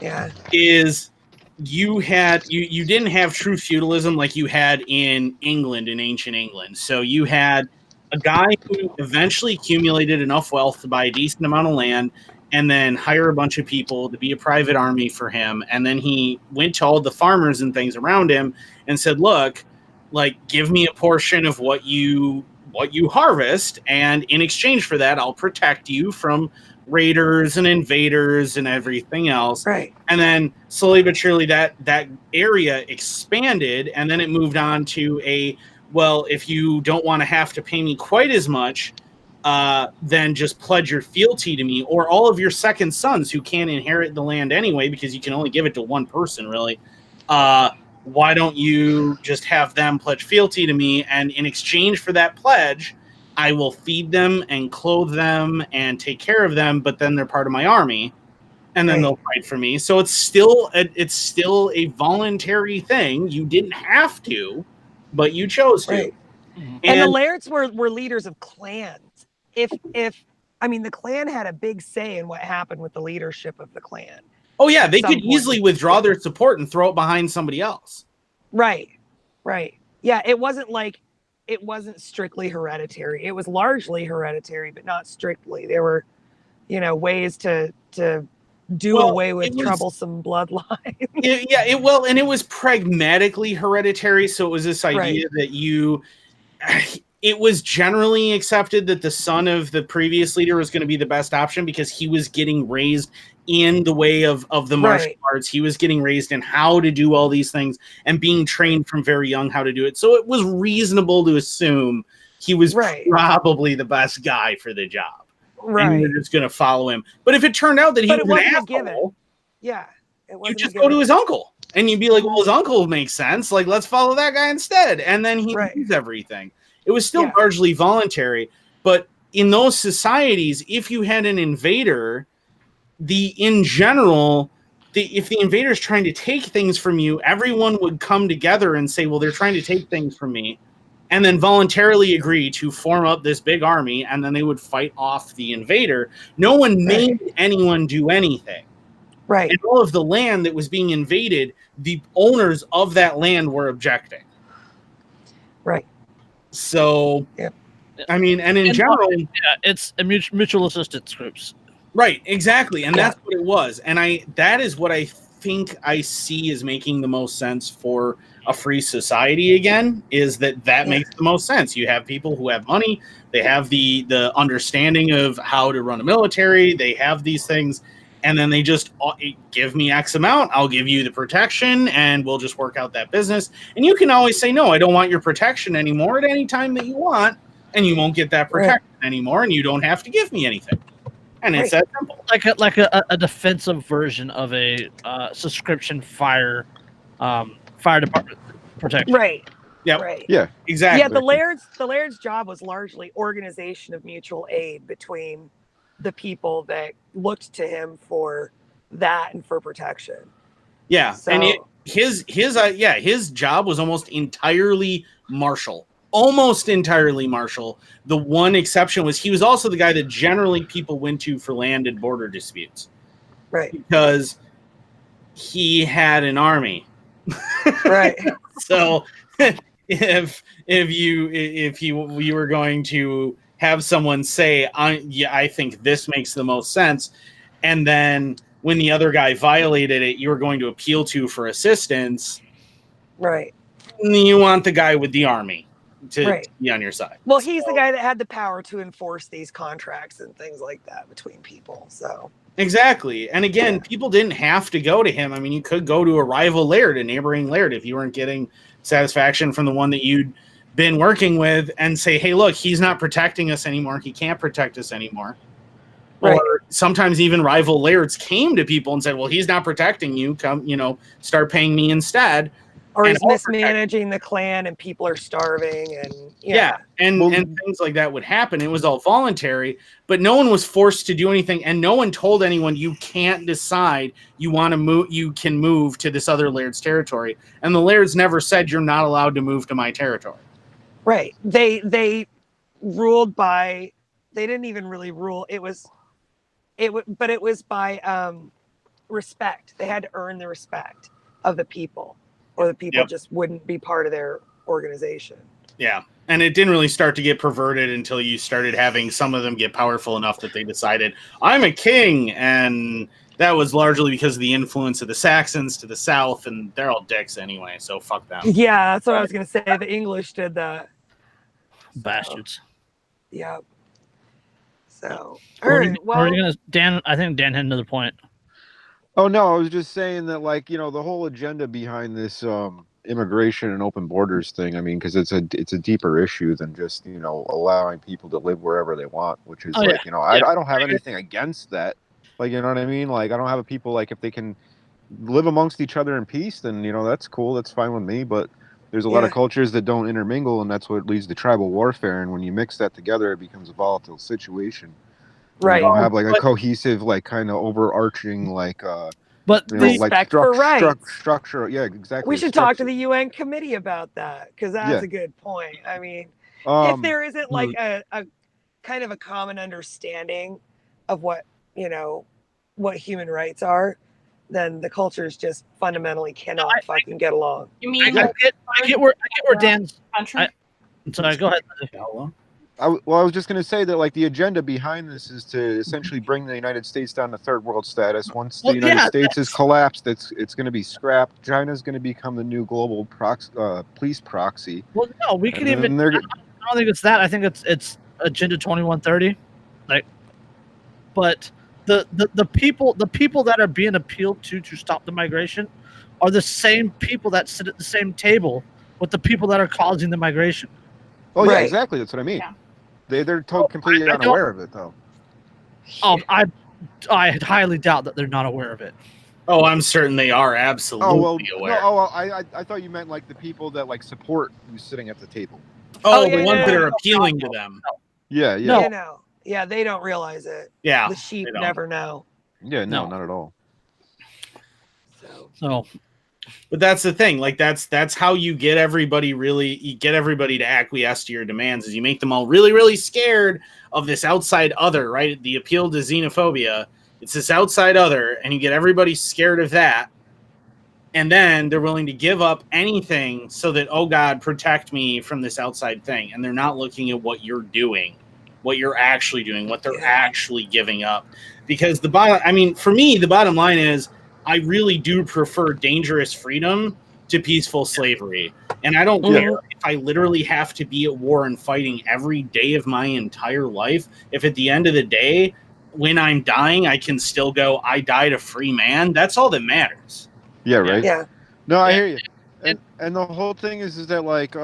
Yeah. Is you didn't have true feudalism like you had in England, in ancient England. So you had a guy who eventually accumulated enough wealth to buy a decent amount of land and then hire a bunch of people to be a private army for him. And then he went to all the farmers and things around him and said, look, give me a portion of what you what you harvest, and in exchange for that, I'll protect you from raiders and invaders and everything else. Right. And then slowly but surely that area expanded, and then it moved on to well, if you don't want to have to pay me quite as much, then just pledge your fealty to me, or all of your second sons who can't inherit the land anyway, because you can only give it to one person, really. Why don't you just have them pledge fealty to me, and in exchange for that pledge, I will feed them and clothe them and take care of them, but then they're part of my army, and then they'll fight for me. So it's still a voluntary thing. You didn't have to, but you chose to. Right. And the lairds were leaders of clans. If I mean, the clan had a big say in what happened with the leadership of the clan. Oh yeah, they could easily withdraw their support and throw it behind somebody else. Right. Yeah, it wasn't strictly hereditary. It was largely hereditary, but not strictly. There were, ways to do away with troublesome bloodline. And it was pragmatically hereditary. So it was this idea that it was generally accepted that the son of the previous leader was going to be the best option, because he was getting raised in the way of the martial arts. He was getting raised in how to do all these things and being trained from very young how to do it. So it was reasonable to assume he was probably the best guy for the job. Right. And you're just going to follow him. But if it turned out that he was an asshole, you just go to his uncle and you'd be like, well, his uncle makes sense. Like, let's follow that guy instead. And then he does everything. It was still largely voluntary. But in those societies, if you had an invader, if the invader is trying to take things from you, everyone would come together and say, well, they're trying to take things from me, and then voluntarily agree to form up this big army, and then they would fight off the invader. No one made anyone do anything. Right. And all of the land that was being invaded, the owners of that land were objecting. Right. So, I mean, and in general... it's a mutual assistance groups. Right, exactly. And that's what it was. And that is what I think I see as making the most sense for a free society again, is that makes the most sense. You have people who have money, they have the understanding of how to run a military, they have these things, and then they just give me X amount, I'll give you the protection, and we'll just work out that business. And you can always say, no, I don't want your protection anymore at any time that you want, and you won't get that protection anymore, and you don't have to give me anything. And it's that simple. Like a defensive version of a subscription fire department protection. Right. Yeah. Right. Yeah. Exactly. Yeah, the laird's job was largely organization of mutual aid between the people that looked to him for that and for protection. Yeah. So, and his job was almost entirely martial. Almost entirely martial. The one exception was he was also the guy that generally people went to for land and border disputes. Right. Because he had an army. Right. So if you were going to have someone say, I think this makes the most sense, and then when the other guy violated it, you were going to appeal to for assistance. Right. You want the guy with the army to be on your side. Well, he's the guy that had the power to enforce these contracts and things like that between people. So exactly. And again, people didn't have to go to him. I mean, you could go to a rival laird, a neighboring laird, if you weren't getting satisfaction from the one that you'd been working with, and say, hey, look, he's not protecting us anymore. He can't protect us anymore. Right. Or sometimes even rival lairds came to people and said, well, he's not protecting you. Come, start paying me instead. Or he's mismanaging the clan and people are starving and and things like that would happen. It was all voluntary, but no one was forced to do anything, and no one told anyone you can't decide you want to move, you can move to this other laird's territory. And the lairds never said you're not allowed to move to my territory. Right. They ruled by, they didn't even really rule. It was by respect. They had to earn the respect of the people, or the people just wouldn't be part of their organization. Yeah. And it didn't really start to get perverted until you started having some of them get powerful enough that they decided, I'm a king. And that was largely because of the influence of the Saxons to the south, and they're all dicks anyway, so fuck them. Yeah, that's what I was going to say. The English did that. Bastards. Yep. So, all Or right. Well, you gonna Dan? I think Dan had another point. Oh no, I was just saying that, like, the whole agenda behind this immigration and open borders thing. I mean, because it's a deeper issue than just allowing people to live wherever they want, which is I don't have anything against that. Like, you know what I mean? Like, I don't have a people, like, if they can live amongst each other in peace, then that's cool. That's fine with me. But there's a lot of cultures that don't intermingle, and that's what leads to tribal warfare. And when you mix that together, it becomes a volatile situation. right. You don't have like a cohesive, like, kind of overarching, like But respect for rights. structure. Yeah, exactly. We should talk to the UN committee about that, because that's a good point. I mean, if there isn't like a kind of a common understanding of what human rights are, then the cultures just fundamentally cannot fucking get along. You mean I get where Dan's country? Sorry, go ahead. I was just going to say that, like, the agenda behind this is to essentially bring the United States down to third world status. Once the United States is collapsed, it's going to be scrapped. China's going to become the new global police proxy. Well, no, we can even. I don't think it's that. I think it's Agenda 2130. Like, but the people that are being appealed to stop the migration are the same people that sit at the same table with the people that are causing the migration. Oh yeah, exactly. That's what I mean. Yeah. They're completely unaware of it, though. Oh, I highly doubt that they're not aware of it. Oh, I'm certain they are absolutely aware. No, I thought you meant like the people that like support who's sitting at the table. Oh, the ones that are appealing to them. Yeah. Yeah, they don't realize it. Yeah, the sheep never know. Yeah, no, not at all. So. But that's the thing. Like, that's how you get everybody to acquiesce to your demands, is you make them all really, really scared of this outside other, right? The appeal to xenophobia. It's this outside other, and you get everybody scared of that. And then they're willing to give up anything so that, oh God, protect me from this outside thing. And they're not looking at what you're doing, what you're actually doing, what they're actually giving up. Because for me, the bottom line is, I really do prefer dangerous freedom to peaceful slavery. And I don't care if I literally have to be at war and fighting every day of my entire life. If at the end of the day, when I'm dying, I can still go, I died a free man. That's all that matters. Yeah, right? Yeah. No, I hear you. And the whole thing is that, like,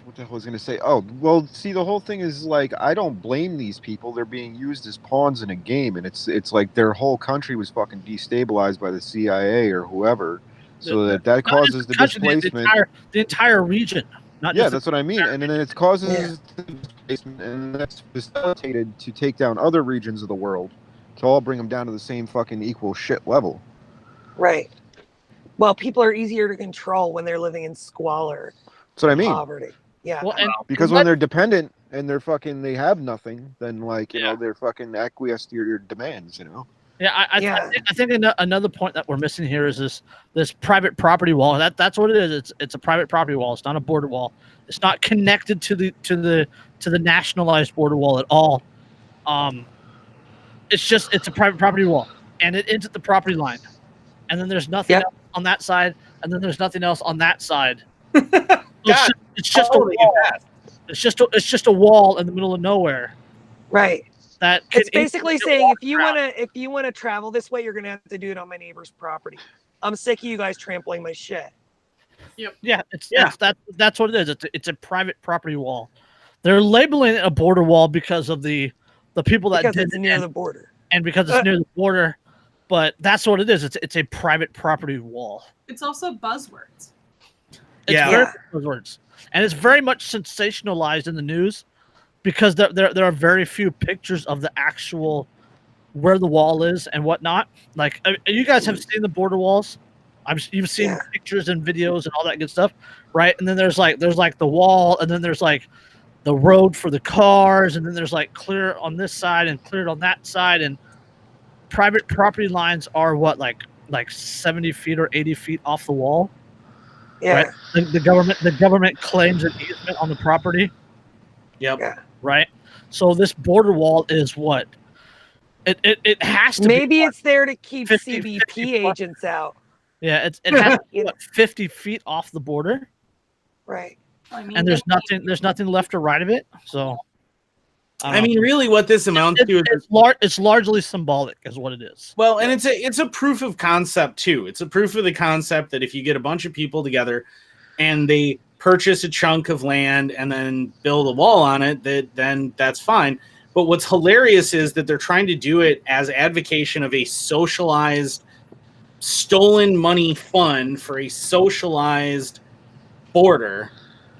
what the hell was I going to say? Oh, well, see, the whole thing is, like, I don't blame these people. They're being used as pawns in a game, and it's like their whole country was fucking destabilized by the CIA or whoever, so that causes the displacement. The entire region. That's what I mean. And then it causes the displacement, and that's facilitated to take down other regions of the world to all bring them down to the same fucking equal shit level. Right. Well, people are easier to control when they're living in squalor. That's what I mean. Poverty. Yeah. Well, because when they're dependent and they have nothing, then, like, they're fucking acquiesce to your demands, Yeah, I think another point that we're missing here is this private property wall. That's what it is. It's a private property wall. It's not a border wall. It's not connected to the nationalized border wall at all. It's a private property wall, and it ends at the property line, and then there's nothing else on that side, and then there's nothing else on that side. It's just a wall. It's just a wall in the middle of nowhere. Right. It's basically saying if you wanna travel this way, you're gonna have to do it on my neighbor's property. I'm sick of you guys trampling my shit. Yep. Yeah, that's what it is. It's a private property wall. They're labeling it a border wall because of the people that because it's near the border. And because it's near the border, but that's what it is. It's a private property wall. It's also buzzwords. Buzzwords. And it's very much sensationalized in the news because there are very few pictures of the actual where the wall is and whatnot. Like, you guys have seen the border walls. You've seen pictures and videos and all that good stuff, right? And then there's like the wall, and then there's like the road for the cars, and then there's like clear on this side and cleared on that side. And private property lines are what, like 70 feet or 80 feet off the wall. Yeah. Right? The government claims an easement on the property. Yep. Yeah. Right. So this border wall is what? It has to. Maybe it's there to keep CBP agents out. Yeah, it has to be 50 feet off the border. Right. I mean, and there's nothing left or right of it. So, I mean, really, what this amounts to is it's largely symbolic, is what it is. well, and it's a proof of concept too. It's a proof of the concept that if you get a bunch of people together and they purchase a chunk of land and then build a wall on it, then that's fine. But what's hilarious is that they're trying to do it as advocation of a socialized, stolen money fund for a socialized border.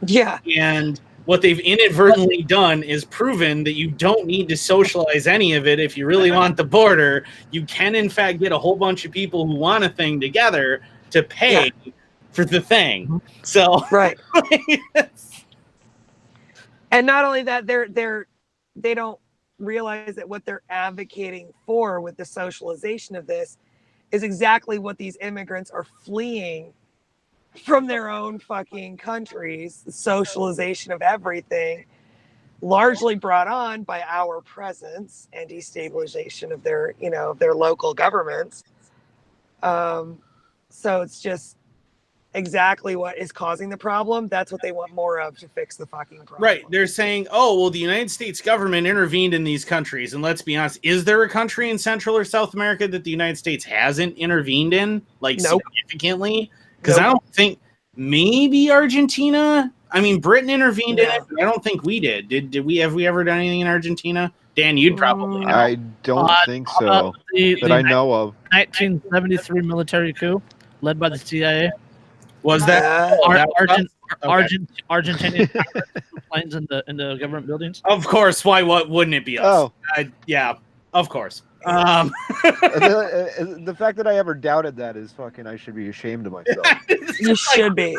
Yeah. And what they've inadvertently done is proven that you don't need to socialize any of it if you really want the border. You can, in fact, get a whole bunch of people who want a thing together to pay for the thing. So, right. And not only that, they don't realize that what they're advocating for with the socialization of this is exactly what these immigrants are fleeing from their own fucking countries, the socialization of everything, largely brought on by our presence and destabilization of their, of their local governments. So it's just exactly what is causing the problem. That's what they want more of to fix the fucking problem. Right. They're saying, oh, well, the United States government intervened in these countries. And let's be honest, is there a country in Central or South America that the United States hasn't intervened in, like, significantly? Because I don't think, maybe Argentina. I mean, Britain intervened in it, but I don't think we did. Have we ever done anything in Argentina? Dan, you'd probably know. I don't think so. That I know of. 1973 military coup led by the CIA. Was that Argentinian planes in the government buildings? Of course. Why? What wouldn't it be us? Oh, yeah. Of course. The fact that I ever doubted that is fucking. I should be ashamed of myself. You should be.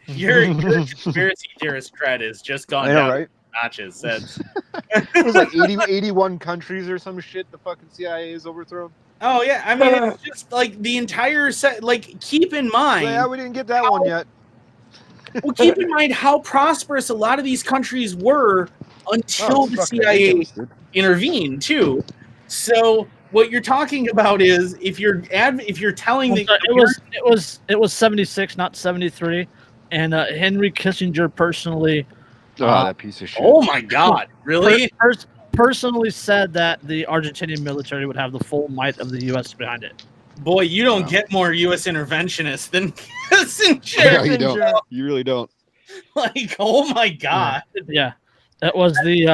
Your conspiracy theorist cred is just gone I know, down right? notches. It was like 81 countries or some shit. The fucking CIA is overthrown. Oh yeah, I mean, it's just like the entire set. Like, keep in mind. Yeah, we didn't get that one yet. Well, keep in mind how prosperous a lot of these countries were until the CIA intervened too. So what you're talking about is if you're telling it was 76, not 73, and Henry Kissinger personally. That piece of shit. Oh my God! Really? Personally said that the Argentinian military would have the full might of the U.S. behind it. Boy, you don't get more U.S. intervenists than Kissinger. Yeah, you don't. You really don't. Like, oh my God. Yeah. That was the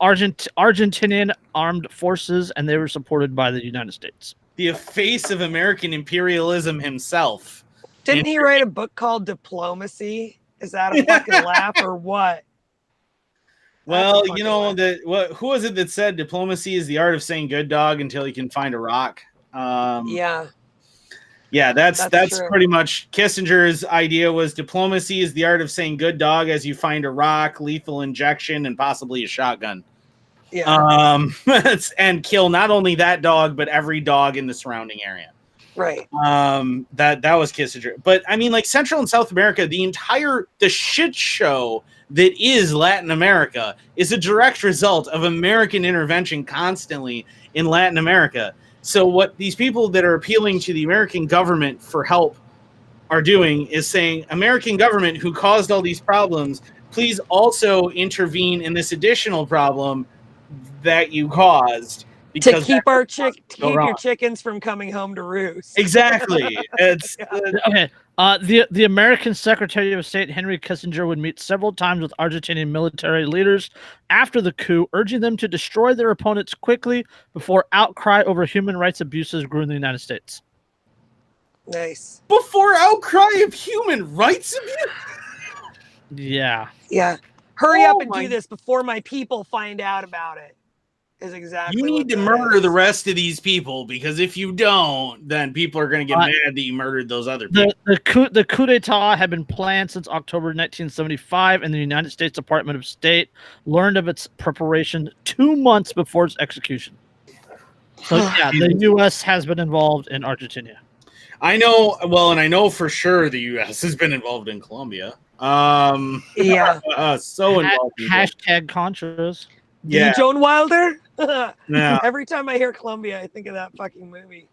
Argentinian armed forces, and they were supported by the United States. The face of American imperialism himself. Didn't he write a book called Diplomacy? Is that a fucking laugh or what? Well, you know, who was it that said diplomacy is the art of saying good dog until you can find a rock? Yeah, that's true. pretty much Kissinger's idea. Was diplomacy is the art of saying good dog as you find a rock, lethal injection, and possibly a shotgun. Yeah. And kill not only that dog but every dog in the surrounding area. Right. That was Kissinger. But I mean, like, Central and South America, the shit show that is Latin America is a direct result of American intervention constantly in Latin America. So what these people that are appealing to the American government for help are doing is saying, American government who caused all these problems, please also intervene in this additional problem that you caused. To keep your chickens from coming home to roost. Exactly. It's okay. The American Secretary of State Henry Kissinger would meet several times with Argentinian military leaders after the coup, urging them to destroy their opponents quickly before outcry over human rights abuses grew in the United States. Nice. Before outcry of human rights abuse? Yeah. Yeah. Hurry up and do this before my people find out about it. Is exactly. You need to murder the rest of these people, because if you don't, then people are going to get mad that you murdered those other people. The coup d'etat had been planned since October 1975, and the United States Department of State learned of its preparation 2 months before its execution. So yeah, the U.S. has been involved in Argentina. I know. Well, and I know for sure the U.S. has been involved in Colombia. Yeah. So involved. Hashtag Contras. Yeah. Joan Wilder. Yeah. Every time I hear Colombia, I think of that fucking movie.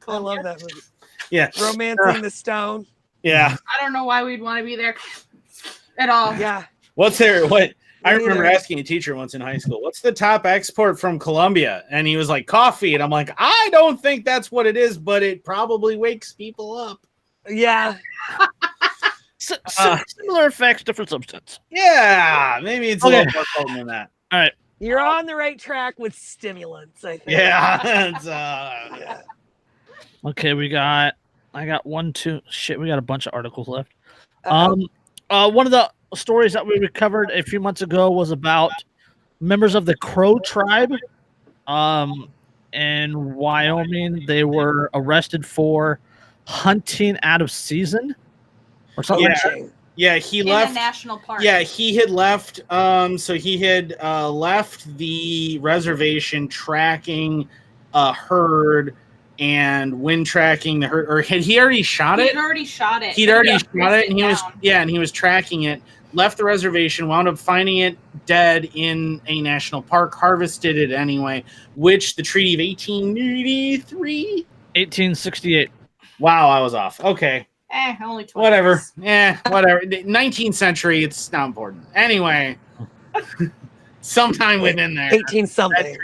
I love that movie. Yeah. Romancing the Stone. Yeah. I don't know why we'd want to be there. At all. Yeah. What's their what? I Me remember neither. asking a teacher once in high school, "What's the top export from Colombia?" And he was like, "Coffee." And I'm like, "I don't think that's what it is, but it probably wakes people up." Yeah. Similar effects, different substance. Yeah, maybe it's a Okay. little more potent than that. All right. You're on the right track with stimulants, I think. Yeah. It's, Yeah. Okay, I got 1, 2. Shit, we got a bunch of articles left. Uh-oh. One of the stories that we covered a few months ago was about members of the Crow tribe, in Wyoming. They were arrested for hunting out of season or something. Yeah. Poaching. Yeah, he In left. a national park. Yeah, he had left. So he had left the reservation tracking a herd and wind tracking the herd. Or had he already shot He it? had already shot it. He'd but already he shot it, and he was down. and he was tracking it. Left the reservation, wound up finding it dead in a national park. Harvested it anyway, which the Treaty of 1883. 1868. Wow, I was off. Okay. Only 20 Whatever. years. Whatever. 19th century, it's not important. Anyway, sometime within there. 18 something.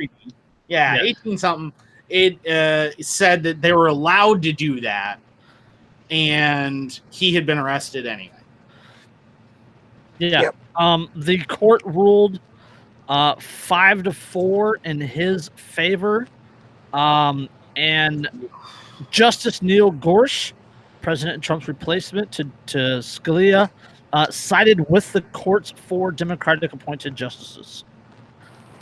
Yeah, 18 something. It said that they were allowed to do that, and he had been arrested anyway. Yeah. Yep. The court ruled 5-4 in his favor. And Justice Neil Gorsuch, President Trump's replacement to Scalia, sided with the court's 4 Democratic appointed justices.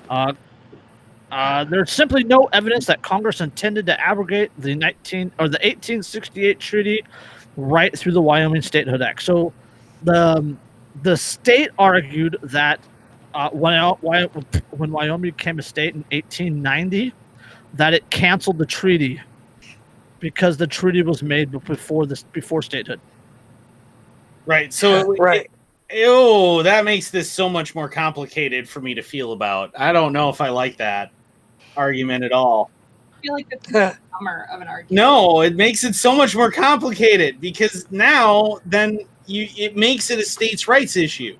There's simply no evidence that Congress intended to abrogate the 1868 treaty right through the Wyoming Statehood Act. So the state argued that when Wyoming became a state in 1890, that it canceled the treaty because the treaty was made before statehood. Right. So Right. that makes this so much more complicated for me to feel about. I don't know if I like that argument at all. I feel like that's a bummer of an argument. No, it makes it so much more complicated because now then it makes it a states' rights issue.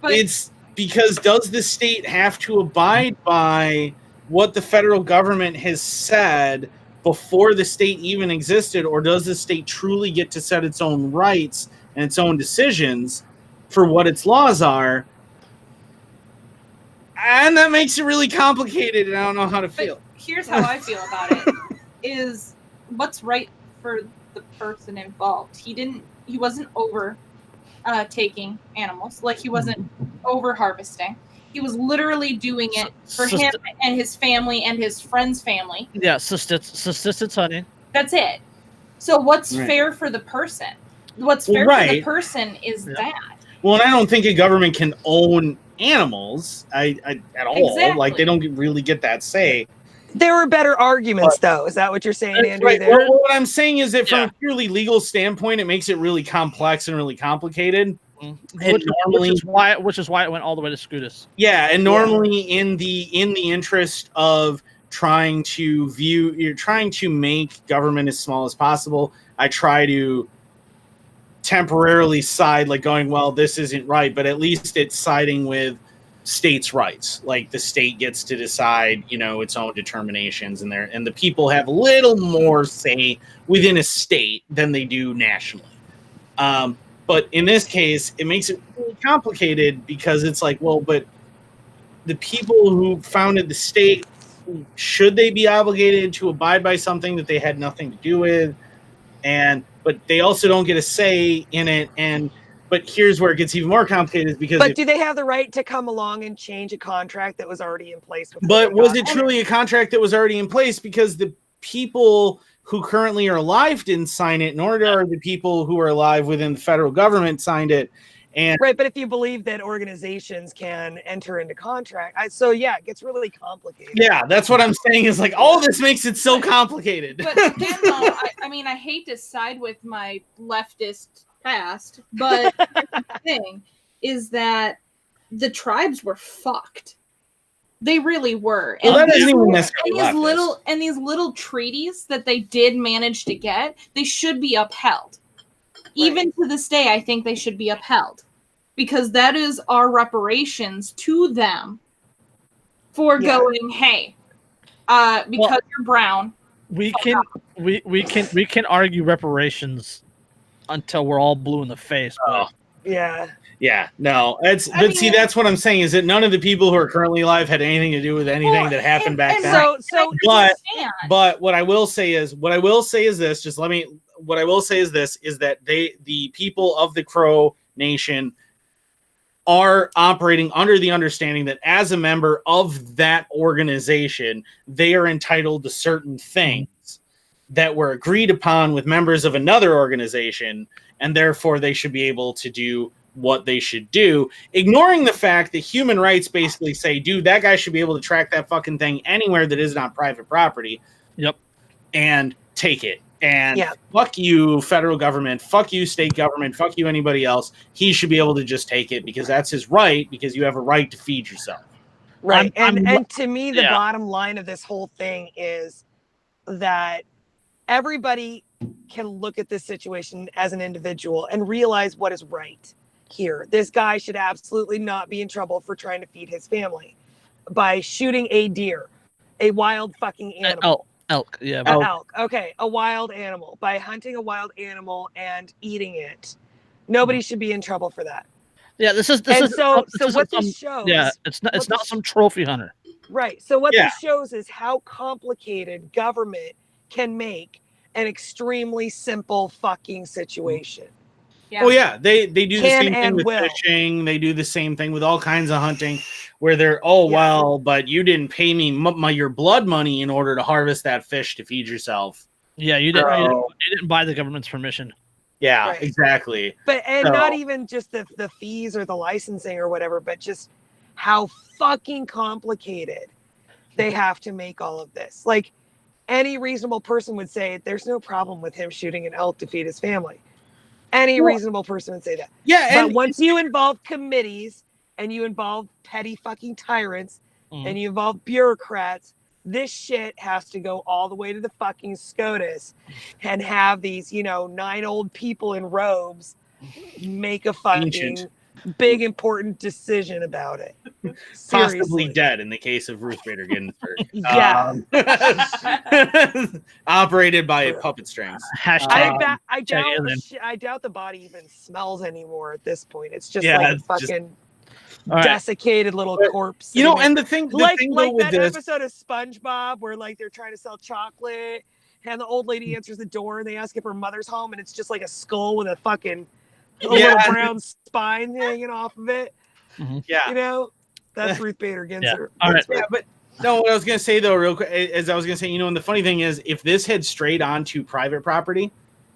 But It's because does the state have to abide by what the federal government has said before the state even existed, or does the state truly get to set its own rights and its own decisions for what its laws are? And that makes it really complicated, and I don't know how to feel. But here's how I feel about it: is what's right for the person involved. He wasn't over taking animals, like he wasn't over harvesting. He was literally doing it for him and his family and his friend's family. Yeah, subsistence hunting. That's it. So what's Right. fair for the person? What's fair for the person is that. Well, and I don't think a government can own animals at all. Exactly. Like they don't really get that say. There were better arguments, though. Is that what you're saying, Andrew? Right. There? Well, what I'm saying is that from Yeah. a purely legal standpoint, it makes it really complex and really complicated. And Which is why it went all the way to SCOTUS. Yeah, and normally in the interest of trying to make government as small as possible, I try to temporarily side, like going, well, this isn't right, but at least it's siding with states' rights. Like the state gets to decide, its own determinations, and the people have a little more say within a state than they do nationally. But in this case, it makes it really complicated because it's like, well, but the people who founded the state, should they be obligated to abide by something that they had nothing to do with? But they also don't get a say in it. But here's where it gets even more complicated, is because But do they have the right to come along and change a contract that was already in place? But was it truly a contract that was already in place? Because the people who currently are alive didn't sign it, nor are the people who are alive within the federal government signed it. And Right, but if you believe that organizations can enter into contract, it gets really complicated. yeah, that's what I'm saying, is like all this makes it so complicated. But again, though, I hate to side with my leftist past, but the thing is that the tribes were fucked. They really were. Well, that these isn't even necessarily these little treaties that they did manage to get, they should be upheld. even to this day, I think they should be upheld because that is our reparations to them for going, hey, because you're brown. We can argue reparations until we're all blue in the face. But Yeah, no, see, that's what I'm saying is that none of the people who are currently alive had anything to do with anything that happened back then. But what I will say is this. What I will say is this: is that the people of the Crow Nation are operating under the understanding that as a member of that organization, they are entitled to certain things that were agreed upon with members of another organization, and therefore they should be able to do what they should do, ignoring the fact that human rights basically say, dude, that guy should be able to track that fucking thing anywhere that is not private property. Yep. And take it. And fuck you, federal government, fuck you, state government, fuck you, anybody else. He should be able to just take it because that's his right, because you have a right to feed yourself. Right. And to me, the bottom line of this whole thing is that everybody can look at this situation as an individual and realize what is right here. This guy should absolutely not be in trouble for trying to feed his family by shooting a deer, a wild fucking animal. Elk. Yeah. Elk. Okay. A wild animal. By hunting a wild animal and eating it. Nobody should be in trouble for that. Yeah, this is what this shows. Yeah, it's not some trophy hunter. Right. So what this shows is how complicated government can make an extremely simple fucking situation. Yeah. Oh yeah, they do the same thing with fishing. They do the same thing with all kinds of hunting, where they're well, but you didn't pay me your blood money in order to harvest that fish to feed yourself. Yeah, you didn't buy the government's permission. Yeah, exactly. But not even just the fees or the licensing or whatever, but just how fucking complicated they have to make all of this. Like any reasonable person would say, there's no problem with him shooting an elk to feed his family. Any reasonable person would say that. Yeah, but once you involve committees and you involve petty fucking tyrants and you involve bureaucrats, this shit has to go all the way to the fucking SCOTUS and have these, 9 old people in robes make a fucking big important decision about it. Possibly dead in the case of Ruth Bader Ginsburg. Operated by puppet strings. I doubt the body even smells anymore at this point. It's just like a fucking desiccated little corpse. And the thing like with that episode of SpongeBob where like they're trying to sell chocolate and the old lady answers the door and they ask if her mother's home and it's just like a skull with a fucking little brown spine hanging off of it. Yeah. That's Ruth Bader Ginsburg. All right. Yeah, but no, what I was going to say though, real quick, is I was going to say, and the funny thing is, if this had strayed onto private property,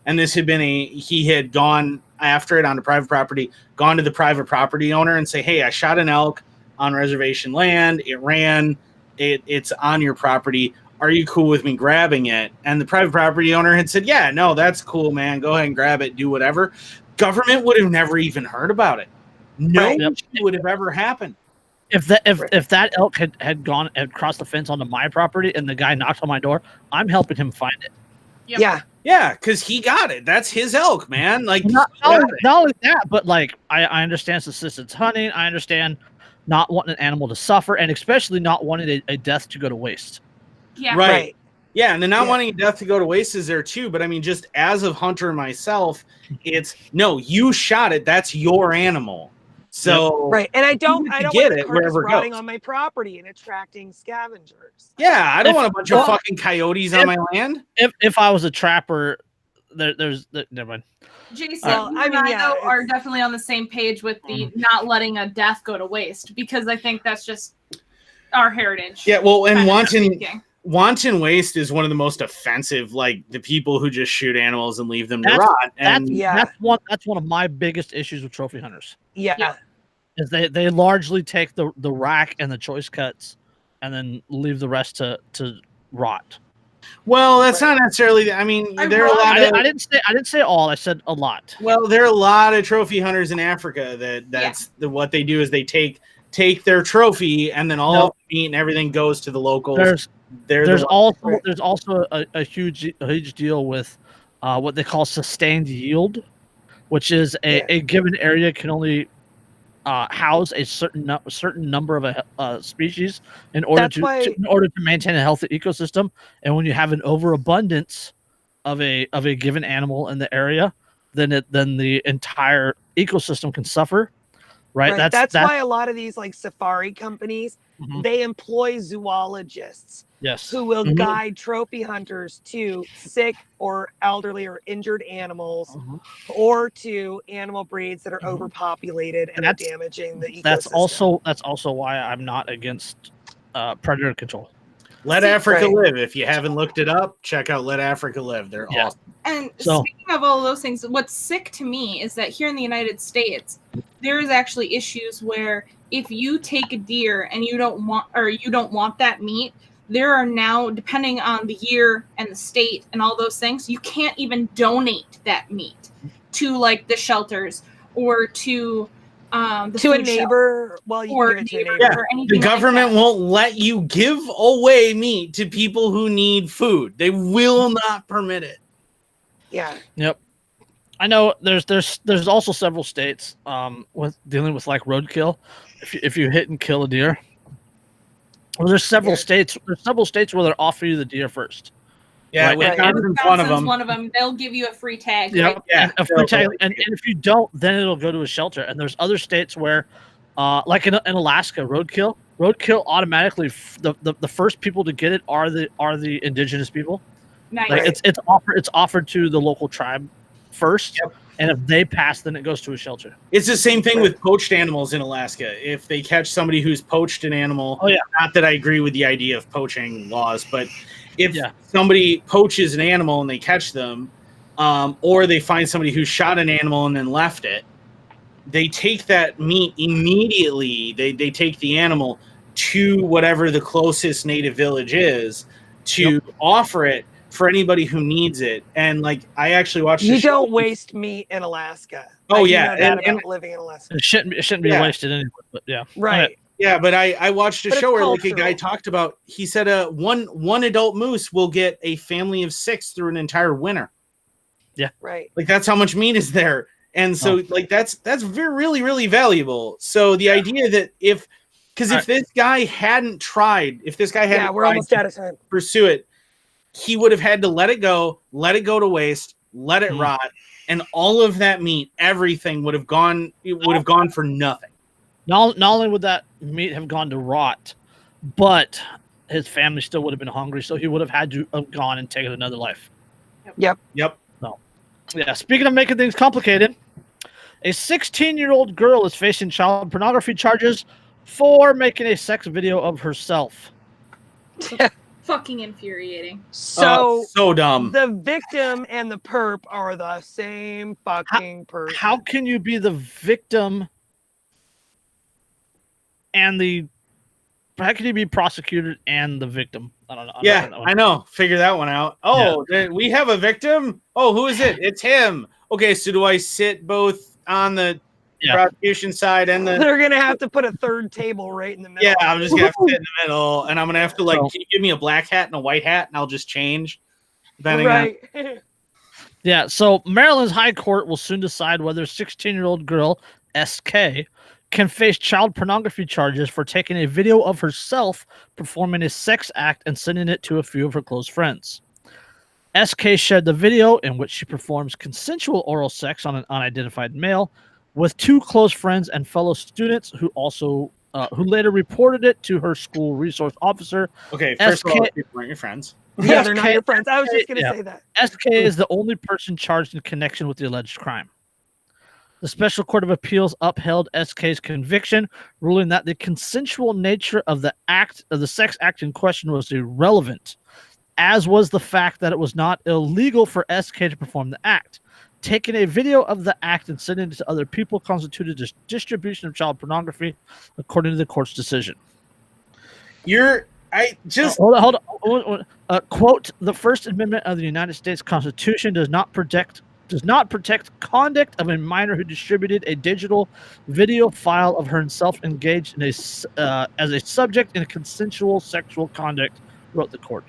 and this had been he had gone after it onto private property, gone to the private property owner and say, hey, I shot an elk on reservation land. It ran. It's on your property. Are you cool with me grabbing it? And the private property owner had said, yeah, no, that's cool, man. Go ahead and grab it. Do whatever. Government would have never even heard about it. No would have ever happened. If that elk had crossed the fence onto my property and the guy knocked on my door, I'm helping him find it. Yep. Yeah, because he got it. That's his elk, man. Like not only that, but like I understand subsistence hunting. I understand not wanting an animal to suffer, and especially not wanting a death to go to waste. Yeah. Right. Yeah, and then not wanting death to go to waste is there too. But I mean, just as of hunter myself, it's no, you shot it. That's your animal. So and I don't get want it wherever it rotting goes on my property and attracting scavengers. Yeah, I don't want a bunch of fucking coyotes on my land. If I was a trapper, there's never mind. Jason, are definitely on the same page with the not letting a death go to waste because I think that's just our heritage. Yeah, well, and wanton waste is one of the most offensive. Like the people who just shoot animals and leave them to rot. And that's one of my biggest issues with trophy hunters. Yeah. Is they largely take the rack and the choice cuts and then leave the rest to rot. Well, that's not necessarily. I mean, there are a lot. I didn't say all. I said a lot. Well, there are a lot of trophy hunters in Africa that's what they do is they take their trophy and then all the meat and everything goes to the locals. There's also a huge deal with what they call sustained yield. which is a given area can only house a certain number of a species in order in order to maintain a healthy ecosystem. And when you have an overabundance of a given animal in the area, then the entire ecosystem can suffer. Right. That's why a lot of these like safari companies, they employ zoologists. Yes. Who will guide trophy hunters to sick or elderly or injured animals, or to animal breeds that are overpopulated and are damaging the ecosystem. That's also why I'm not against predator control. Let Africa live. If you haven't looked it up, check out Let Africa Live. They're awesome. And speaking of all those things, what's sick to me is that here in the United States, there is actually issues where if you take a deer and you don't want that meat, there are now, depending on the year and the state and all those things, you can't even donate that meat to like the shelters or to a neighbor. Well, you can give it to a neighbor. Yeah. The government won't let you give away meat to people who need food. They will not permit it. Yeah. Yep. I know there's also several states with dealing with like roadkill. If you hit and kill a deer. Well, there's several states. There's several states where they'll offer you the deer first. Yeah, Wisconsin's one of them. One of them. They'll give you a free tag. Yep. Right? Yeah, a free tag. And if you don't, then it'll go to a shelter. And there's other states where, like in Alaska, roadkill automatically the first people to get it are the indigenous people. Nice. Like it's offered to the local tribe first. Yep. And if they pass, then it goes to a shelter. It's the same thing with poached animals in Alaska. If they catch somebody who's poached an animal, not that I agree with the idea of poaching laws, but if somebody poaches an animal and they catch them, or they find somebody who shot an animal and then left it, they take that meat immediately. They take the animal to whatever the closest native village is to offer it for anybody who needs it. And like, I actually watched. You don't waste meat in Alaska. Oh, about living in Alaska. It shouldn't be wasted anyway. But right. Yeah, but I watched a show where like a guy talked about. He said one adult moose will get a family of 6 through an entire winter. Yeah, right. Like that's how much meat is there, and so like that's really really valuable. So the idea that if this guy hadn't tried, we're almost out of time. Pursue it. He would have had to let it go to waste, let it rot, and all of that meat, everything would have gone. It would have gone for nothing. Not only would that meat have gone to rot, but his family still would have been hungry, so he would have had to have gone and taken another life. Yep. No. Yeah. Speaking of making things complicated, a 16-year-old girl is facing child pornography charges for making a sex video of herself. Fucking infuriating. So dumb. The victim and the perp are the same fucking person. How can you be the victim and how can you be prosecuted and the victim? I don't know. I know. Figure that one out. Oh, we have a victim? Oh, who is it? It's him. Okay, so do I sit both on the prosecution side and the... They're gonna have to put a third table right in the middle. Yeah, I'm just gonna have to sit in the middle, and I'm gonna have to can you give me a black hat and a white hat, and I'll just change. Yeah, so Maryland's High Court will soon decide whether 16-year-old girl SK can face child pornography charges for taking a video of herself performing a sex act and sending it to a few of her close friends. SK shared the video in which she performs consensual oral sex on an unidentified male with 2 close friends and fellow students who later reported it to her school resource officer. Okay, first of all, people aren't your friends. Yeah, they're not your friends. I was just going to say that. SK is the only person charged in connection with the alleged crime. The Special Court of Appeals upheld SK's conviction, ruling that the consensual nature of the sex act in question was irrelevant, as was the fact that it was not illegal for SK to perform the act. Taking a video of the act and sending it to other people constituted distribution of child pornography, according to the court's decision. Hold on. Quote: the First Amendment of the United States Constitution does not protect conduct of a minor who distributed a digital video file of herself engaged in as a subject in a consensual sexual conduct, wrote the court.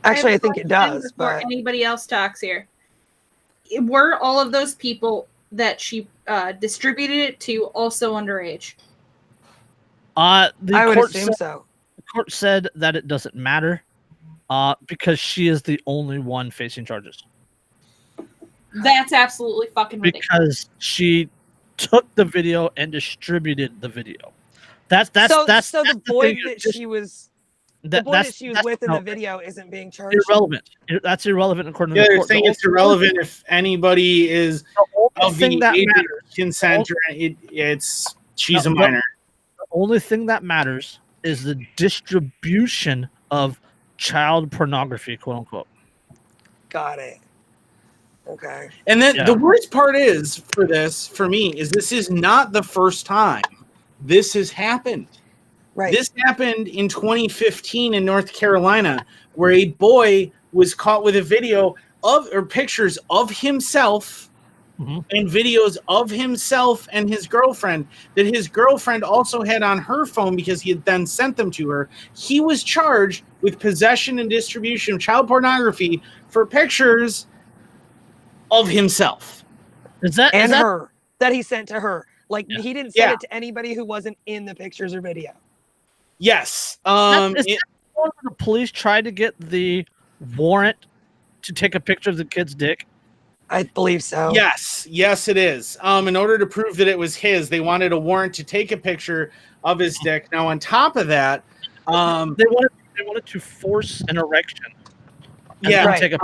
Actually, I think it does. Before anybody else talks here, were all of those people that she distributed it to also underage? I would assume said, so. The court said that it doesn't matter because she is the only one facing charges. That's absolutely fucking ridiculous. Because she took the video and distributed the video. That's the boy thing. that she was the boy that she was with in the video isn't being charged. Irrelevant. That's irrelevant according to Yeah, the they're court. saying it's irrelevant if anybody is of the thing that age of matters. consent. She's a minor. The only thing that matters is the distribution of child pornography, quote unquote. Got it. Okay. And then the worst part is for me, is this is not the first time this has happened. Right. This happened in 2015 in North Carolina, where a boy was caught with a video or pictures of himself and videos of himself and his girlfriend that his girlfriend also had on her phone because he had then sent them to her. He was charged with possession and distribution of child pornography for pictures of himself. Her that he sent to her. Like he didn't send it to anybody who wasn't in the pictures or video. Yes. The police tried to get the warrant to take a picture of the kid's dick. I believe so. Yes, it is. In order to prove that it was his, they wanted a warrant to take a picture of his dick. Now, on top of that, they wanted to force an erection. Take a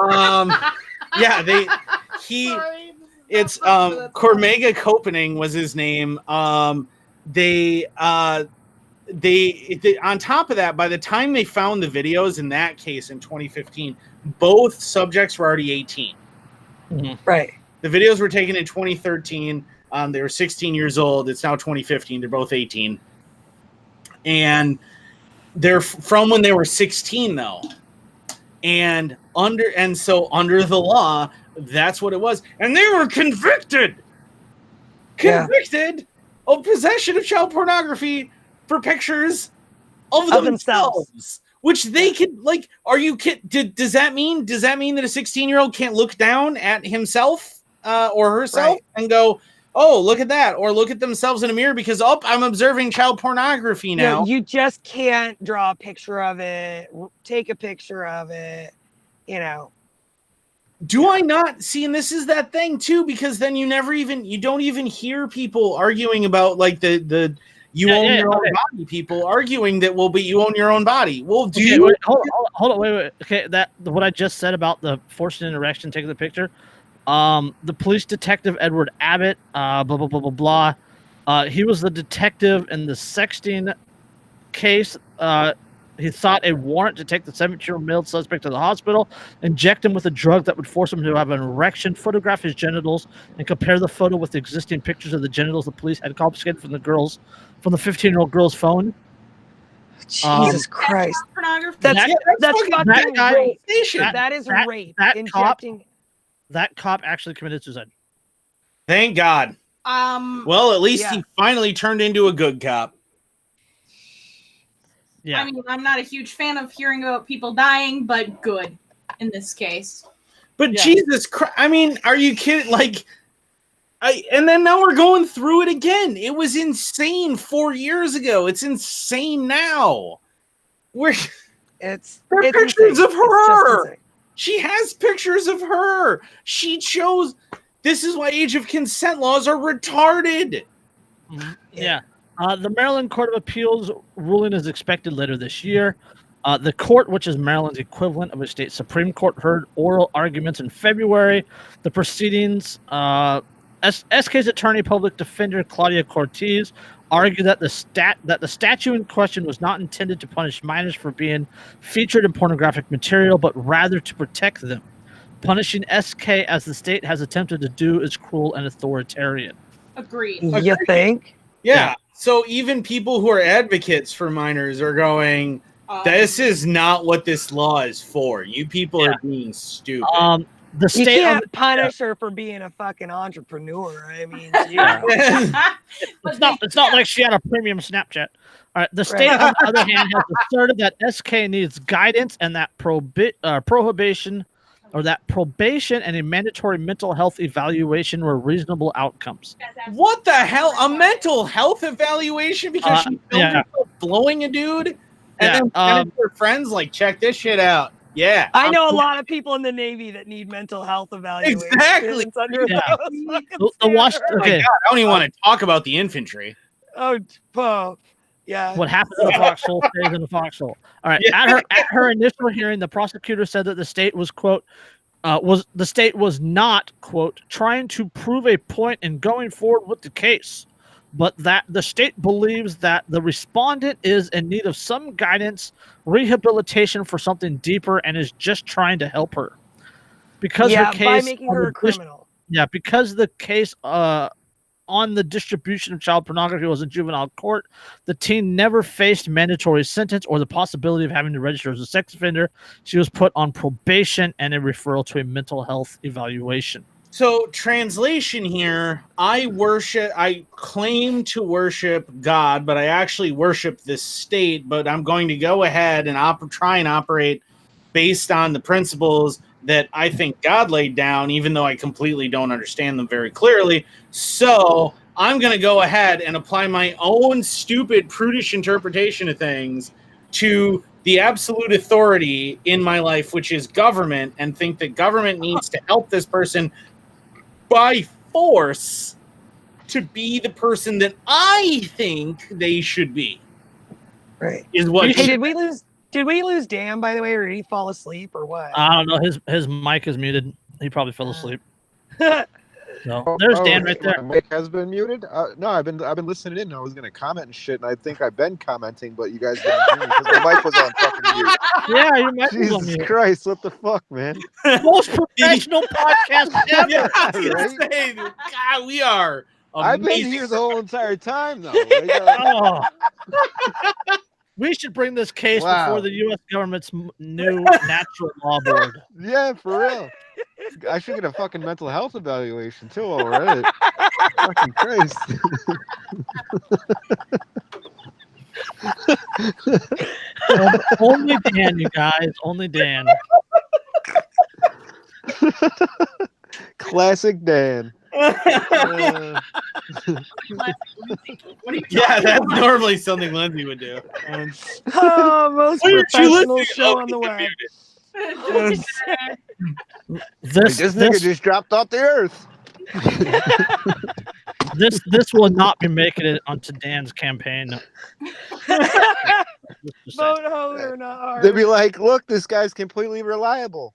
It's Cormega Copening was his name. They on top of that, by the time they found the videos in that case in 2015, both subjects were already 18. Right. The videos were taken in 2013. They were 16 years old. It's now 2015. They're both 18. And they're from when they were 16, though. And so under the law, that's what it was. And they were convicted of possession of child pornography for pictures of themselves. Which they could, like, are you kidding? Does that mean that a 16-year-old can't look down at himself or herself and go, oh, look at that, or look at themselves in a mirror because I'm observing child pornography now? No, you just can't draw a picture of it, take a picture of it, Do I not see? And this is that thing too, because then you don't even hear people arguing about like the you own your own body. People arguing that but you own your own body. Well, hold on, wait. Okay, what I just said about the forcing an erection, taking the picture. The police detective Edward Abbott, blah blah blah blah blah. He was the detective in the sexting case. He sought a warrant to take the 17-year-old male suspect to the hospital, inject him with a drug that would force him to have an erection, photograph his genitals, and compare the photo with existing pictures of the genitals the police had confiscated from the 15-year-old girl's phone. Jesus Christ. That's fucking rape. That is rape. That cop actually committed suicide. Thank God. Well, at least he finally turned into a good cop. Yeah. I mean, I'm not a huge fan of hearing about people dying, but good in this case. But Jesus Christ, I mean, are you kidding? Like, and then now we're going through it again. It was insane 4 years ago. It's insane now. It's pictures of her. She has pictures of her. She chose. This is why age of consent laws are retarded. Yeah. The Maryland Court of Appeals ruling is expected later this year. The court, which is Maryland's equivalent of a state Supreme Court, heard oral arguments in February. The proceedings, SK's attorney, public defender Claudia Cortez, argued that the statute in question was not intended to punish minors for being featured in pornographic material, but rather to protect them. Punishing SK, as the state has attempted to do, is cruel and authoritarian. Agreed. You think? Yeah. So even people who are advocates for minors are going, this is not what this law is for. You people are being stupid. The state you can't punish her for being a fucking entrepreneur. I mean, it's not like she had a premium Snapchat. All right. The state, on the other hand, has asserted that SK needs guidance and that prohibition or that probation and a mandatory mental health evaluation were reasonable outcomes. What the hell? A mental health evaluation because she filmed herself blowing a dude, and then sending her friends like, check this shit out. Yeah, I know a lot of people in the Navy that need mental health evaluations. Exactly. Under those fucking The Washington, Oh my God, I don't even want to talk about the infantry. Oh, yeah. What happens in the foxhole stays in the foxhole. All right. Yeah. At her initial hearing, the prosecutor said that the state was, quote, was not, quote, trying to prove a point in going forward with the case, but that the state believes that the respondent is in need of some guidance, rehabilitation for something deeper, and is just trying to help her. Because her case by making her a criminal. Because the case on the distribution of child pornography was in juvenile court, the teen never faced mandatory sentence or the possibility of having to register as a sex offender. She was put on probation and a referral to a mental health evaluation. So, translation here, I claim to worship God, but I actually worship this state, but I'm going to go ahead and try and operate based on the principles that I think God laid down, even though I completely don't understand them very clearly. So I'm going to go ahead and apply my own stupid, prudish interpretation of things to the absolute authority in my life, which is government, and think that government needs to help this person by force to be the person that I think they should be. Right. Is what? Hey, did we lose Dan, by the way, or did he fall asleep, or what? I don't know. His mic is muted. He probably fell asleep. No, there's Dan right there. My mic has been muted. No, I've been listening in. I was gonna comment and shit, and I think I've been commenting, but you guys didn't hear me because my mic was on fucking mute. Yeah, your mic was on Jesus mute. Christ, what the fuck, man? Most professional podcast ever. Yeah, I was gonna Right? say, God, we are. I've been amazing. here the whole entire time, though. Like, We should bring this case Wow. before the U.S. government's new natural law board. yeah, for real. I should get a fucking mental health evaluation too already. Fucking Christ. Only Dan, you guys. Only Dan. Classic Dan. Yeah, that's normally something Lindsay would do. Most Why aren't you professional listening? show Oh, on the he's web. muted. This nigga just dropped off the earth. this will not be making it onto Dan's campaign. Vote home or not hard. They'd be like, look, this guy's completely reliable.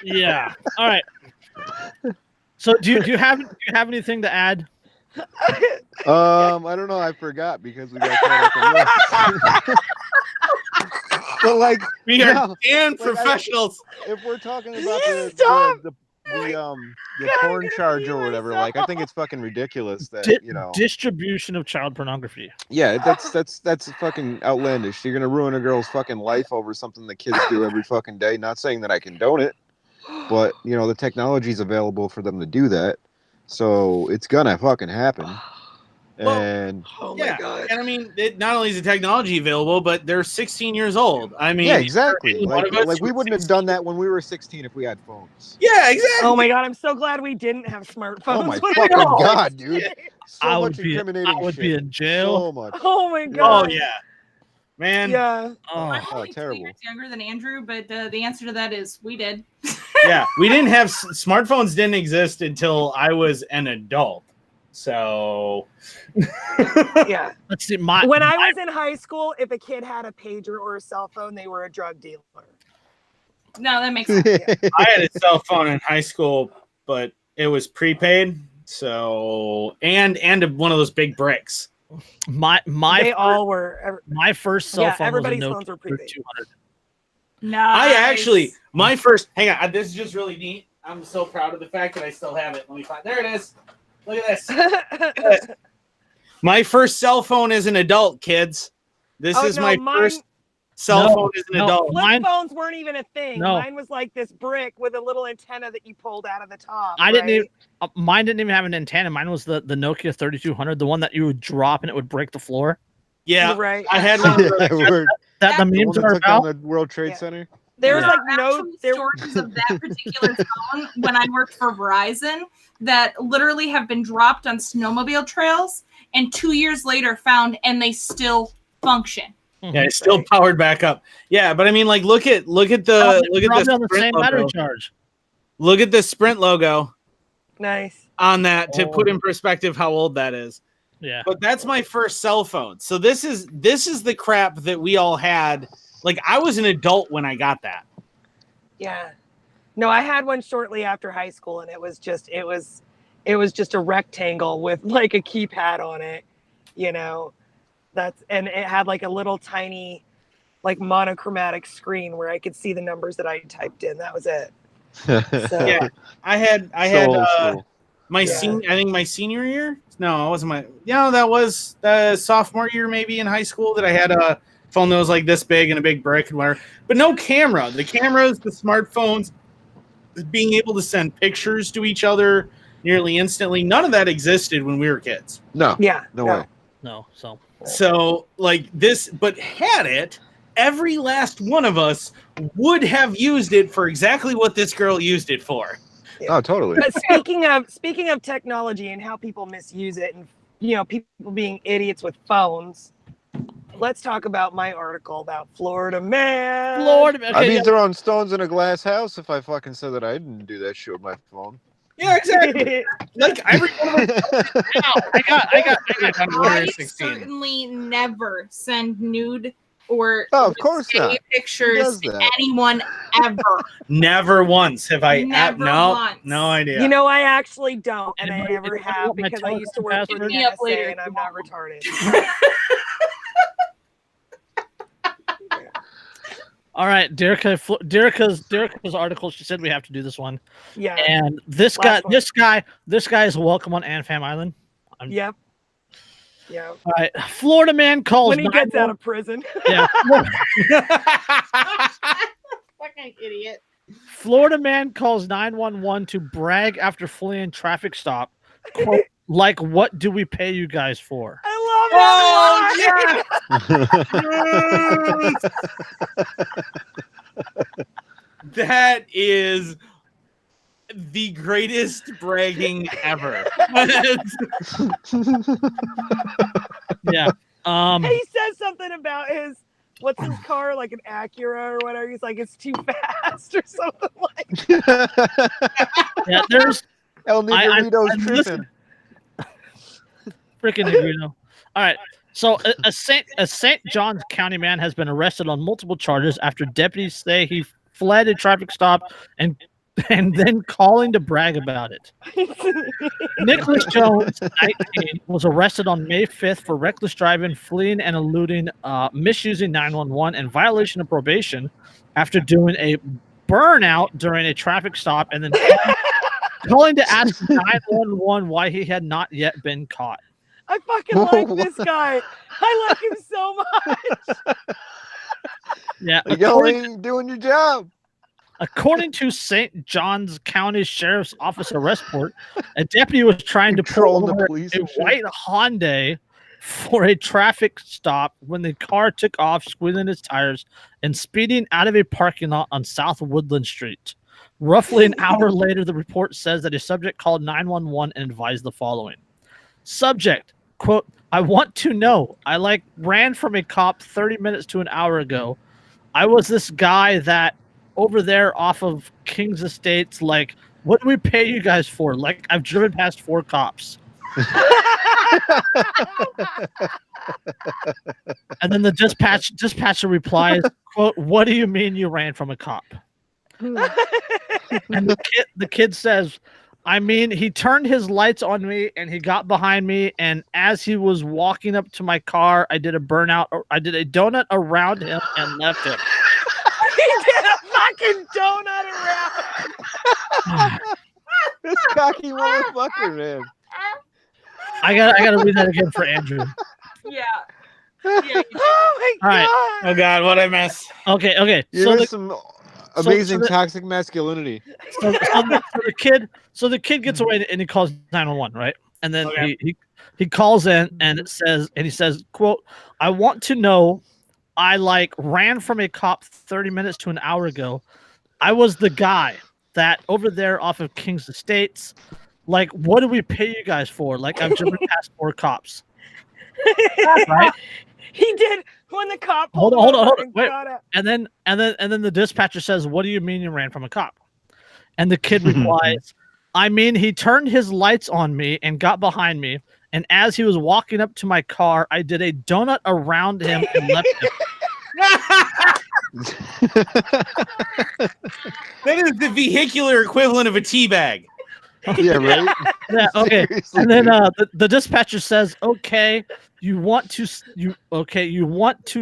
Yeah. All right. So do you have anything to add? I don't know. I forgot because we got caught up in this. But like, We are no, damn like, professionals. if we're talking about Stop! the porn charge or whatever, like I think it's fucking ridiculous that Distribution of child pornography. Yeah, that's fucking outlandish. You're gonna ruin a girl's fucking life over something that kids do every fucking day. Not saying that I condone it, but the technology's available for them to do that, so it's gonna fucking happen. And Oh my god! And I mean, not only is the technology available, but they're 16 years old. I mean, yeah, exactly. one Like of us we was wouldn't have 16. done that when we were 16 if we had phones. Yeah, exactly. Oh my god! I'm so glad we didn't have smartphones. Oh my when we fucking were god, dude! So I much would be incriminating shit. in jail. So much. Oh my god! Oh yeah, man. Yeah. I'm Oh, only 2 terrible. years younger than Andrew, but the answer to that is we did. Yeah, we didn't have smartphones. Didn't exist until I was an adult. So Yeah. let's see. When I was in high school, if a kid had a pager or a cell phone, they were a drug dealer. No, that makes sense. I had a cell phone in high school, but it was prepaid. So and one of those big bricks. They all were. My first cell phone everybody's was a phones were Nokia prepaid. 200. Nice. My first. Hang on, this is just really neat. I'm so proud of the fact that I still have it. Let me find. There it is. Look at this. Look at this. My first cell phone as an adult, kids. This is my first cell phone as an adult. Flip phones weren't even a thing. No. Mine was like this brick with a little antenna that you pulled out of the top. Mine didn't even have an antenna. Mine was the Nokia 3200, the one that you would drop and it would break the floor. Yeah, Right. I had one. Yeah, word. That the The one memes that are took down about. the World Trade Yeah. Center. There's Yeah. like Actually stories of that particular phone when I worked for Verizon that literally have been dropped on snowmobile trails and 2 years later found, and they still function. Yeah, it's still powered back up. Yeah, but I mean, like, look at Probably the on the same Sprint battery logo. charge. Look at the Sprint logo nice. on that to put Oh. in perspective how old that is. Yeah. But that's my first cell phone. So this is the crap that we all had. Like, I was an adult when I got that. Yeah. No, I had one shortly after high school, and it was just a rectangle with like a keypad on it, you know. And it had like a little tiny like monochromatic screen where I could see the numbers that I typed in. That was it. So Yeah, I had old school. my I think my senior year. No, it wasn't my. Yeah, that was the sophomore year maybe in high school that I had a phone that was like this big and a big brick and whatever, but no camera. The cameras, the smartphones, being able to send pictures to each other nearly instantly, none of that existed when we were kids. No. yeah, No way. No. So like this, but had it, every last one of us would have used it for exactly what this girl used it for. Oh, totally. But speaking of technology and how people misuse it, and people being idiots with phones, let's talk about my article about Florida man. Okay, I'd be throwing stones in a glass house if I fucking said that I didn't do that shit with my phone. Yeah, exactly. Like every one of us. I got on Order I 16. certainly never send nude or Oh, of course risque not. Who pictures does to that? anyone ever. Never once have I. Never no, once. no idea. You know, I actually don't, and I Anybody- never anybody have want my because I used to telephone work for the password? Hit me up NSA later and if I'm you not want retarded. All right, Derica's article. She said we have to do this one, Yeah. and this Last guy one. is welcome on Anfam Island. Yep. Yeah. All right, Florida man calls. When he gets out of prison. yeah, Fucking idiot. Florida man calls 911 to brag after fleeing traffic stop. Quote, like, what do we pay you guys for? I love that. Oh, line. that is the greatest bragging ever. Yeah. And he says something about what's his car, like an Acura or whatever. He's like, it's too fast or something like that. Yeah. There's El Negrito's I'm tripping. freaking Negrito. All right. So a St. Johns County man has been arrested on multiple charges after deputies say he fled a traffic stop and then calling to brag about it. Nicholas Jones, 19, was arrested on May 5th for reckless driving, fleeing and eluding, misusing 911, and violation of probation after doing a burnout during a traffic stop and then calling to ask 911 why he had not yet been caught. I fucking like this guy. I like him so much. Yeah, Y'all ain't doing your job. according to St. Johns County Sheriff's Office arrest report, a deputy was trying to Controlling pull the over police a and shit. white Hyundai for a traffic stop when the car took off, squealing its tires and speeding out of a parking lot on South Woodland Street. Roughly an hour later, the report says that a subject called 911 and advised the following. Subject, quote, I want to know. I ran from a cop 30 minutes to an hour ago. I was this guy that over there off of King's Estates, like, what do we pay you guys for? Like, I've driven past 4 cops. And then the dispatcher replies, quote, what do you mean you ran from a cop? And the kid says, I mean, he turned his lights on me and he got behind me, and as he was walking up to my car, I did a donut around him and left him. He did a fucking donut around. This cocky motherfucker, man. I gotta read that again for Andrew. Yeah. Yeah. Oh my All right. god. Oh God, what I miss? Okay. You're So some amazing the- toxic masculinity. the kid gets away and he calls 911, right? and then Okay. he calls in and he says, quote, I want to know, I ran from a cop 30 minutes to an hour ago. I was the guy that over there off of King's Estates. What do we pay you guys for? I've driven past 4 cops. Right? He did when the cop Hold pulled on. over and Wait. got out. And then the dispatcher says, what do you mean you ran from a cop? And the kid replies, I mean, he turned his lights on me and got behind me. And as he was walking up to my car, I did a donut around him and left him. That is the vehicular equivalent of a tea bag. Yeah, right. Yeah, okay. Seriously. And then the dispatcher says, okay, you want to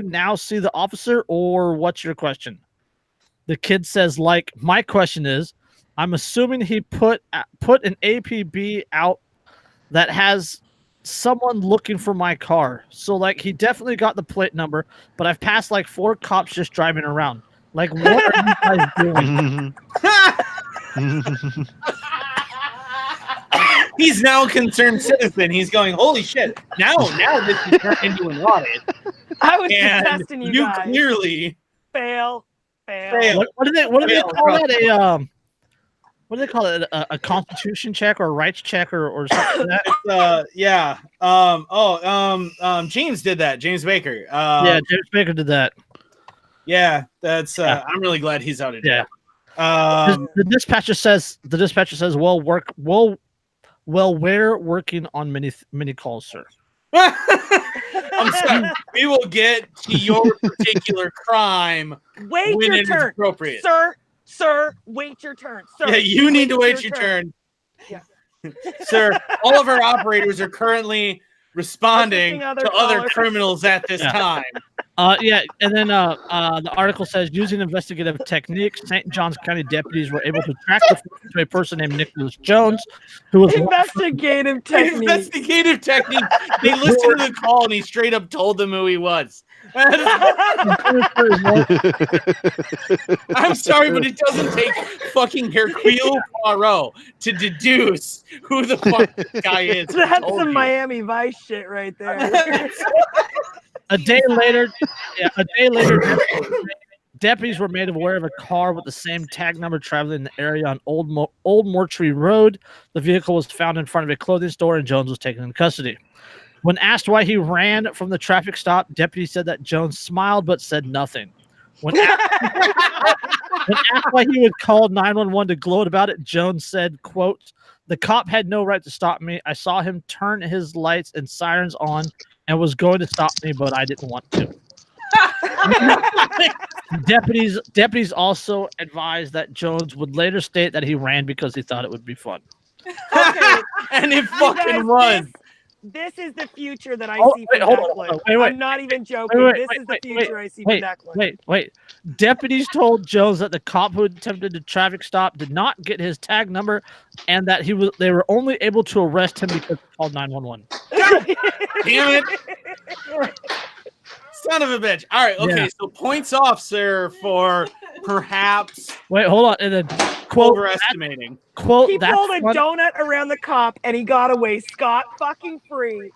now see the officer, or what's your question? The kid says, my question is, I'm assuming he put an APB out that has someone looking for my car. So he definitely got the plate number, but I've passed 4 cops just driving around. What are you guys doing? He's now a concerned citizen. He's going, holy shit! Now this is turned into an audit. I was just And testing you you guys. clearly Fail. Fail. What do they call that? What do they call it? A constitution check or a rights check or something like that? yeah. James did that. James Baker. Yeah, James Baker did that. Yeah, that's. I'm really glad he's out of jail. The dispatcher says. Well, we're working on many calls, sir. I'm sorry. We will get to your particular crime Wait when your it is turn, appropriate. Sir, wait your turn. Sir, Yeah, you need to wait your turn. Yeah. Sir, all of our operators are currently responding Assisting to other callers. criminals at this time. And then the article says, using investigative techniques, St. Johns County deputies were able to track the to a person named Nicholas Jones, who was Investigative technique. Investigative technique. They listened to the call and he straight up told them who he was. I'm sorry, but it doesn't take fucking Hercule Poirot to deduce who the fuck this guy is. That's some Miami Vice shit right there. A day later, deputies were made aware of a car with the same tag number traveling in the area on Old Mortuary Road. The vehicle was found in front of a clothing store, and Jones was taken into custody. When asked why he ran from the traffic stop, deputies said that Jones smiled but said nothing. When asked why he would call 911 to gloat about it, Jones said, quote, the cop had no right to stop me. I saw him turn his lights and sirens on and was going to stop me, but I didn't want to. Deputies also advised that Jones would later state that he ran because he thought it would be fun. Okay. And it You fucking guys, was. This is the future that I Oh, see wait, for hold on, Declan. wait, I'm not even joking. wait, This is the future I see for Declan. Wait. Deputies told Jones that the cop who attempted the traffic stop did not get his tag number, and that they were only able to arrest him because he called 911. Damn it. Son of a bitch. All right, okay, Yeah. so points off, sir, for perhaps Wait, hold on, and then quote overestimating. quote. He That's pulled a funny. donut around the cop and he got away scot fucking free.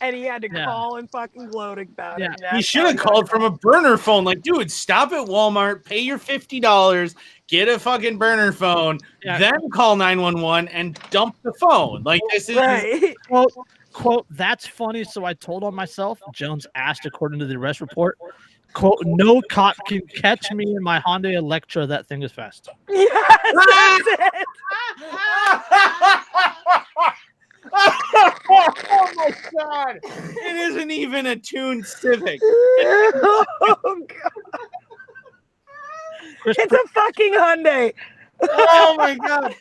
And he had to Yeah. call and fucking gloat about Yeah. it. and He that's should how have got called from a caught. burner phone. Like, dude, stop at Walmart, pay your $50, get a fucking burner phone, Yeah. then call 911 and dump the phone. Like, this is Right. Quote, that's funny, so I told on myself, Jones asked, according to the arrest report. Quote, no cop can catch me in my Hyundai Elantra. That thing is fast. Yes, that's it. Oh my god! It isn't even a tuned Civic. Oh, God. It's a fucking Hyundai. Oh my god!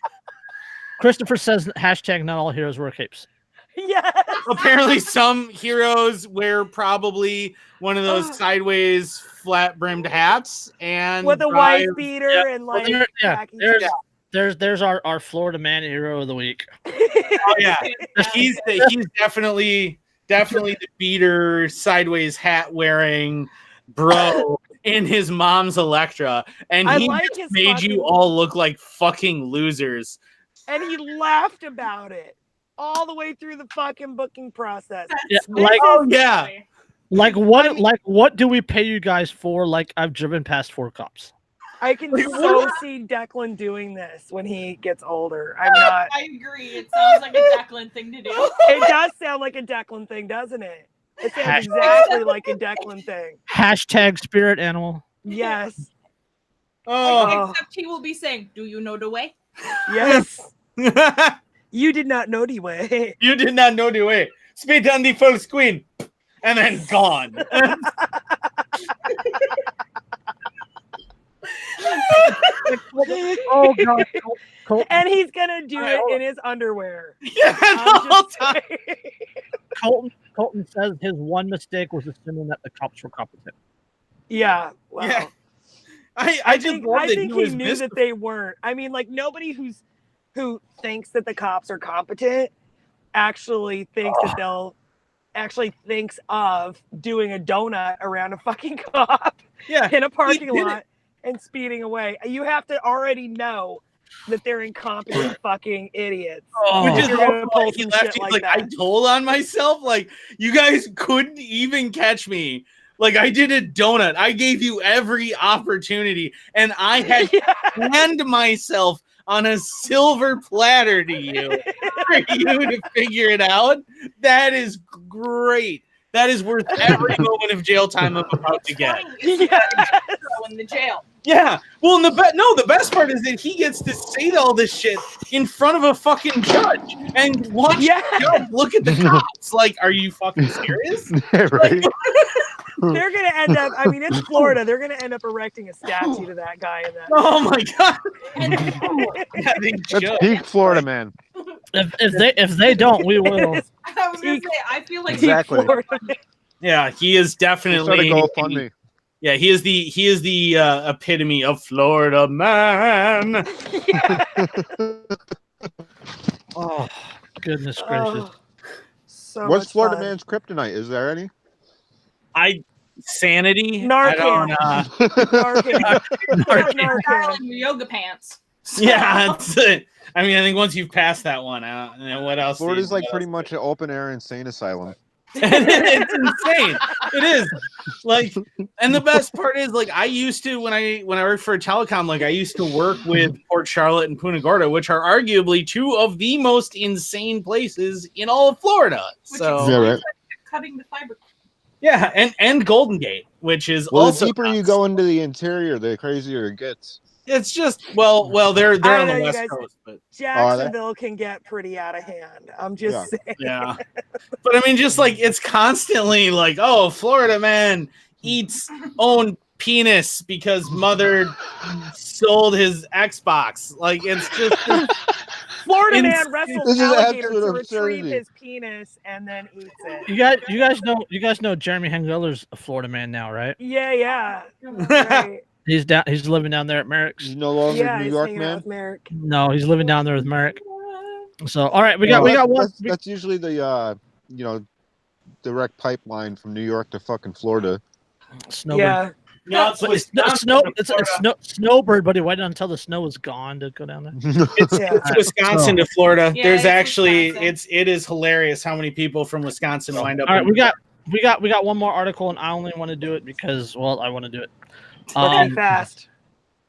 Christopher says hashtag not all heroes wear capes. Yes. Apparently, some heroes wear probably one of those sideways flat-brimmed hats and With a drive- wife beater and like khaki There's our Florida man hero of the week. Oh yeah, he's definitely the beater sideways hat wearing bro in his mom's Electra, and I he like just his made fucking- you all look like fucking losers. and he laughed about it. all the way through the fucking booking process. Yeah, This like, Oh is- yeah. like what? I mean- Like what do we pay you guys for? Like I've driven past 4 cops. I can so see Declan doing this when he gets older. I'm not. I agree. It sounds like a Declan thing to do. It does sound like a Declan thing, doesn't it? It sounds exactly like a Declan thing. Hashtag spirit animal. Yes. Oh. Except he will be saying, "Do you know the way?" Yes. You did not know the way. You did not know the way. Spit on the full screen, and then gone. Oh god. And he's gonna do it in his underwear. Yeah, I'm the whole just time. saying. Colton says his one mistake was assuming that the cops were competent. Yeah. Wow. Yeah. I just think, love I that think he he was knew that they weren't. I mean, like nobody who thinks that the cops are competent actually thinks that they'll actually thinks of doing a donut around a fucking cop Yeah. in a parking did lot and speeding away. You have to already know that they're incompetent fucking idiots. Oh. Which is You're gonna also pull why he some left. shit He's like like, I that. told on myself. Like, you guys couldn't even catch me. Like, I did a donut. I gave you every opportunity, and I had Yeah. planned myself on a silver platter to you for you to figure it out. That is great. That is worth every moment of jail time I'm about to get. Yeah. In the jail. Yeah. Well, and the best part is that he gets to say all this shit in front of a fucking judge and watch Yeah. the judge look at the cops. Like, are you fucking serious? Right. They're gonna end up. I mean, it's Florida. They're gonna end up erecting a statue to that guy in that. Oh my god. Yeah, they That's should. peak Florida, man. If they don't, we will. I was gonna say, I feel like Exactly. Florida. Yeah, he is We'll start a definitely GoFundMe. Yeah, he is the epitome of Florida man. Yeah. Oh, goodness gracious. Oh, so What's much Florida fun. man's kryptonite? Is there any? Sanity. Narcan. I don't, Narcan. Narcan. Narcan. yoga pants. yeah, that's it. I mean, I think once you've passed that one out, what else? Florida's like pretty much an open air insane asylum. It's insane. It is like, and the best part is like I used to when I worked for a telecom, like I used to work with Port Charlotte and Punta Gorda, which are arguably two of the most insane places in all of Florida. Which So Yeah, right. Cutting the fiber. yeah, and Golden Gate, which is Well, also the deeper you go into the interior, the crazier it gets. it's just well they're I on don't the know, you West guys- Coast, but Jacksonville can get pretty out of hand. I'm just saying. yeah. But I mean, just like it's constantly like, oh, Florida man eats own penis because mother sold his Xbox. Like it's just Florida man Insane. wrestles This is alligator absolute to retrieve absurdity. his penis and then eats it. You guys know Jeremy Hengeller's a Florida man now, right? Yeah. Right. He's living down there at Merrick's. He's no longer Yeah, New he's York hanging out man. with Merrick. No, he's living down there with Merrick. So all right, we got Well, one. That's usually the direct pipeline from New York to fucking Florida. Snowbird. Yeah. no, But it's snowbird, but he waited until the snow was gone to go down there. Yeah. It's Wisconsin to Florida. Yeah, There's it's actually Wisconsin. it is hilarious how many people from Wisconsin wind up. All right, in- we got one more article, and I only want to do it because I want to do it. Okay, fast.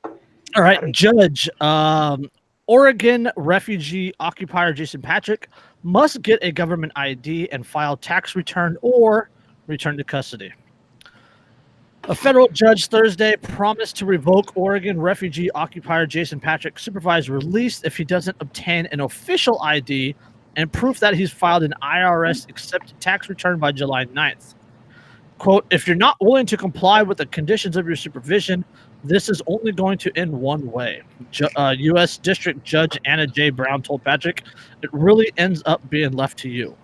All right, Judge. Oregon refugee occupier Jason Patrick must get a government ID and file tax return or return to custody. A federal judge Thursday promised to revoke Oregon refugee occupier Jason Patrick's supervised release if he doesn't obtain an official ID and proof that he's filed an IRS accepted tax return by July 9th. Quote, if you're not willing to comply with the conditions of your supervision, this is only going to end one way. U.S. District Judge Anna J. Brown told Patrick, it really ends up being left to you.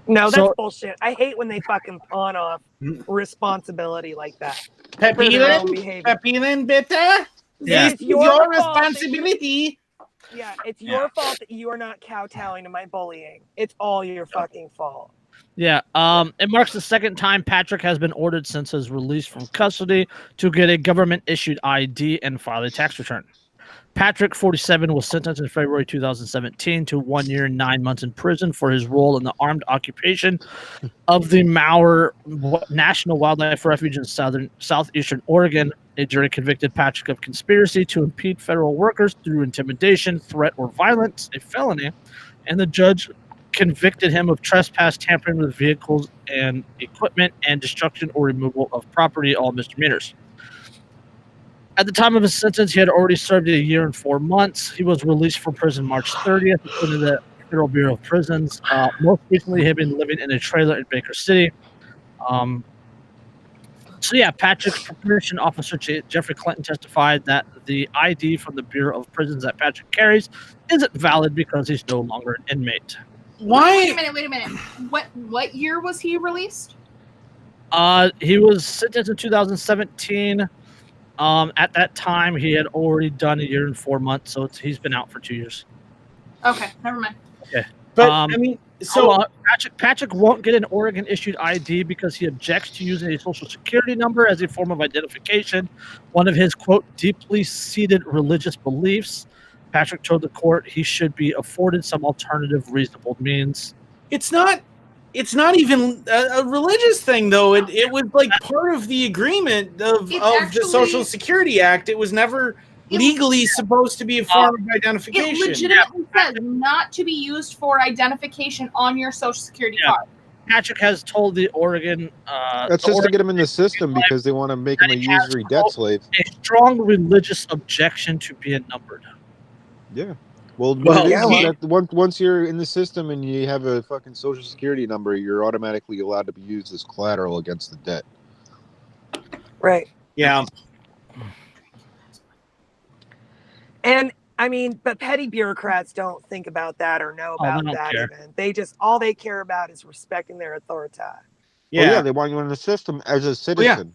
No, that's So- bullshit. I hate when they fucking pawn off responsibility like that. for their own behavior. Pepilin, bitter. Yeah. It's your fault that responsibility. Yeah, it's your fault that you are not kowtowing to my bullying. It's all your fucking fault. Yeah, it marks the second time Patrick has been ordered since his release from custody to get a government-issued ID and file a tax return. Patrick, 47, was sentenced in February 2017 to 1 year and 9 months in prison for his role in the armed occupation of the Mauer National Wildlife Refuge in southeastern Oregon. A jury convicted Patrick of conspiracy to impede federal workers through intimidation, threat, or violence, a felony, and the judge convicted him of trespass, tampering with vehicles and equipment, and destruction or removal of property, all misdemeanors. At the time of his sentence, he had already served 1 year and 4 months. He was released from prison March 30th, according to the Federal Bureau of Prisons. Most recently, he had been living in a trailer in Baker City. Patrick's probation officer, Jeffrey Clinton, testified that the ID from the Bureau of Prisons that Patrick carries isn't valid because he's no longer an inmate. Why? Wait a minute. What year was he released? He was sentenced in 2017. At that time, he had already done 1 year and 4 months, so he's been out for 2 years. Okay, never mind. Okay, but I mean, so Patrick won't get an Oregon-issued ID because he objects to using a social security number as a form of identification. One of his, quote, deeply seated religious beliefs. Patrick told the court he should be afforded some alternative reasonable means. It's not even a religious thing, though. It was like part of the agreement of the Social Security Act. It was never legally supposed to be a form of identification. It legitimately says not to be used for identification on your Social Security card. Patrick has told the Oregon... That's just to get him in the system because they want to make him a usury debt slave. A strong religious objection to being numbered. Yeah. Well, once you're in the system and you have a fucking Social Security number, you're automatically allowed to be used as collateral against the debt. Right. Yeah. And I mean, but petty bureaucrats don't think about that or know about that even. They just, all they care about is respecting their authority. Yeah, they want you in the system as a citizen.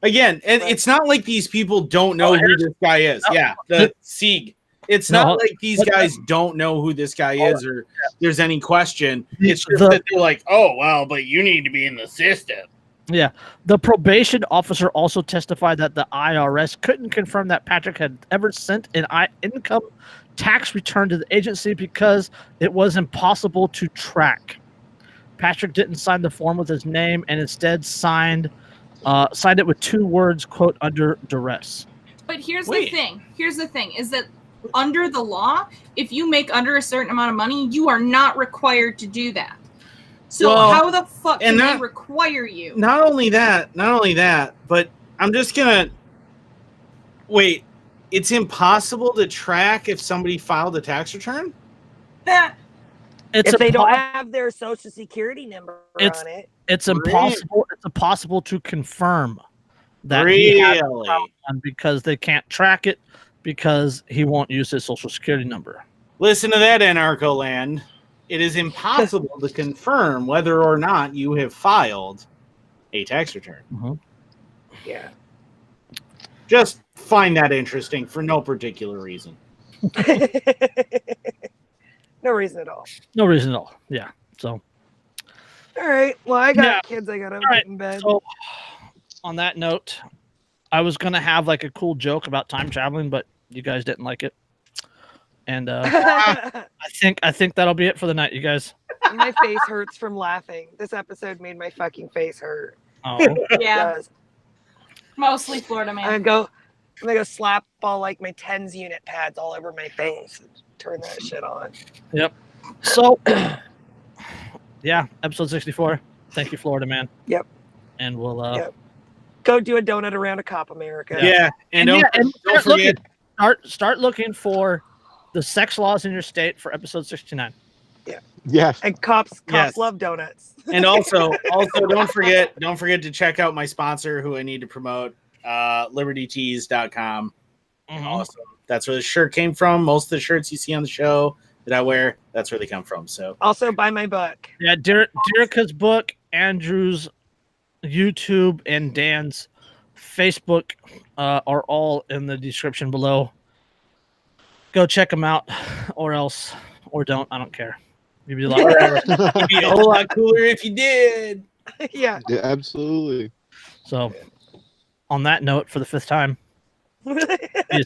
Again, and it's not like these people don't know who this guy is. The Sieg. It's not like these guys don't know who this guy is or there's any question. It's just that they're like, oh, well, but you need to be in the system. Yeah. The probation officer also testified that the IRS couldn't confirm that Patrick had ever sent an income tax return to the agency because it was impossible to track. Patrick didn't sign the form with his name and instead signed it with 2 words, quote, under duress. But here's the thing. Here's the thing is that under the law, if you make under a certain amount of money, you are not required to do that. So how the fuck can they require you? Not only that, but I'm just gonna wait. It's impossible to track if somebody filed a tax return? If they don't have their Social Security number on it. It's impossible. It's impossible to confirm that really? He has one because they can't track it because he won't use his Social Security number. Listen to that, Anarcho Land. It is impossible to confirm whether or not you have filed a tax return. Mm-hmm. Yeah. Just find that interesting for no particular reason. No reason at all. No reason at all. Yeah. So. All right. Well, I got kids. I got to get in bed. So, on that note, I was gonna have like a cool joke about time traveling, but you guys didn't like it. And I think that'll be it for the night, you guys. My face hurts from laughing. This episode made my fucking face hurt. Oh. Yeah. Mostly Florida man. I'm gonna go slap all like my TENS unit pads all over my face and turn that shit on. Yep. So yeah, episode 64. Thank you, Florida man. Yep. And we'll go do a donut around a Cop America. Yeah. And don't forget. Start looking for the sex laws in your state for episode 69. Yeah. Yes. And cops love donuts. And also don't forget to check out my sponsor who I need to promote, libertytees.com. Mm-hmm. Awesome. That's where the shirt came from. Most of the shirts you see on the show that I wear, that's where they come from. So also buy my book. Yeah, Derica's book, Andrew's YouTube, and Dan's Facebook are all in the description below. Go check them out, or don't. I don't care. It'd be a whole lot cooler if you did. Yeah, absolutely. So, on that note, for the 5th time, peace.